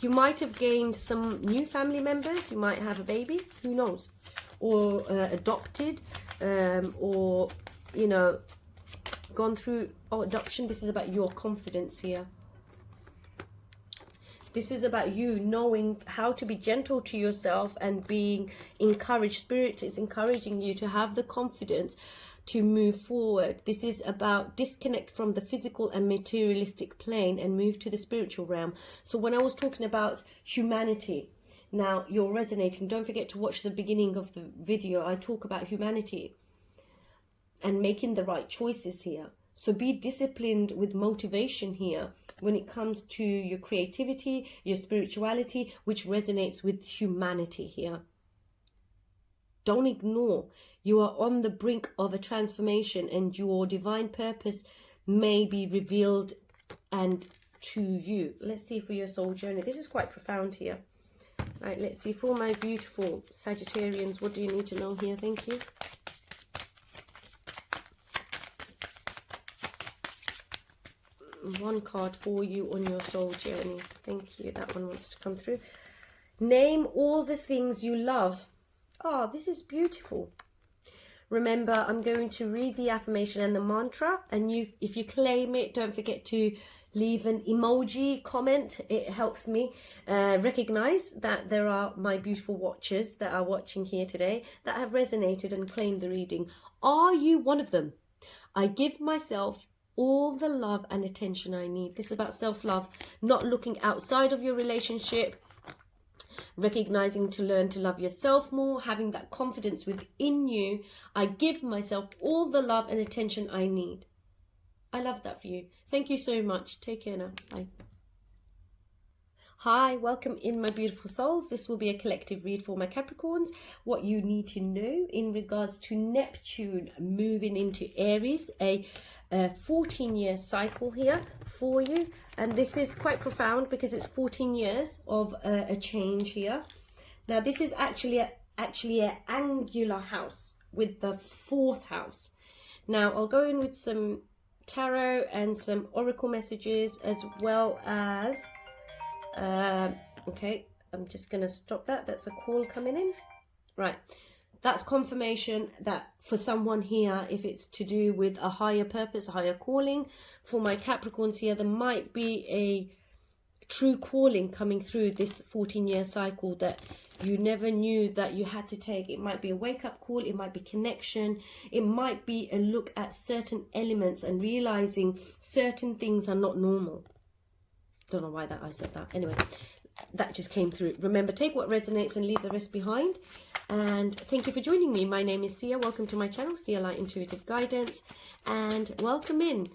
You might have gained some new family members. You might have a baby, who knows, or adopted, or, you know, gone through adoption. This is about your confidence here. This is about you knowing how to be gentle to yourself and being encouraged. Spirit is encouraging you to have the confidence to move forward. This is about disconnect from the physical and materialistic plane and move to the spiritual realm. So when I was talking about humanity, now you're resonating. Don't forget to watch the beginning of the video. I talk about humanity and making the right choices here. So be disciplined with motivation here when it comes to your creativity, your spirituality, which resonates with humanity here. Don't ignore. You are on the brink of a transformation, and your divine purpose may be revealed and to you. Let's see for your soul journey. This is quite profound here. Right, let's see for my beautiful Sagittarians. What do you need to know here? Thank you. One card for you on your soul journey. Thank you. That one wants to come through. Name all the things you love. Oh, this is beautiful. Remember, I'm going to read the affirmation and the mantra, and you, if you claim it, don't forget to leave an emoji comment. It helps me recognize that there are my beautiful watchers that are watching here today that have resonated and claimed the reading. Are you one of them? I give myself all the love and attention I need. This is about self-love, not looking outside of your relationship, recognizing to learn to love yourself more, having that confidence within you. I give myself all the love and attention I need. I love that for you. Thank you so much. Take care now. Bye. Hi, welcome in, my beautiful souls. This will be a collective read for my Capricorns. What you need to know in regards to Neptune moving into Aries, a 14-year cycle here for you. And this is quite profound because it's 14 years of a change here. Now, this is actually an angular house with the 4th house. Now, I'll go in with some tarot and some oracle messages, as well as okay, I'm just gonna stop that. That's a call coming in. Right, that's confirmation that for someone here, if it's to do with a higher purpose, a higher calling, for my Capricorns here, there might be a true calling coming through this 14-year cycle that you never knew that you had to take. It might be a wake-up call, it might be connection, it might be a look at certain elements and realizing certain things are not normal. Don't know why that I said that. Anyway, that just came through. Remember, take what resonates and leave the rest behind. And thank you for joining me. My name is Sia. Welcome to my channel, Sia Light Intuitive Guidance. And welcome in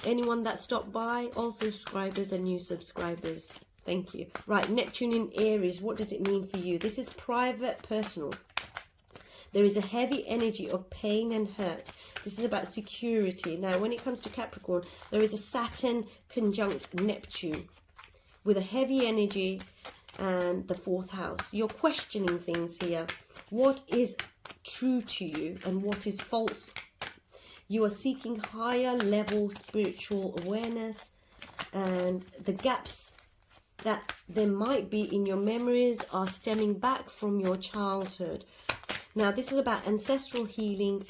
anyone that stopped by, all subscribers and new subscribers. Thank you. Right, Neptune in Aries. What does it mean for you? This is private, personal. There is a heavy energy of pain and hurt. This is about security. Now, when it comes to Capricorn, there is a Saturn conjunct Neptune with a heavy energy and the 4th house. You're questioning things here. What is true to you and what is false? You are seeking higher level spiritual awareness, and the gaps that there might be in your memories are stemming back from your childhood. Now, this is about ancestral healing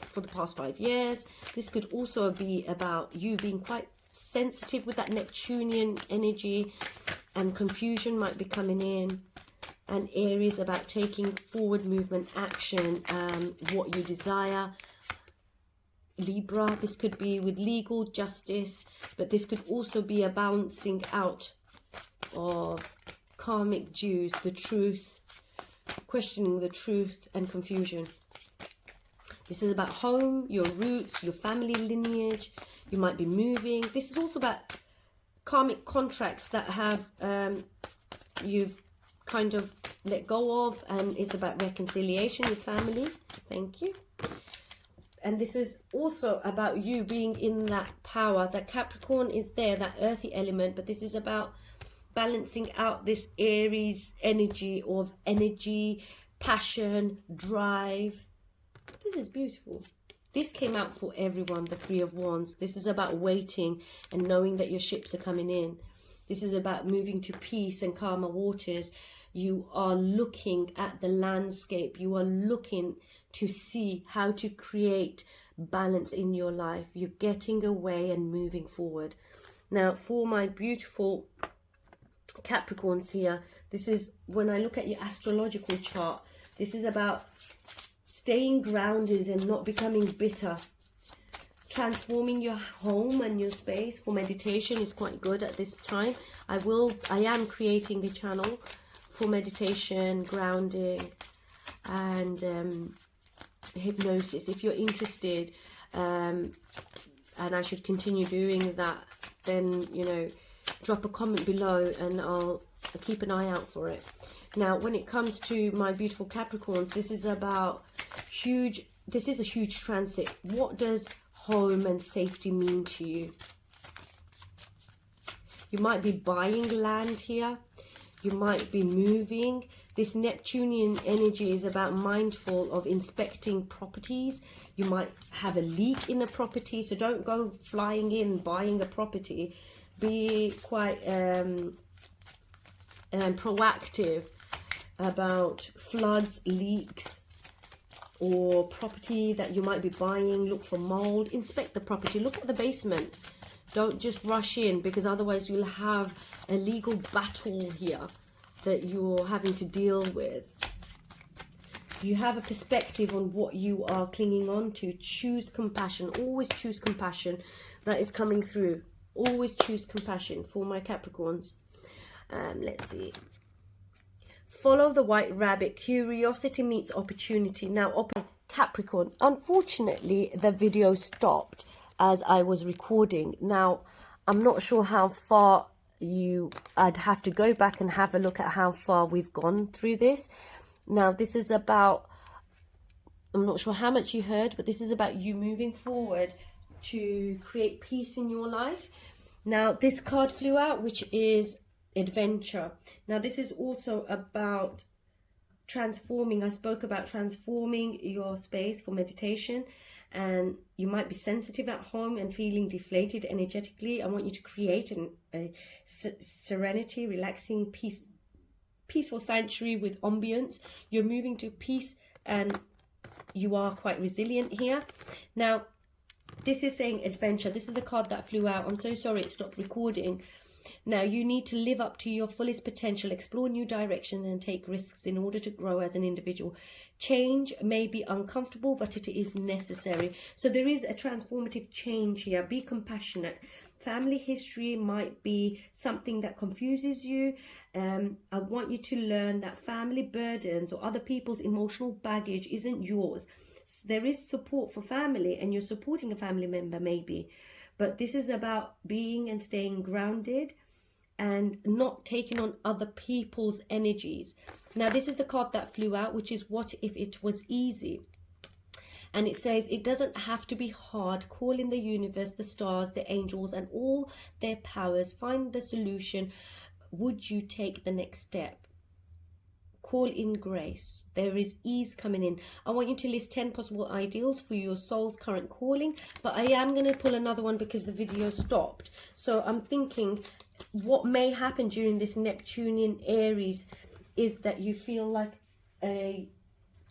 for the past 5 years. This could also be about you being quite sensitive with that Neptunian energy, and confusion might be coming in. And Aries about taking forward movement, action, what you desire. Libra, this could be with legal justice, but this could also be a balancing out of karmic dues, the truth, questioning the truth and confusion. This is about home, your roots, your family lineage. You might be moving. This is also about karmic contracts that have you've kind of let go of, and it's about reconciliation with family. Thank you. And this is also about you being in that power. That Capricorn is there, that earthy element, but this is about balancing out this Aries energy of energy, passion, drive. This is beautiful. This came out for everyone, the 3 of Wands. This is about waiting and knowing that your ships are coming in. This is about moving to peace and calmer waters. You are looking at the landscape. You are looking to see how to create balance in your life. You're getting away and moving forward. Now, for my beautiful Capricorns here, this is when I look at your astrological chart. This is about staying grounded and not becoming bitter. Transforming your home and your space for meditation is quite good at this time. I am creating a channel for meditation, grounding, and hypnosis. If you're interested, and I should continue doing that, then, you know, drop a comment below and I'll keep an eye out for it. Now, when it comes to my beautiful Capricorns, this is about this is a huge transit. What does home and safety mean to you? You might be buying land here. You might be moving. This Neptunian energy is about mindful of inspecting properties. You might have a leak in a property, so don't go flying in buying a property. Be quite proactive about floods, leaks, or property that you might be buying. Look for mold. Inspect the property. Look at the basement. Don't just rush in, because otherwise you'll have a legal battle here that you're having to deal with. You have a perspective on what you are clinging on to. Choose compassion. Always choose compassion. That is coming through. Always choose compassion for my Capricorns. Let's see. Follow the white rabbit. Curiosity meets opportunity. Now, Capricorn, unfortunately, the video stopped as I was recording. Now, I'm not sure how far I'd have to go back and have a look at how far we've gone through this. Now, this is about, I'm not sure how much you heard, but this is about you moving forward to create peace in your life. Now, this card flew out, which is adventure. Now, this is also about transforming. I spoke about transforming your space for meditation, and you might be sensitive at home and feeling deflated energetically. I want you to create a serenity, relaxing, peaceful sanctuary with ambience. You're moving to peace and you are quite resilient here. Now, this is saying adventure. This is the card that flew out. I'm so sorry it stopped recording. Now, you need to live up to your fullest potential, explore new directions, and take risks in order to grow as an individual. Change may be uncomfortable, but it is necessary. So there is a transformative change here. Be compassionate. Family history might be something that confuses you. I want you to learn that family burdens or other people's emotional baggage isn't yours. There is support for family, and you're supporting a family member maybe. But this is about being and staying grounded and not taking on other people's energies. Now, this is the card that flew out, which is what if it was easy? And it says it doesn't have to be hard. Call in the universe, the stars, the angels, and all their powers. Find the solution. Would you take the next step? Call in grace. There is ease coming in. I want you to list 10 possible ideals for your soul's current calling, but I am going to pull another one because the video stopped. So I'm thinking what may happen during this Neptunian Aries is that you feel like a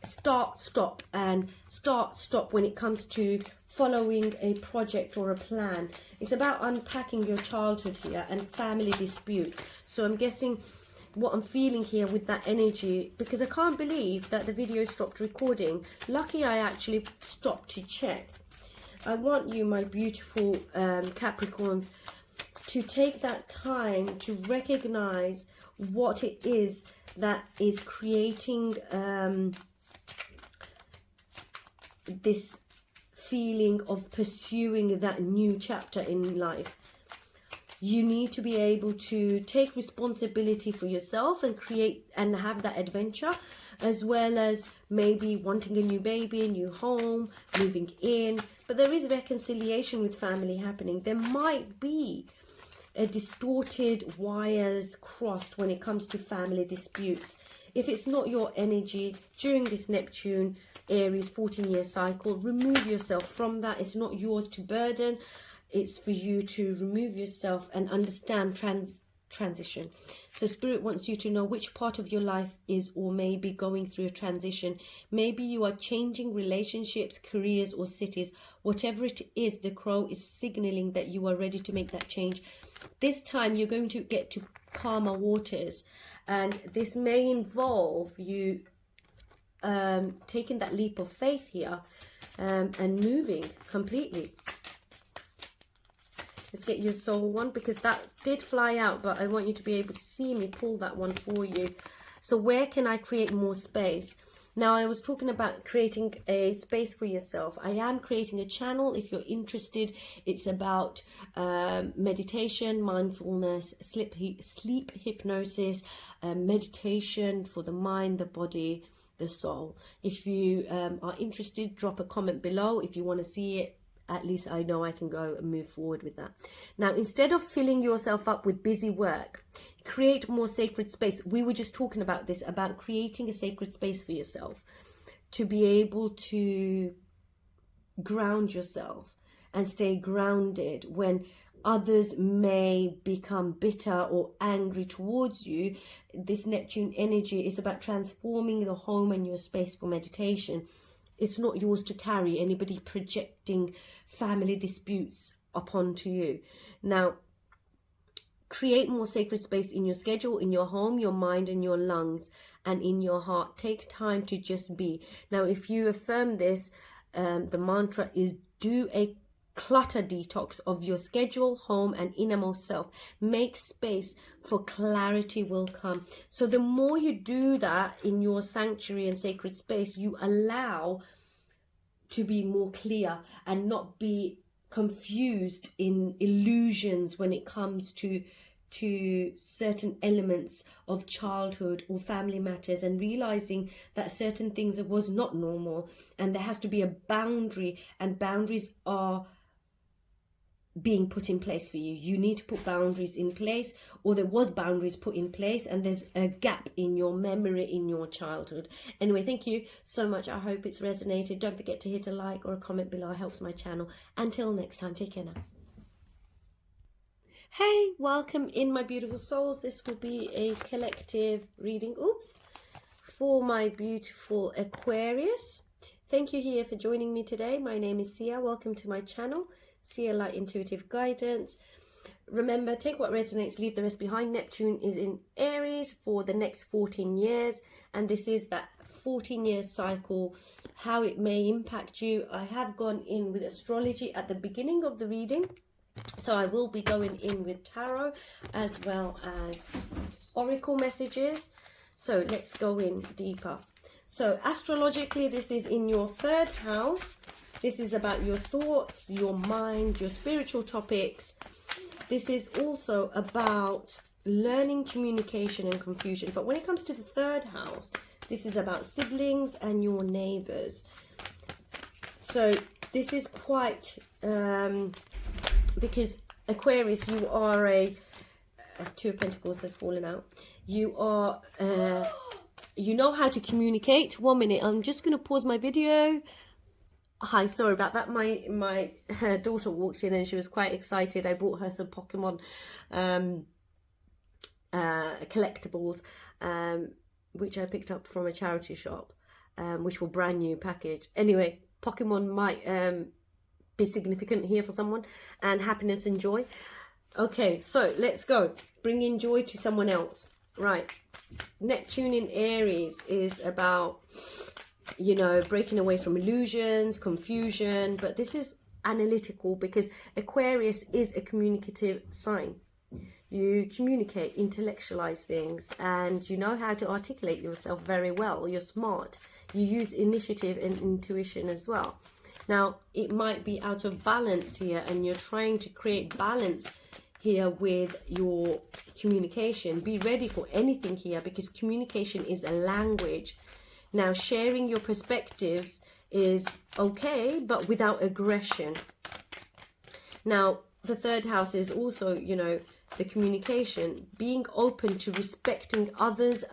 start-stop when it comes to following a project or a plan. It's about unpacking your childhood here and family disputes. So I'm guessing what I'm feeling here with that energy, because I can't believe that the video stopped recording. Lucky I actually stopped to check. I want you, my beautiful Capricorns, to take that time to recognize what it is that is creating this feeling of pursuing that new chapter in life. You need to be able to take responsibility for yourself and create and have that adventure, as well as maybe wanting a new baby, a new home, moving in. But there is reconciliation with family happening. There might be a distorted wires crossed when it comes to family disputes. If it's not your energy during this Neptune Aries 14-year cycle, remove yourself from that. It's not yours to burden. It's for you to remove yourself and understand transition. So Spirit wants you to know which part of your life is or may be going through a transition. Maybe you are changing relationships, careers, or cities. Whatever it is, the crow is signaling that you are ready to make that change. This time you're going to get to calmer waters, and this may involve you taking that leap of faith here and moving completely. Let's get your soul one, because that did fly out, but I want you to be able to see me pull that one for you. So where can I create more space? Now, I was talking about creating a space for yourself. I am creating a channel if you're interested. It's about meditation, mindfulness, sleep hypnosis, meditation for the mind, the body, the soul. If you are interested, drop a comment below if you want to see it at least I know I can go and move forward with that. Now, instead of filling yourself up with busy work, create more sacred space. We were just talking about this, about creating a sacred space for yourself to be able to ground yourself and stay grounded when others may become bitter or angry towards you. This Neptune energy is about transforming the home and your space for meditation. It's not yours to carry, anybody projecting family disputes upon to you. Now, create more sacred space in your schedule, in your home, your mind and your lungs, and in your heart. Take time to just be. Now, if you affirm this, the mantra is do a clutter detox of your schedule, home and innermost self. Make space, for clarity will come. So the more you do that in your sanctuary and sacred space, you allow to be more clear and not be confused in illusions when it comes to certain elements of childhood or family matters, and realizing that certain things was not normal, and there has to be a boundary, and boundaries are being put in place for you. You need to put boundaries in place, or there was boundaries put in place, and there's a gap in your memory in your childhood. Anyway, thank you so much. I hope it's resonated. Don't forget to hit a like or a comment below. It helps my channel. Until next time, take care now. Hey, welcome in, my beautiful souls. This will be a collective reading, for my beautiful Aquarius. Thank you here for joining me today. My name is Sia. Welcome to my channel, Sia Light Intuitive Guidance. Remember, take what resonates, leave the rest behind. Neptune is in Aries for the next 14 years, and this is that 14-year cycle, how it may impact you. I have gone in with astrology at the beginning of the reading, so I will be going in with tarot as well as oracle messages. So let's go in deeper. So astrologically, this is in your 3rd house. This is about your thoughts, your mind, your spiritual topics. This is also about learning communication and confusion. But when it comes to the 3rd house, this is about siblings and your neighbors. So this is quite because Aquarius, you are a 2 of Pentacles has fallen out. You are you know how to communicate. 1 minute, I'm just going to pause my video. Hi, sorry about that. My daughter walked in and she was quite excited. I bought her some Pokemon collectibles, which I picked up from a charity shop, which were brand new package. Anyway, Pokemon might be significant here for someone, and happiness and joy. Okay, so let's go. Bringing joy to someone else. Right. Neptune in Aries is about, you know, breaking away from illusions, confusion, but this is analytical because Aquarius is a communicative sign. You communicate, intellectualize things, and you know how to articulate yourself very well. You're smart. You use initiative and intuition as well. Now, it might be out of balance here, and you're trying to create balance here with your communication. Be ready for anything here, because communication is a language. Now, sharing your perspectives is okay, but without aggression. Now, the 3rd house is also, you know, the communication. Being open to respecting others,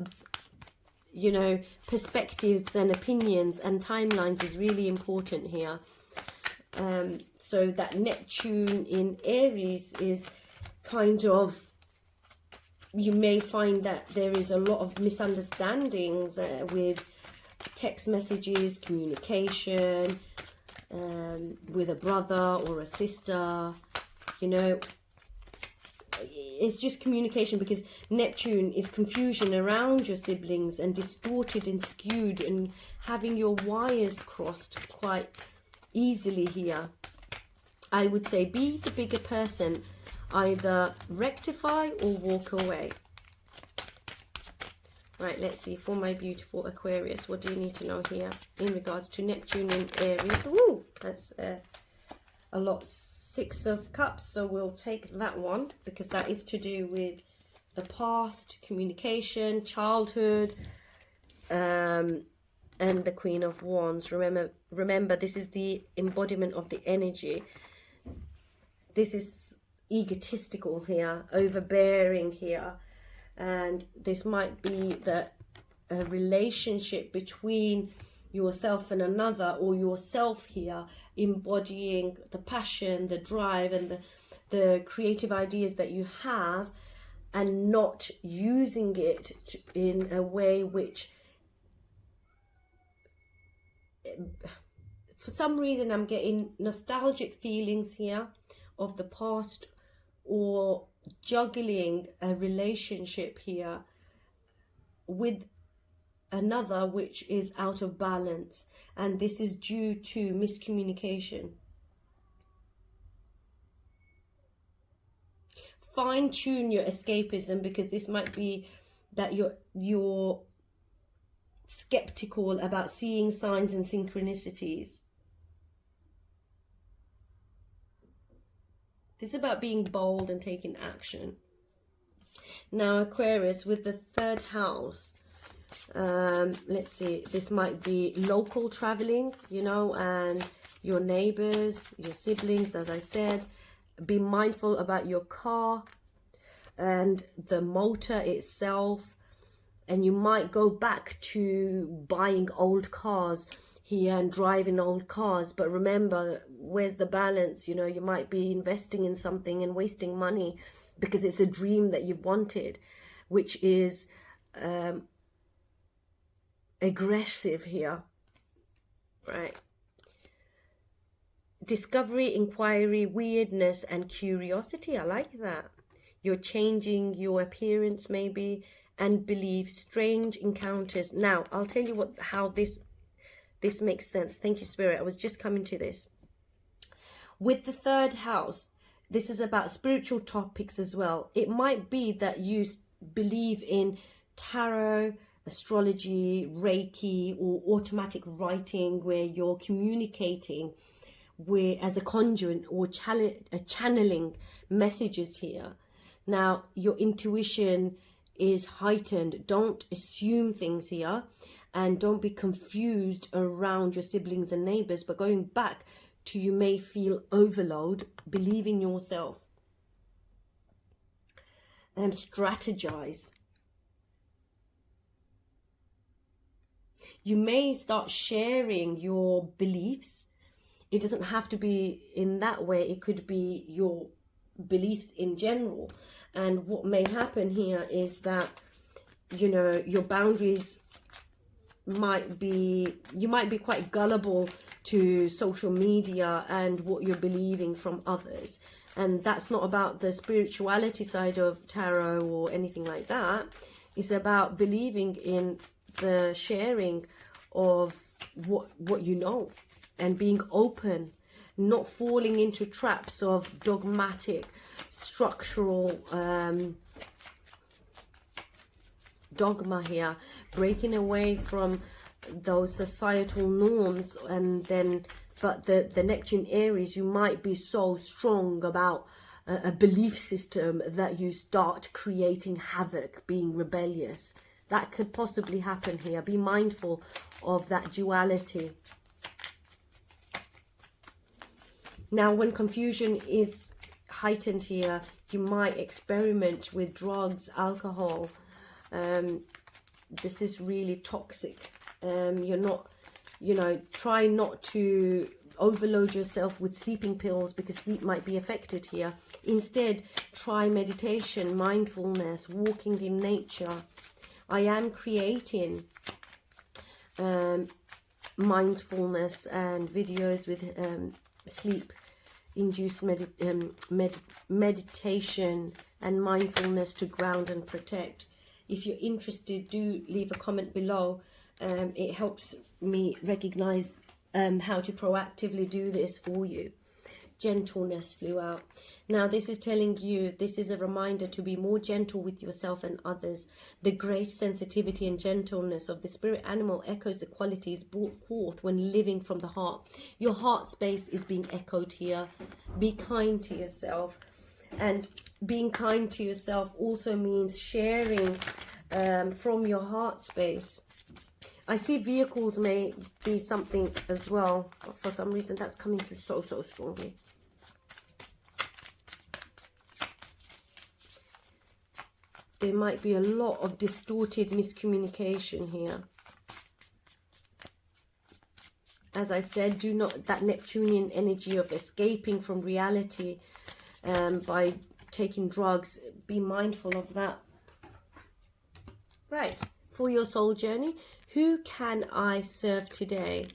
you know, perspectives and opinions and timelines is really important here. So that Neptune in Aries is kind of, you may find that there is a lot of misunderstandings with text messages, communication, with a brother or a sister, you know. It's just communication, because Neptune is confusion around your siblings and distorted and skewed and having your wires crossed quite easily here. I would say be the bigger person. Either rectify or walk away. Right, let's see, for my beautiful Aquarius, what do you need to know here in regards to Neptune in Aries? Woo, that's a lot. 6 of Cups, so we'll take that one, because that is to do with the past, communication, childhood, and the Queen of Wands. Remember, this is the embodiment of the energy. This is egotistical here, overbearing here, and this might be that a relationship between yourself and another, or yourself here embodying the passion, the drive, and the creative ideas that you have, and not using it in a way which, for some reason, I'm getting nostalgic feelings here of the past, or juggling a relationship here with another which is out of balance, and this is due to miscommunication. Fine-tune your escapism, because this might be that you're skeptical about seeing signs and synchronicities. This is about being bold and taking action. Now, Aquarius, with the 3rd house, let's see, this might be local traveling, you know, and your neighbors, your siblings, as I said. Be mindful about your car and the motor itself, and you might go back to buying old cars here and driving old cars, but remember, where's the balance? You know, you might be investing in something and wasting money because it's a dream that you've wanted, which is aggressive here, right? Discovery, inquiry, weirdness, and curiosity. I like that. You're changing your appearance maybe, and believe strange encounters. Now, I'll tell you how this makes sense. Thank you, Spirit. I was just coming to this. With the 3rd house, this is about spiritual topics as well. It might be that you believe in tarot, astrology, Reiki, or automatic writing, where you're communicating as a conduit or channeling messages here. Now, your intuition is heightened. Don't assume things here, and don't be confused around your siblings and neighbors, but going back to, you may feel overload. Believe in yourself and strategize. You may start sharing your beliefs. It doesn't have to be in that way. It could be your beliefs in general. And what may happen here is that, you know, your boundaries might be, you might be quite gullible to social media and what you're believing from others. And that's not about the spirituality side of tarot or anything like that. It's about believing in the sharing of what you know, and being open, not falling into traps of dogmatic, structural dogma here, breaking away from those societal norms. And then, but the Neptune Aries, you might be so strong about a belief system that you start creating havoc, being rebellious. That could possibly happen here. Be mindful of that duality. Now, when confusion is heightened here, you might experiment with drugs, alcohol. This is really toxic. You're not, you know, try not to overload yourself with sleeping pills, because sleep might be affected here. Instead, try meditation, mindfulness, walking in nature. I am creating mindfulness and videos with sleep-induced meditation and mindfulness to ground and protect. If you're interested, do leave a comment below. It helps me recognize how to proactively do this for you. Gentleness flew out. Now, this is telling you, this is a reminder to be more gentle with yourself and others. The grace, sensitivity, and gentleness of the spirit animal echoes the qualities brought forth when living from the heart. Your heart space is being echoed here. Be kind to yourself. And being kind to yourself also means sharing from your heart space. I see vehicles may be something as well. For some reason, that's coming through so strongly. There might be a lot of distorted miscommunication here. As I said, do not, that Neptunian energy of escaping from reality by taking drugs, be mindful of that. Right, for your soul journey, who can I serve today?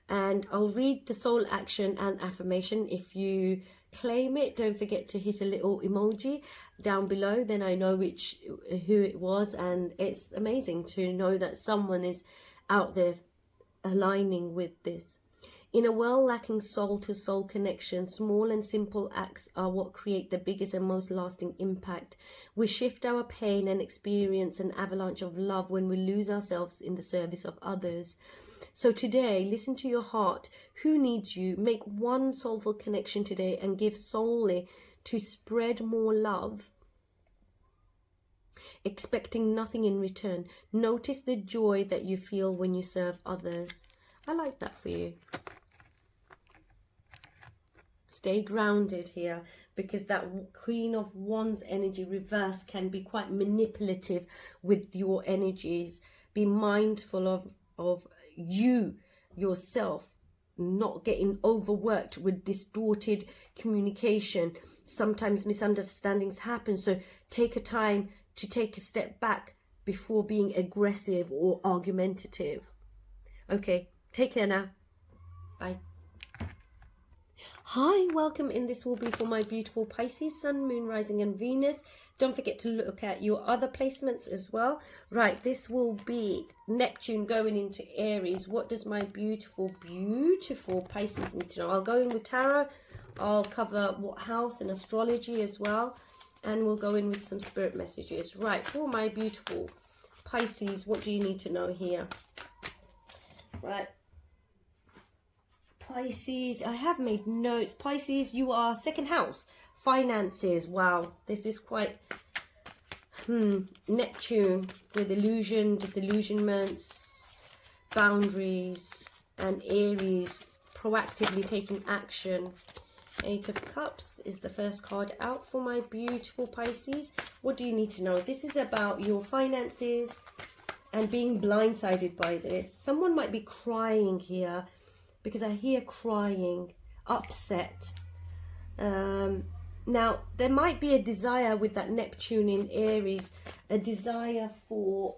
And I'll read the soul action and affirmation. If you claim it, don't forget to hit a little emoji down below, then I know who it was. And it's amazing to know that someone is out there aligning with this. In a world lacking soul-to-soul connection, small and simple acts are what create the biggest and most lasting impact. We shift our pain and experience an avalanche of love when we lose ourselves in the service of others. So today, listen to your heart. Who needs you? Make one soulful connection today and give solely to spread more love, expecting nothing in return. Notice the joy that you feel when you serve others. I like that for you. Stay grounded here, because that Queen of Wands energy reverse can be quite manipulative with your energies. Be mindful of you yourself not getting overworked with distorted communication. Sometimes misunderstandings happen, so take a time to take a step back before being aggressive or argumentative. Okay, take care now. Bye. Hi, welcome, and this will be for my beautiful Pisces, Sun, Moon, Rising and Venus. Don't forget to look at your other placements as well. Right, this will be Neptune going into Aries. What does my beautiful Pisces need to know? I'll go in with tarot. I'll cover what house and astrology as well. And we'll go in with some spirit messages. Right, for my beautiful Pisces, what do you need to know here? Right. Pisces, I have made notes. Pisces, you are second house, finances. Wow, this is quite Neptune with illusion, disillusionments, boundaries, and Aries proactively taking action. 8 of Cups is the first card out for my beautiful Pisces. What do you need to know? This is about your finances and being blindsided by this. Someone might be crying here, because I hear crying, upset. Now, there might be a desire with that Neptune in Aries, a desire for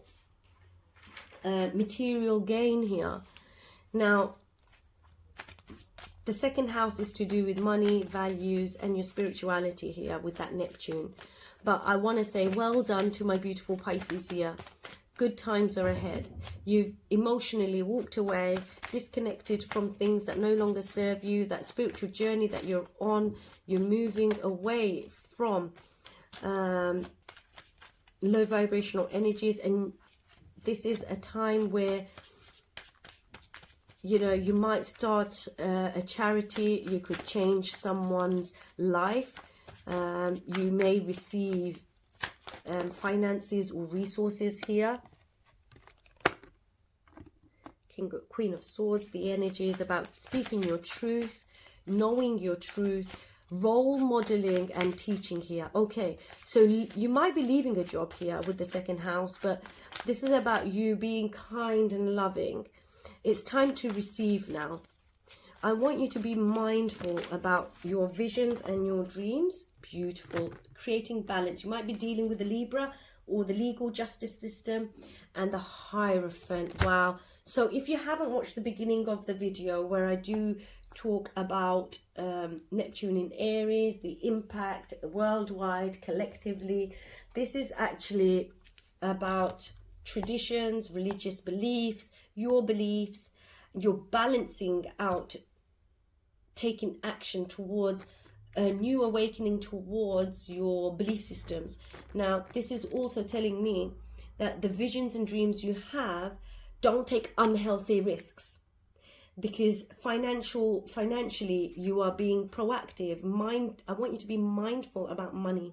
material gain here. Now, the second house is to do with money, values, and your spirituality here with that Neptune. But I want to say well done to my beautiful Pisces here. Good times are ahead. You've emotionally walked away, disconnected from things that no longer serve you, that spiritual journey that you're on. You're moving away from low vibrational energies, and this is a time where, you know, you might start a charity. You could change someone's life. You may receive finances or resources here. Queen of Swords, the energy is about speaking your truth, knowing your truth, role modeling and teaching here. Okay, so you might be leaving a job here with the second house, but this is about you being kind and loving. It's time to receive now. I want you to be mindful about your visions and your dreams. Beautiful. Creating balance. You might be dealing with the Libra or the legal justice system and the Hierophant. Wow. So if you haven't watched the beginning of the video where I do talk about Neptune in Aries, the impact worldwide, collectively, this is actually about traditions, religious beliefs, your beliefs. You're balancing out, taking action towards a new awakening towards your belief systems. Now, this is also telling me that the visions and dreams you have, don't take unhealthy risks, because financially you are being proactive. I want you to be mindful about money,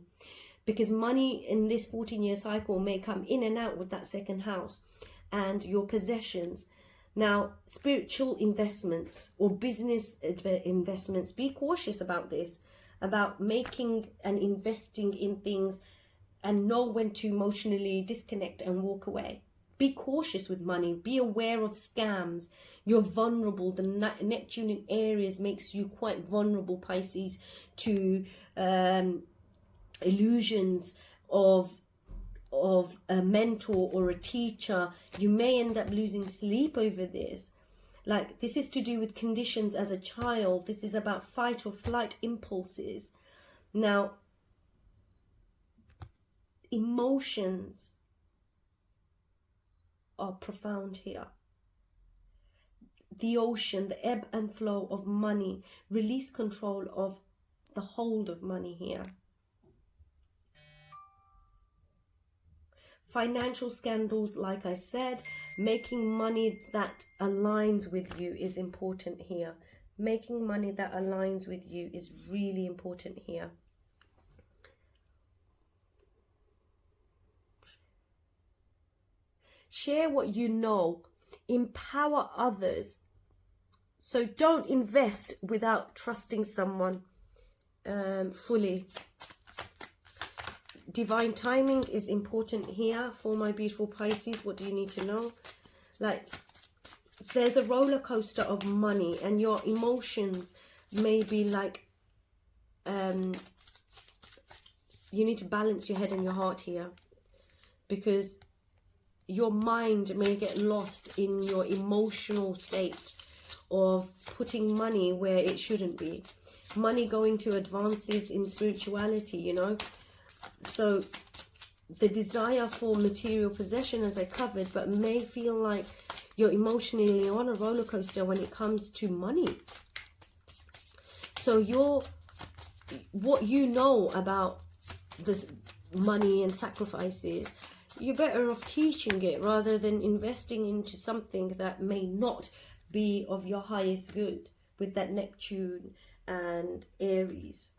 because money in this 14-year cycle may come in and out with that second house. and your possessions. Now, spiritual investments or business investments, be cautious about this, about making and investing in things, and know when to emotionally disconnect and walk away. Be cautious with money. Be aware of scams. You're vulnerable. The Neptune in Aries makes you quite vulnerable, Pisces, to illusions of a mentor or a teacher. You may end up losing sleep over this. Like, this is to do with conditions as a child. This is about fight or flight impulses. Now, emotions are profound here. The ocean, the ebb and flow of money. Release control of the hold of money here. Financial scandals, like I said, making money that aligns with you is important here. Making money that aligns with you is really important here. Share what you know. Empower others. So don't invest without trusting someone fully. Divine timing is important here for my beautiful Pisces. What do you need to know? Like, there's a roller coaster of money, and your emotions may be like, you need to balance your head and your heart here, because your mind may get lost in your emotional state of putting money where it shouldn't be. Money going to advances in spirituality, you know. So the desire for material possession, as I covered, but may feel like you're emotionally on a roller coaster when it comes to money. So what you know about this money and sacrifices, you're better off teaching it rather than investing into something that may not be of your highest good, with that Neptune and Aries.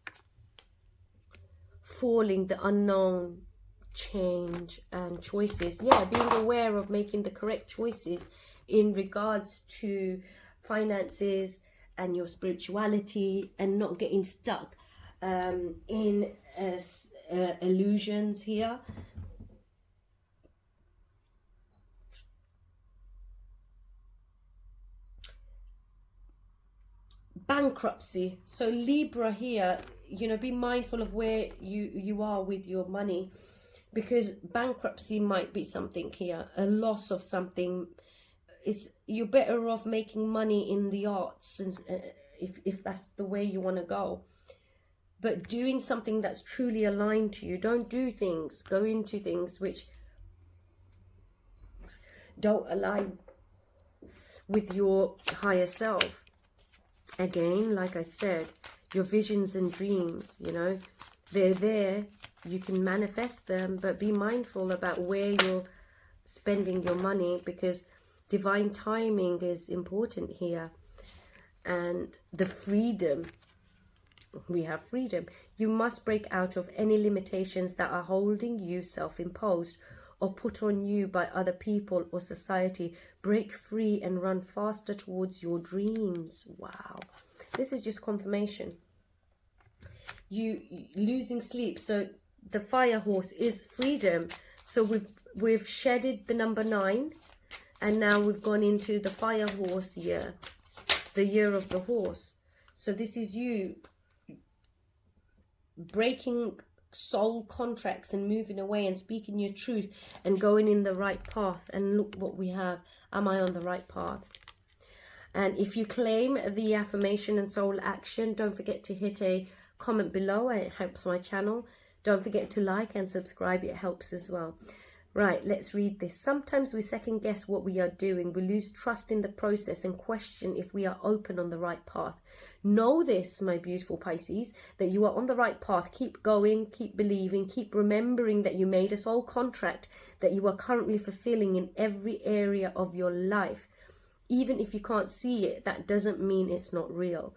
Falling, the unknown, change and choices. Yeah, being aware of making the correct choices in regards to finances and your spirituality, and not getting stuck in illusions here. Bankruptcy. So Libra here, you know, be mindful of where you are with your money, because bankruptcy might be something here, a loss of something. You're better off making money in the arts, and if that's the way you want to go, but doing something that's truly aligned to you. Don't go into things which don't align with your higher self. Again, like I said, your visions and dreams, you know, they're there. You can manifest them, but be mindful about where you're spending your money, because divine timing is important here. And the freedom, we have freedom. You must break out of any limitations that are holding you, self-imposed or put on you by other people or society. Break free and run faster towards your dreams. Wow, this is just confirmation. You losing sleep. So the fire horse is freedom. So we've shedded the number 9, and now we've gone into the fire horse year, the year of the horse. So this is you breaking soul contracts and moving away and speaking your truth and going in the right path. And look what we have. Am I on the right path? And if you claim the affirmation and soul action, don't forget to hit a comment below. It helps my channel. Don't forget to like and subscribe. It helps as well. Right, let's read this. Sometimes we second guess what we are doing. We lose trust in the process and question if we are open on the right path. Know this, my beautiful Pisces, that you are on the right path. Keep going, keep believing, keep remembering that you made a soul contract that you are currently fulfilling in every area of your life. Even if you can't see it, that doesn't mean it's not real.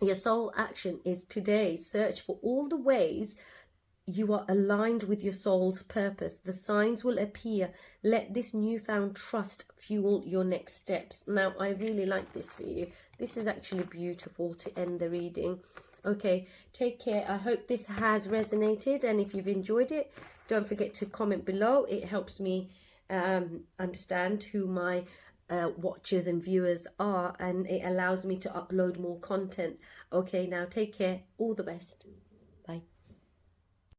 Your soul action is today. Search for all the ways you are aligned with your soul's purpose. The signs will appear. Let this newfound trust fuel your next steps. Now, I really like this for you. This is actually beautiful to end the reading. Okay, take care. I hope this has resonated, and if you've enjoyed it, don't forget to comment below. It helps me understand who my watchers and viewers are, and it allows me to upload more content. Okay, now take care. All the best. Bye.